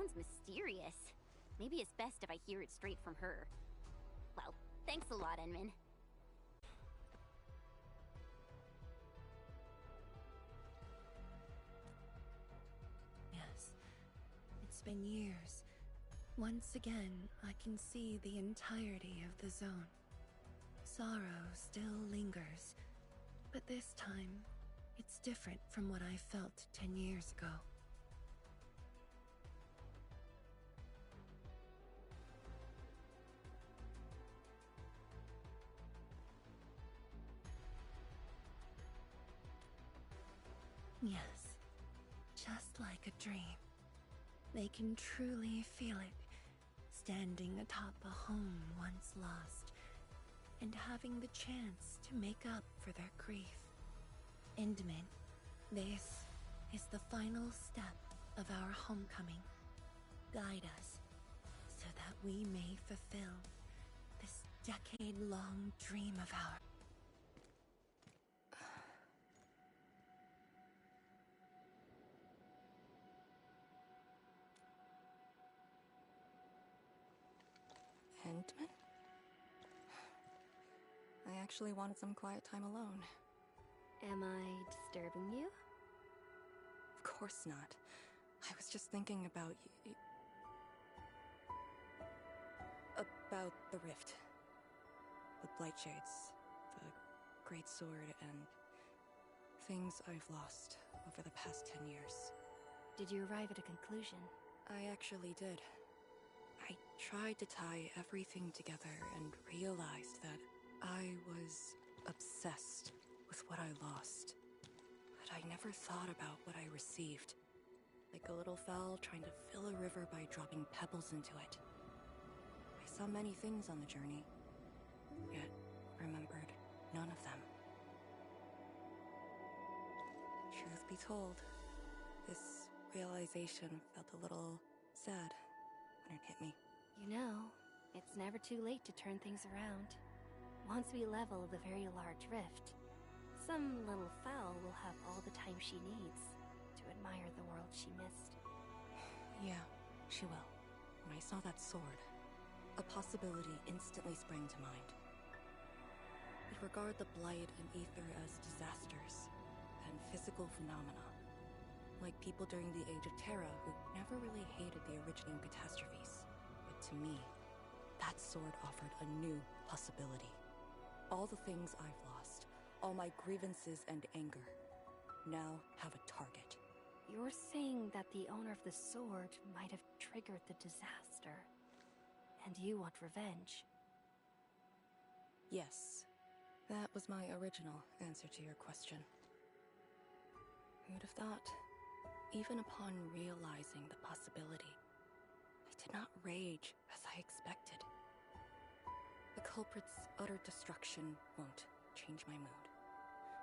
sounds mysterious. Maybe it's best if I hear it straight from her. Well, thanks a lot, Enman. Yes, it's been years. Once again, I can see the entirety of the zone. Sorrow still lingers, but this time, it's different from what I felt 10 years ago. Yes, just like a dream. They can truly feel it, standing atop a home once lost, and having the chance to make up for their grief. Endman, this is the final step of our homecoming. Guide us, so that we may fulfill this decade-long dream of ours. Endman? I actually wanted some quiet time alone. Am I disturbing you? Of course not. I was just thinking about about the rift. The Blightshades, the Great Sword, and things I've lost over the past 10 years. Did you arrive at a conclusion? I actually did. I tried to tie everything together and realized that I was obsessed with what I lost. But I never thought about what I received. Like a little fowl trying to fill a river by dropping pebbles into it. I saw many things on the journey, yet remembered none of them. Truth be told, this realization felt a little sad when it hit me. You know, it's never too late to turn things around. Once we level the very large rift, some little fowl will have all the time she needs to admire the world she missed. Yeah, she will. When I saw that sword, a possibility instantly sprang to mind. We regard the Blight and Ether as disasters and physical phenomena, like people during the Age of Terra who never really hated the originating catastrophes. But to me, that sword offered a new possibility. All the things I've lost, all my grievances and anger, now have a target. You're saying that the owner of the sword might have triggered the disaster, and you want revenge? Yes, that was my original answer to your question. Who'd have thought? Even upon realizing the possibility, I did not rage as I expected. The culprit's utter destruction won't change my mood,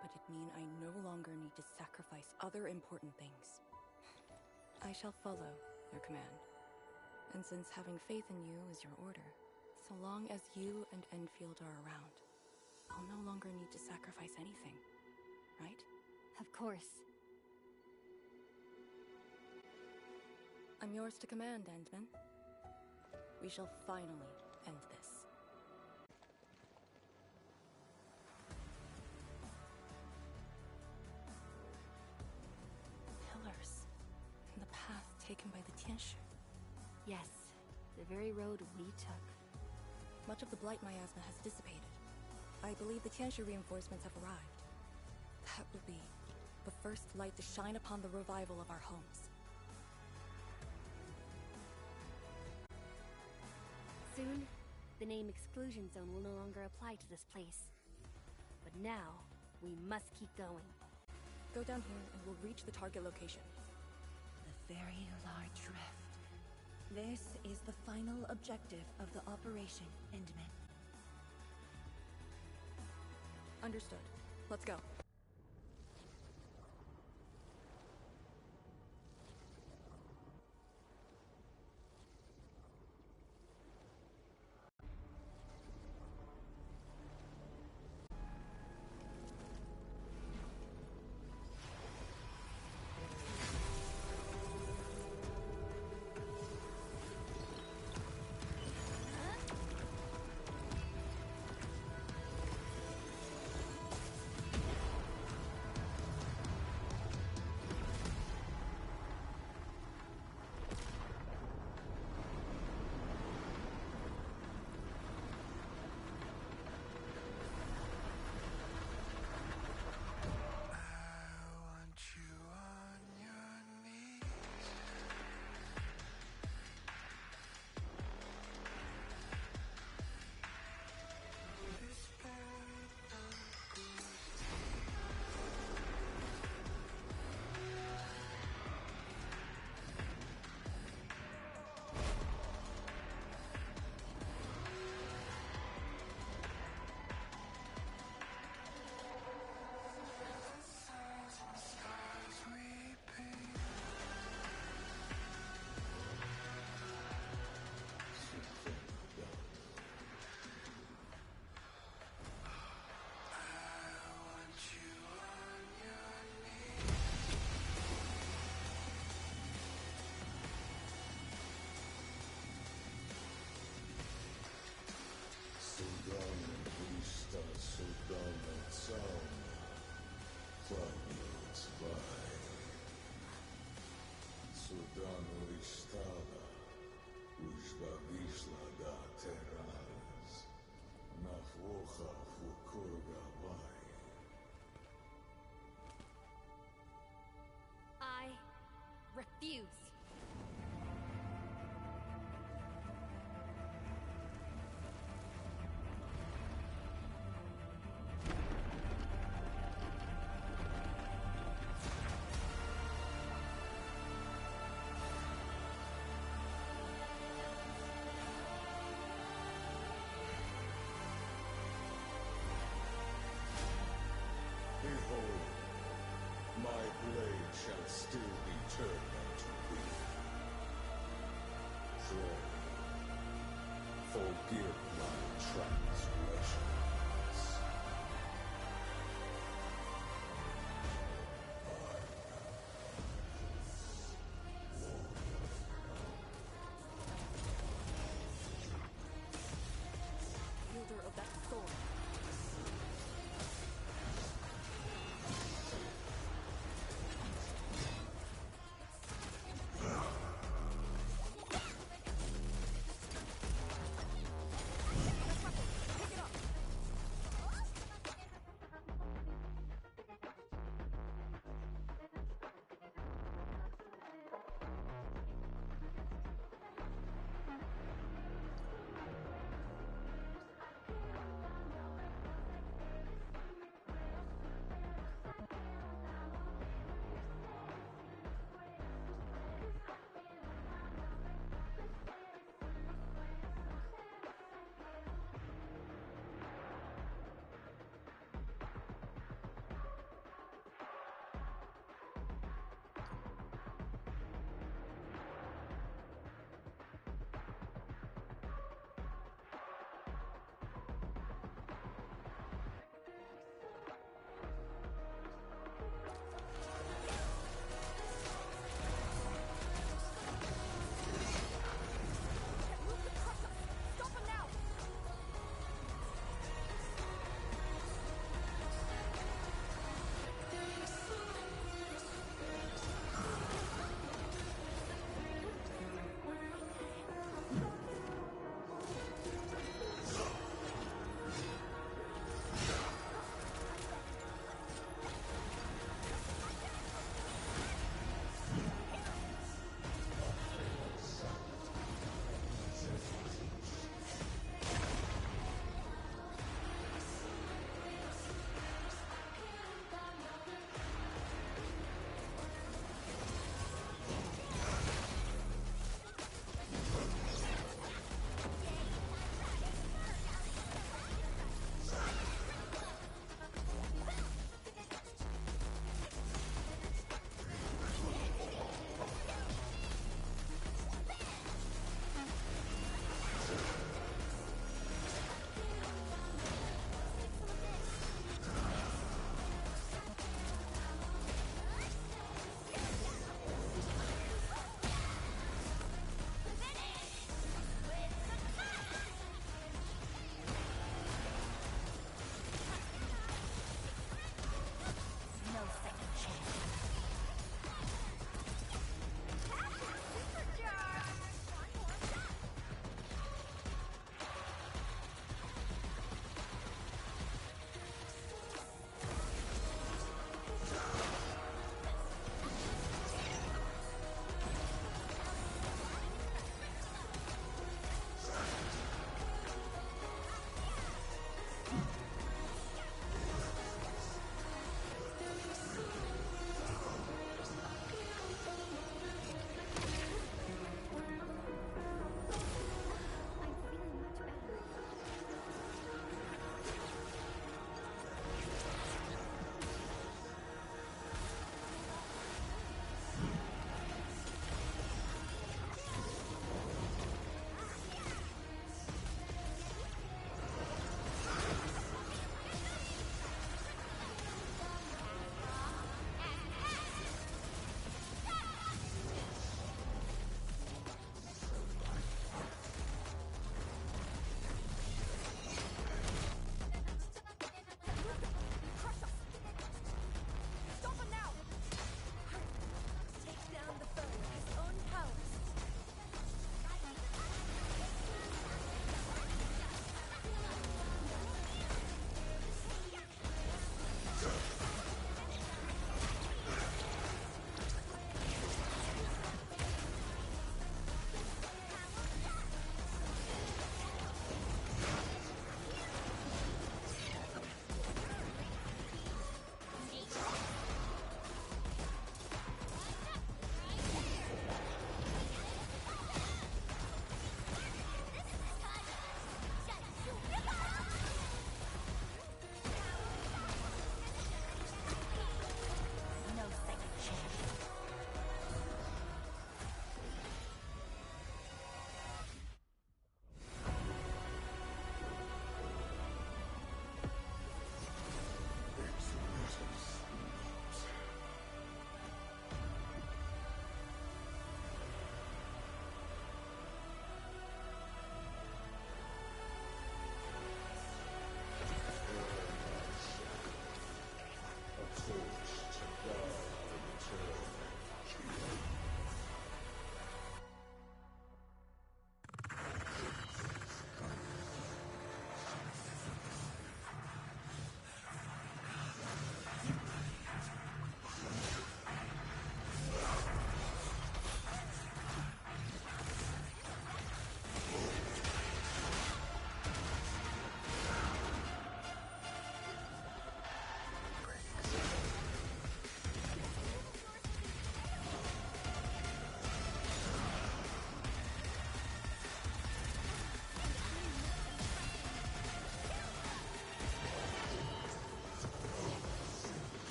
but it'd mean I no longer need to sacrifice other important things. I shall follow your command, and since having faith in you is your order, so long as you and Endfield are around, I'll no longer need to sacrifice anything, right? Of course. I'm yours to command, Endman. We shall finally end this. Pillars. And the path taken by the Tianshu. Yes, the very road we took. Much of the Blight miasma has dissipated. I believe the Tianshu reinforcements have arrived. That will be the first light to shine upon the revival of our homes. Soon, the name Exclusion Zone will no longer apply to this place. But now, we must keep going. Go down here and we'll reach the target location. The very large rift. This is the final objective of the operation, Endman. Understood. Let's go. I refuse. Behold, my blade shall still be turned unto thee. Pray, forgive my transgressions. Wielder of that sword.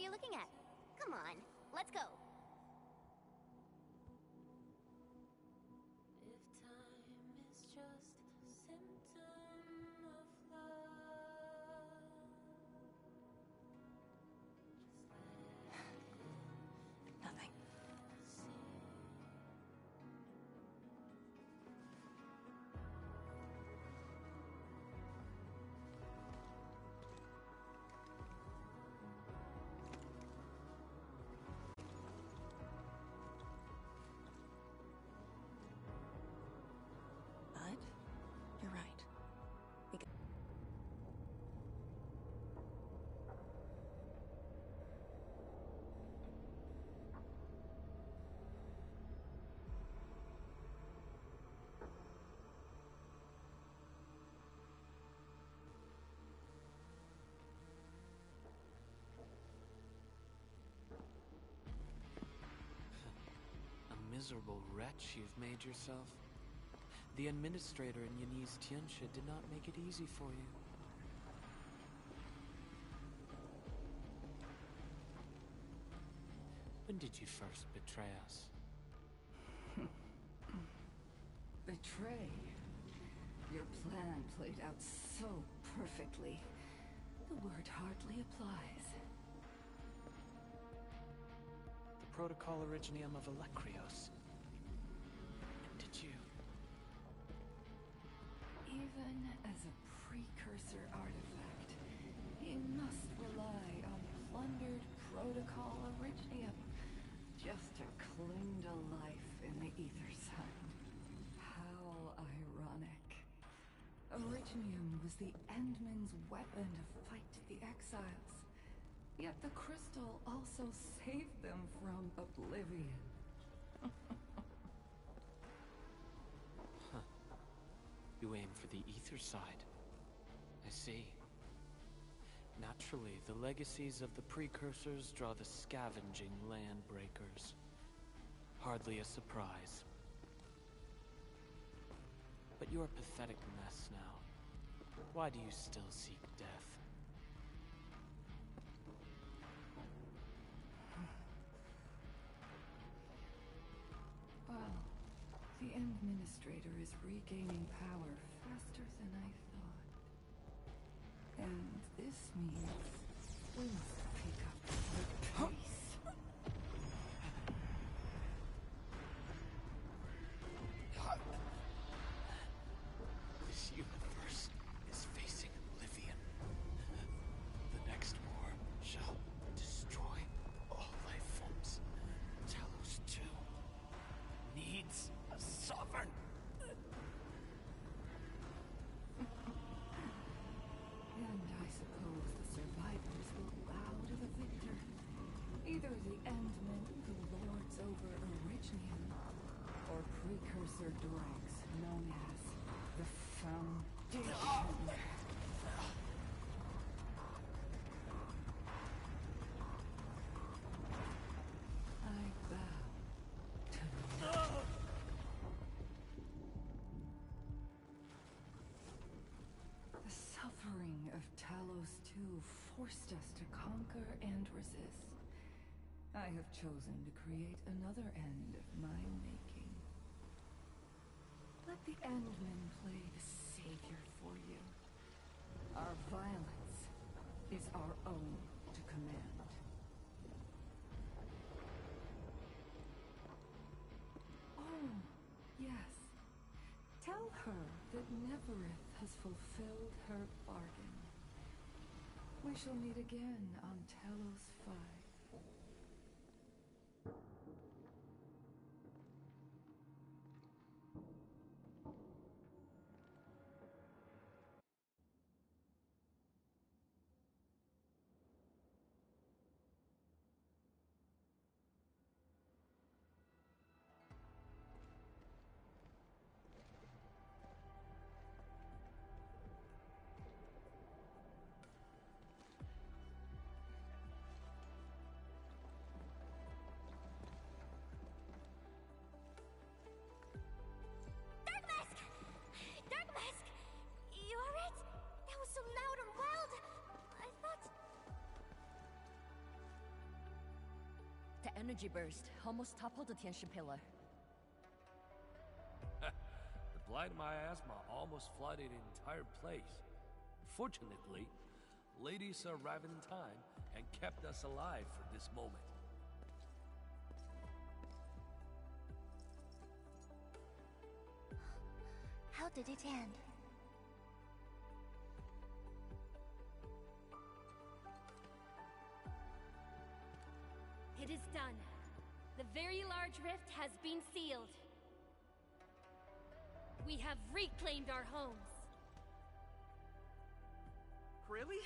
you looking at? Come on, let's go. Nothing. But you're right. A miserable wretch you've made yourself. The administrator in Yanni's Tianxia did not make it easy for you. When did you first betray us? Betray? Your plan played out so perfectly. The word hardly applies. The Protocol Originium of Electrios. Did you? Even as a precursor artifact, he must rely on plundered Protocol Originium just to cling to life in the Ether Sun. How ironic. Originium was the Endman's weapon to fight the exiles. Yet the crystal also saved them from oblivion. Huh. You aim for the ether side. I see. Naturally, the legacies of the precursors draw the scavenging land breakers. Hardly a surprise. But you're a pathetic mess now. Why do you still seek death? Well, the Administrator is regaining power faster than I thought. And this means we must pick up the pace. This universe is facing oblivion. The next war shall destroy all life forms. Talos too needs a sovereign. And I suppose the survivors will bow to the victor. Either the Endman who lords over Originium, or precursor droids known as the Foundation. I bow to you. The suffering of Talos II forced us to conquer and resist. I have chosen to create another end of my making. Let the Endman play the savior for you. Our violence is our own to command. Oh, yes. Tell her that Neverith has fulfilled her bargain. We shall meet again on Talos 5. energy burst almost toppled the Tianshi pillar. The blight miasma almost flooded the entire place. Fortunately, ladies arrived in time and kept us alive for this moment. How did it end? It is done. The very large rift has been sealed. We have reclaimed our homes. Really?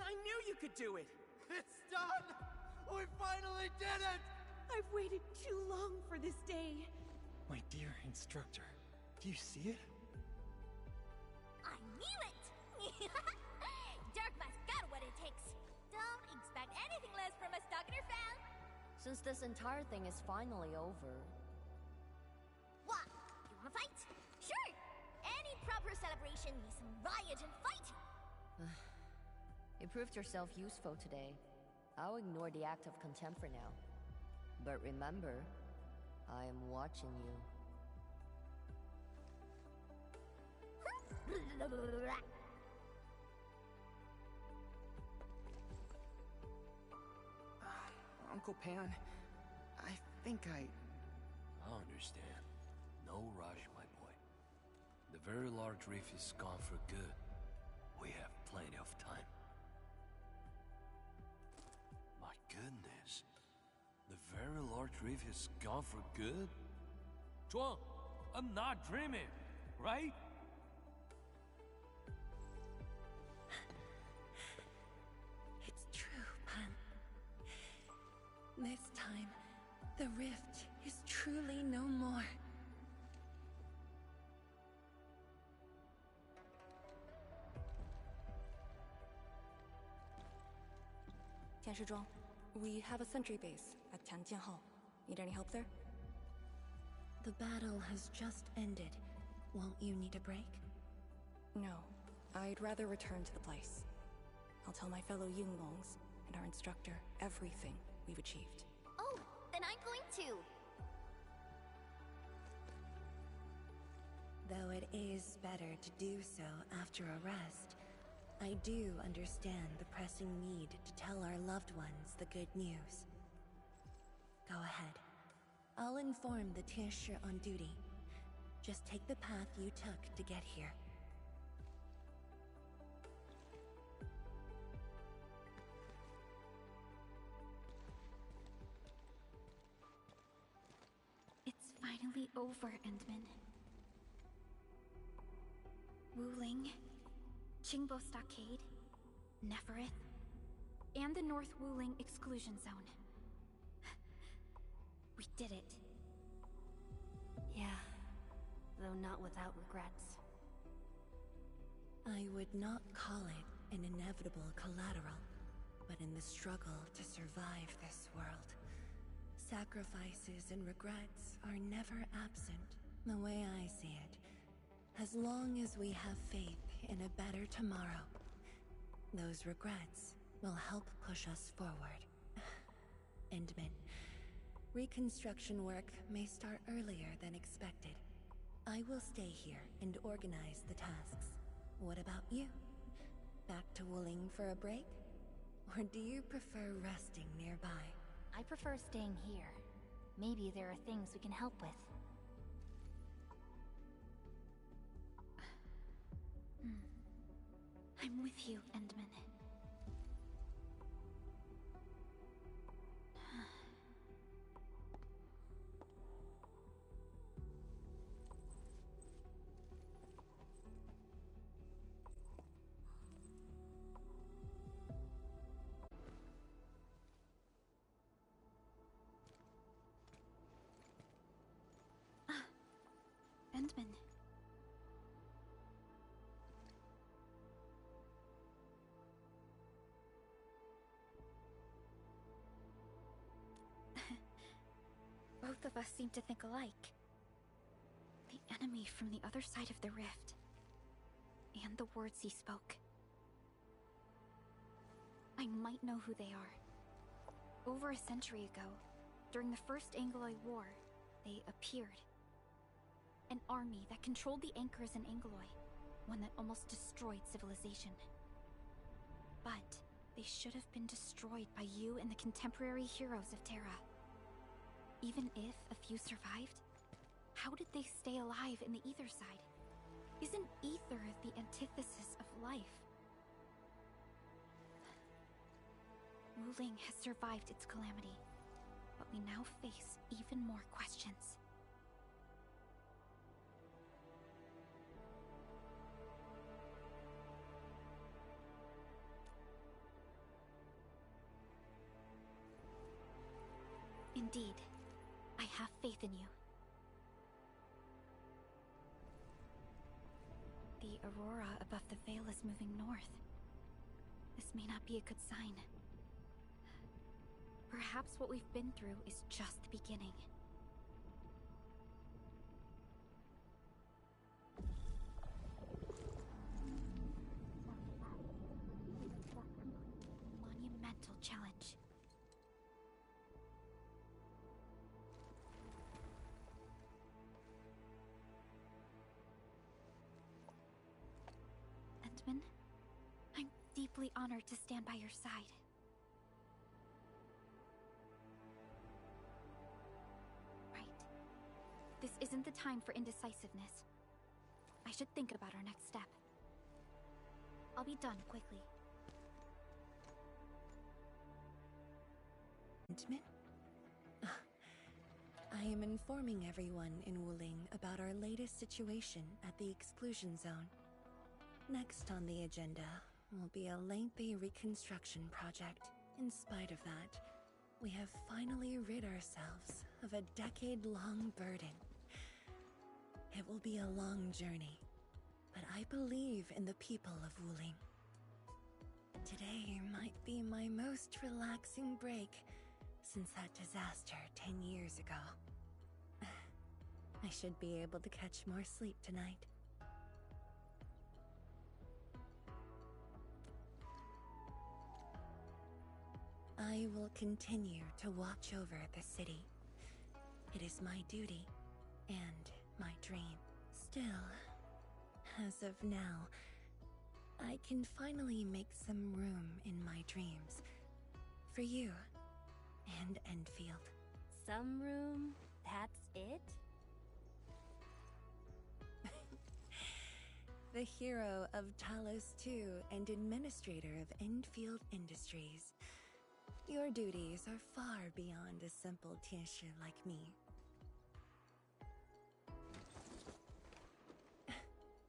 I knew you could do it! It's done! We finally did it! I've waited too long for this day. My dear instructor, do you see it? I knew it! Darkma's got what it takes. Don't expect anything less from a Stalker fan. Since this entire thing is finally over... What? You wanna fight? Sure! Any proper celebration needs some riot and fighting. You proved yourself useful today. I'll ignore the act of contempt for now. But remember, I am watching you. Uncle Pan, I think I understand. No rush, my boy. The very large reef is gone for good. We have plenty of time. My goodness. The very large reef is gone for good? Zhuang, I'm not dreaming, right? It's true, Pan. This time, the rift is truly no more. Tianshizhuang, we have a sentry base at Tianjin Hall. Need any help there? The battle has just ended. Won't you need a break? No. I'd rather return to the place. I'll tell my fellow Yinglongs and our instructor everything we've achieved. Oh, then I'm going to. Though it is better to do so after a rest, I do understand the pressing need to tell our loved ones the good news. Go ahead. I'll inform the Tianshi on duty. Just take the path you took to get here. It's finally over, Endman. Wuling, Qingbo Stockade, Neferith, and the North Wuling Exclusion Zone. We did it. Yeah, though not without regrets. I would not call it an inevitable collateral, but in the struggle to survive this world, sacrifices and regrets are never absent. The way I see it, as long as we have faith in a better tomorrow, those regrets will help push us forward. Endman, reconstruction work may start earlier than expected. I will stay here and organize the tasks. What about you? Back to Wuling for a break? Or do you prefer resting nearby? I prefer staying here. Maybe there are things we can help with. I'm with you, Endman. Endman. Both of us seem to think alike. The enemy from the other side of the rift. And the words he spoke. I might know who they are. Over a century ago, During the First Angloid War, they appeared. An army that controlled the anchors in Angloy, one that almost destroyed civilization. But they should have been destroyed by you and the contemporary heroes of Terra. Even if a few survived, how did they stay alive in the ether side? Isn't ether the antithesis of life? Wuling has survived its calamity, but we now face even more questions. Indeed, I have faith in you. The aurora above the veil is moving north. This may not be a good sign. Perhaps what we've been through is just the beginning. Monumental challenge. Endman, I'm deeply honored to stand by your side. Right. This isn't the time for indecisiveness. I should think about our next step. I'll be done quickly. Endman? I am informing everyone in Wuling about our latest situation at the exclusion zone. Next on the agenda will be a lengthy reconstruction project. In spite of that, we have finally rid ourselves of a decade-long burden. It will be a long journey, but I believe in the people of Wuling. Today might be my most relaxing break since that disaster 10 years ago. I should be able to catch more sleep tonight. I will continue to watch over the city. It is my duty and my dream. Still, as of now, I can finally make some room in my dreams for you and Endfield. Some room? That's it? The hero of Talos II and administrator of Endfield Industries. Your duties are far beyond a simple Tianshi like me.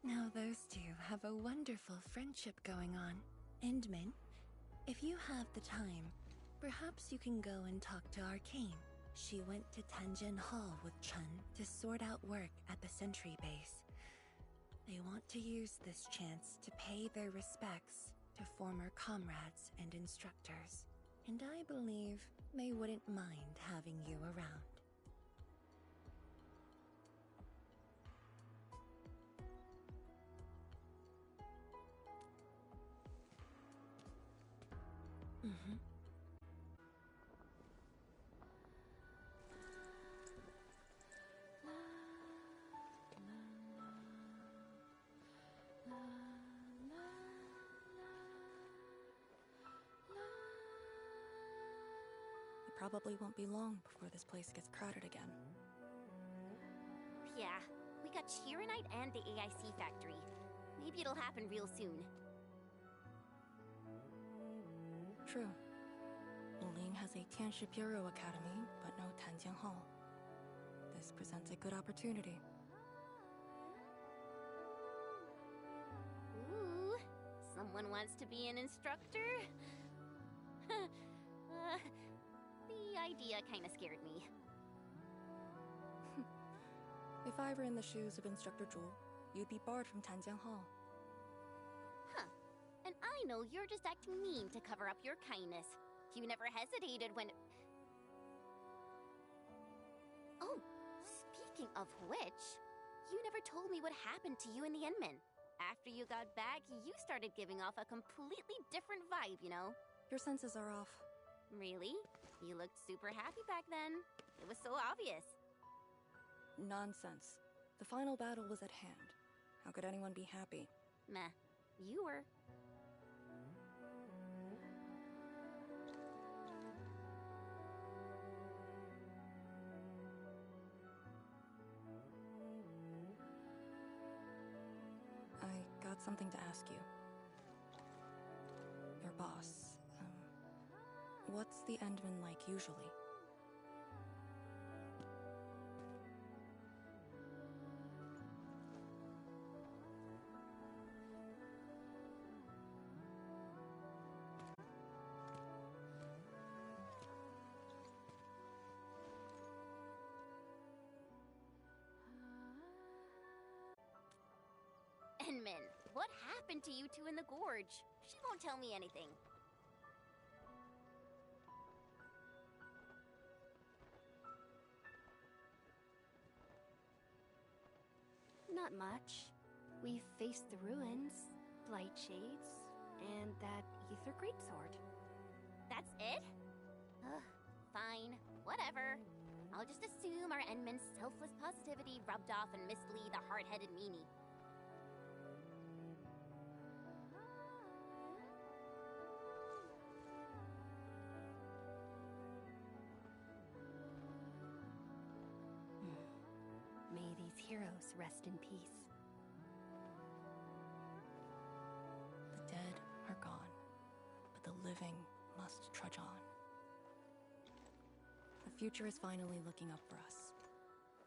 Now those two have a wonderful friendship going on. Endman, if you have the time, perhaps you can go and talk to Arcane. She went to Tanjin Hall with Chun to sort out work at the Sentry base. They want to use this chance to pay their respects to former comrades and instructors. And I believe they wouldn't mind having you around. It probably won't be long before this place gets crowded again. Yeah, we got Arknight and the AIC factory. Maybe it'll happen real soon. True. Wuling has a Tianshi Bureau Academy, but no Tanjian Hall. This presents a good opportunity. Ooh, someone wants to be an instructor? The idea kinda scared me. If I were in the shoes of Instructor Zhu, you'd be barred from Tanjian Hall. Huh. And I know you're just acting mean to cover up your kindness. You never hesitated when... Oh, speaking of which, you never told me what happened to you and the Enman. After you got back, you started giving off a completely different vibe, you know? Your senses are off. Really? You looked super happy back then. It was so obvious. Nonsense. The final battle was at hand. How could anyone be happy? Meh. You were. I got something to ask you. Your boss, what's the Endman like usually? Enmin, what happened to you two in the gorge? She won't tell me anything. Not much. We faced the ruins, blight shades, and that ether greatsword. That's it? Ugh, fine. Whatever. I'll just assume our Enmin's selfless positivity rubbed off on Miss Lee, the hard-headed meanie. May these heroes rest in peace. The dead are gone, but the living must trudge on. The future is finally looking up for us.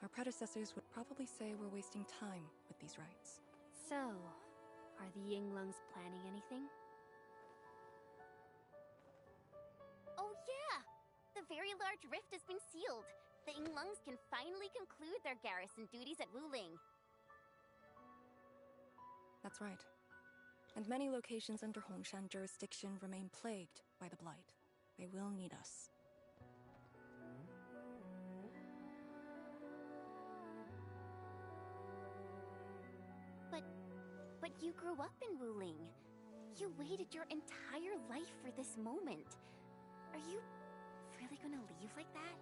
Our predecessors would probably say we're wasting time with these rites. So, are the Yinglungs planning anything? Oh yeah! The very large rift has been sealed. The Yinglungs can finally conclude their garrison duties at Wuling. That's right. And many locations under Hongshan jurisdiction remain plagued by the Blight. They will need us. But you grew up in Wuling. You waited your entire life for this moment. Are you really gonna leave like that?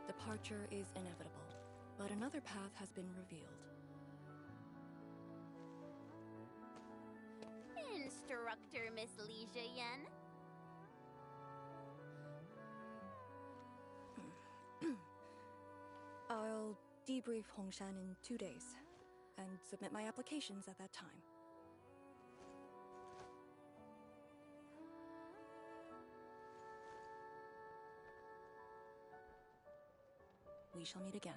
Departure is inevitable, but another path has been revealed. Instructor Miss Li Zheyan. I'll debrief Hongshan in 2 days, and submit my applications at that time. We shall meet again.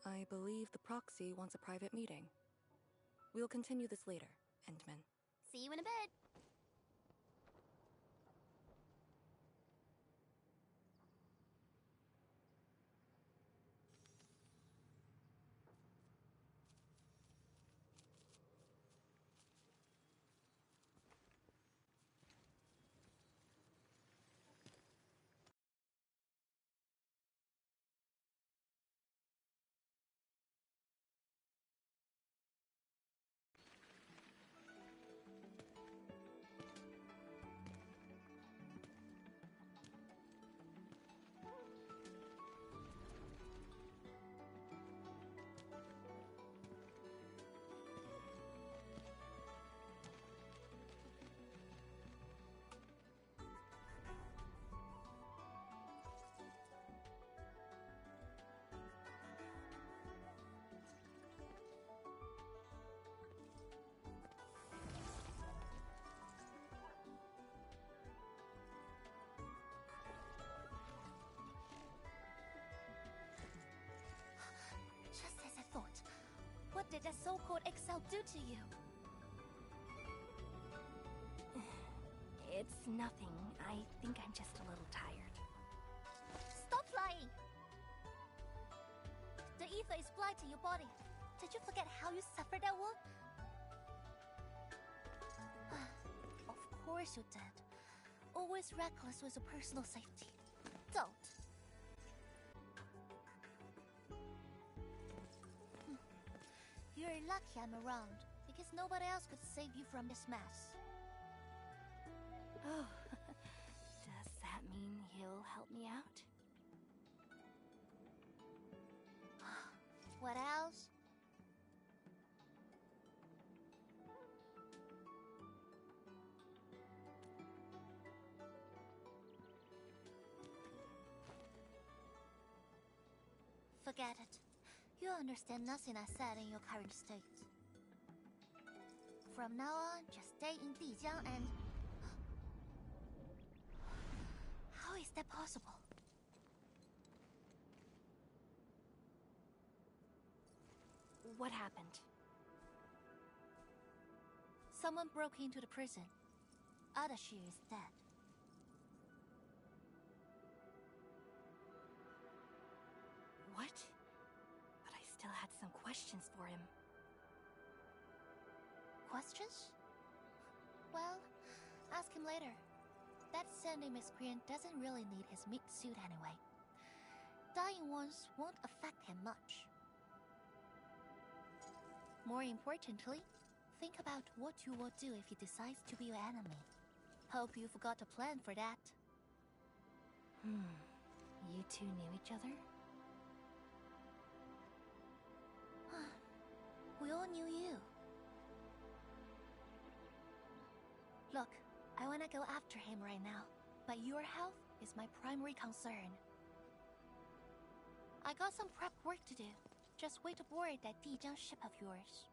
I believe the proxy wants a private meeting. We'll continue this later, Endman. See you in a bit. Just as I thought. What did that so-called Excel do to you? It's nothing. I think I'm just a little tired. Stop flying! The ether is blight to your body. Did you forget how you suffered that wound? Of course you did. Always reckless with your personal safety. Don't. very lucky I'm around, because nobody else could save you from this mess. Oh, does that mean he'll help me out? What else? Forget it. You understand nothing I said in your current state. From now on, just stay in Dijiang and... How is that possible? What happened? Someone broke into the prison. Adashi is dead. What? But I still had some questions for him. Questions? Well, ask him later. That sandy miscreant doesn't really need his meat suit anyway. Dying ones won't affect him much. More importantly, think about what you will do if he decides to be your enemy. Hope you've got a plan for that. You two knew each other? We all knew you. Look, I wanna go after him right now, but your health is my primary concern. I got some prep work to do. Just wait aboard that Dijiang ship of yours.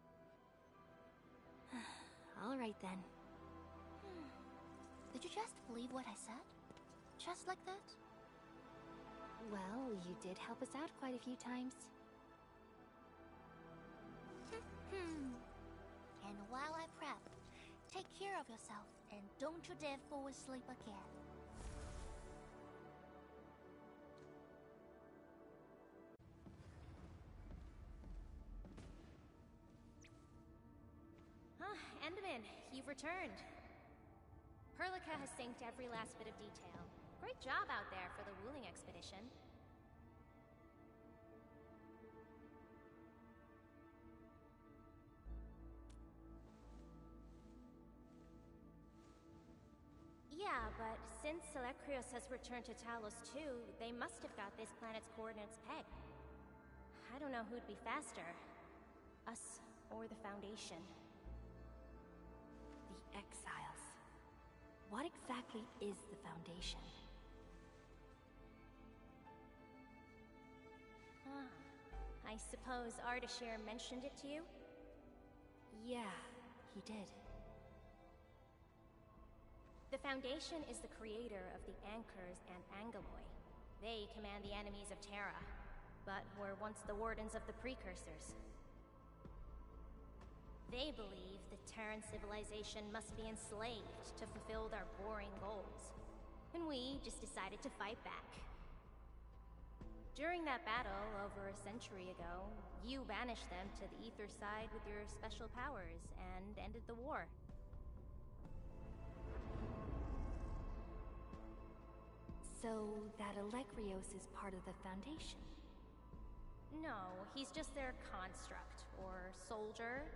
Alright then. Did you just believe what I said? Just like that? Well, you did help us out quite a few times. And while I prep, take care of yourself and don't you dare fall asleep again. Enderman, you've returned. Perlica has synced every last bit of detail. Great job out there for the Wuling expedition. Yeah, but since Selekrios has returned to Talos too, they must have got this planet's coordinates pegged. I don't know who'd be faster, us or the Foundation. The Exiles. What exactly is the Foundation? I suppose Ardashir mentioned it to you? Yeah, he did. The Foundation is the creator of the Anchors and Angeloi. They command the enemies of Terra, but were once the wardens of the Precursors. They believe the Terran civilization must be enslaved to fulfill their boring goals. And we just decided to fight back. During that battle, over a century ago, you banished them to the Ether side with your special powers and ended the war. So that Elekrios is part of the Foundation? No, he's just their construct, or soldier.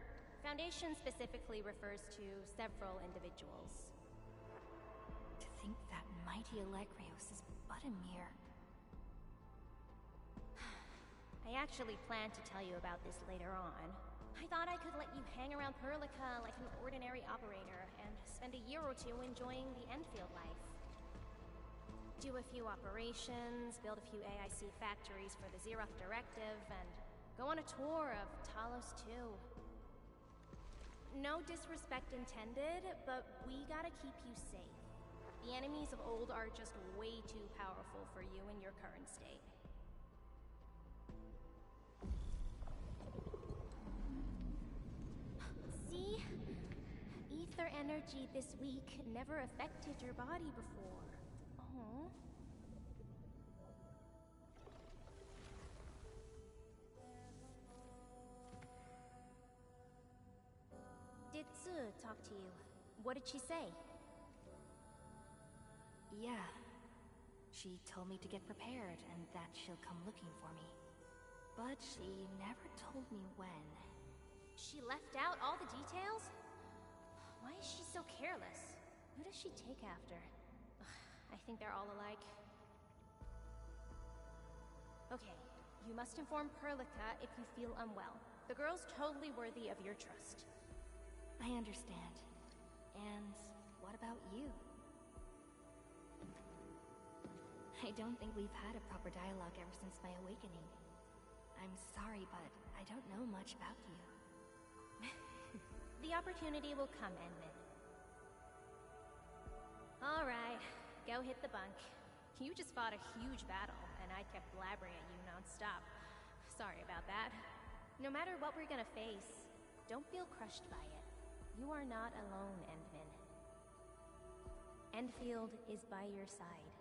Foundation specifically refers to several individuals. To think that mighty Elekrios is but a mere... I actually planned to tell you about this later on. I thought I could let you hang around Perlica like an ordinary operator and spend a year or two enjoying the Endfield life. Do a few operations, build a few AIC factories for the Xeroth Directive, and go on a tour of Talos 2. No disrespect intended, but we gotta keep you safe. The enemies of old are just way too powerful for you in your current state. See? Ether energy this week never affected your body before. Oh. Did Tzu talk to you? What did she say? Yeah. She told me to get prepared and that she'll come looking for me. But she never told me when. She left out all the details? Why is she so careless? Who does she take after? Ugh, I think they're all alike. Okay, you must inform Perlica if you feel unwell. The girl's totally worthy of your trust. I understand. And what about you? I don't think we've had a proper dialogue ever since my awakening. I'm sorry, but I don't know much about you. The opportunity will come, Endman. Alright, go hit the bunk. You just fought a huge battle, and I kept blabbering at you non-stop. Sorry about that. No matter what we're gonna face, don't feel crushed by it. You are not alone, Endman. Endfield is by your side.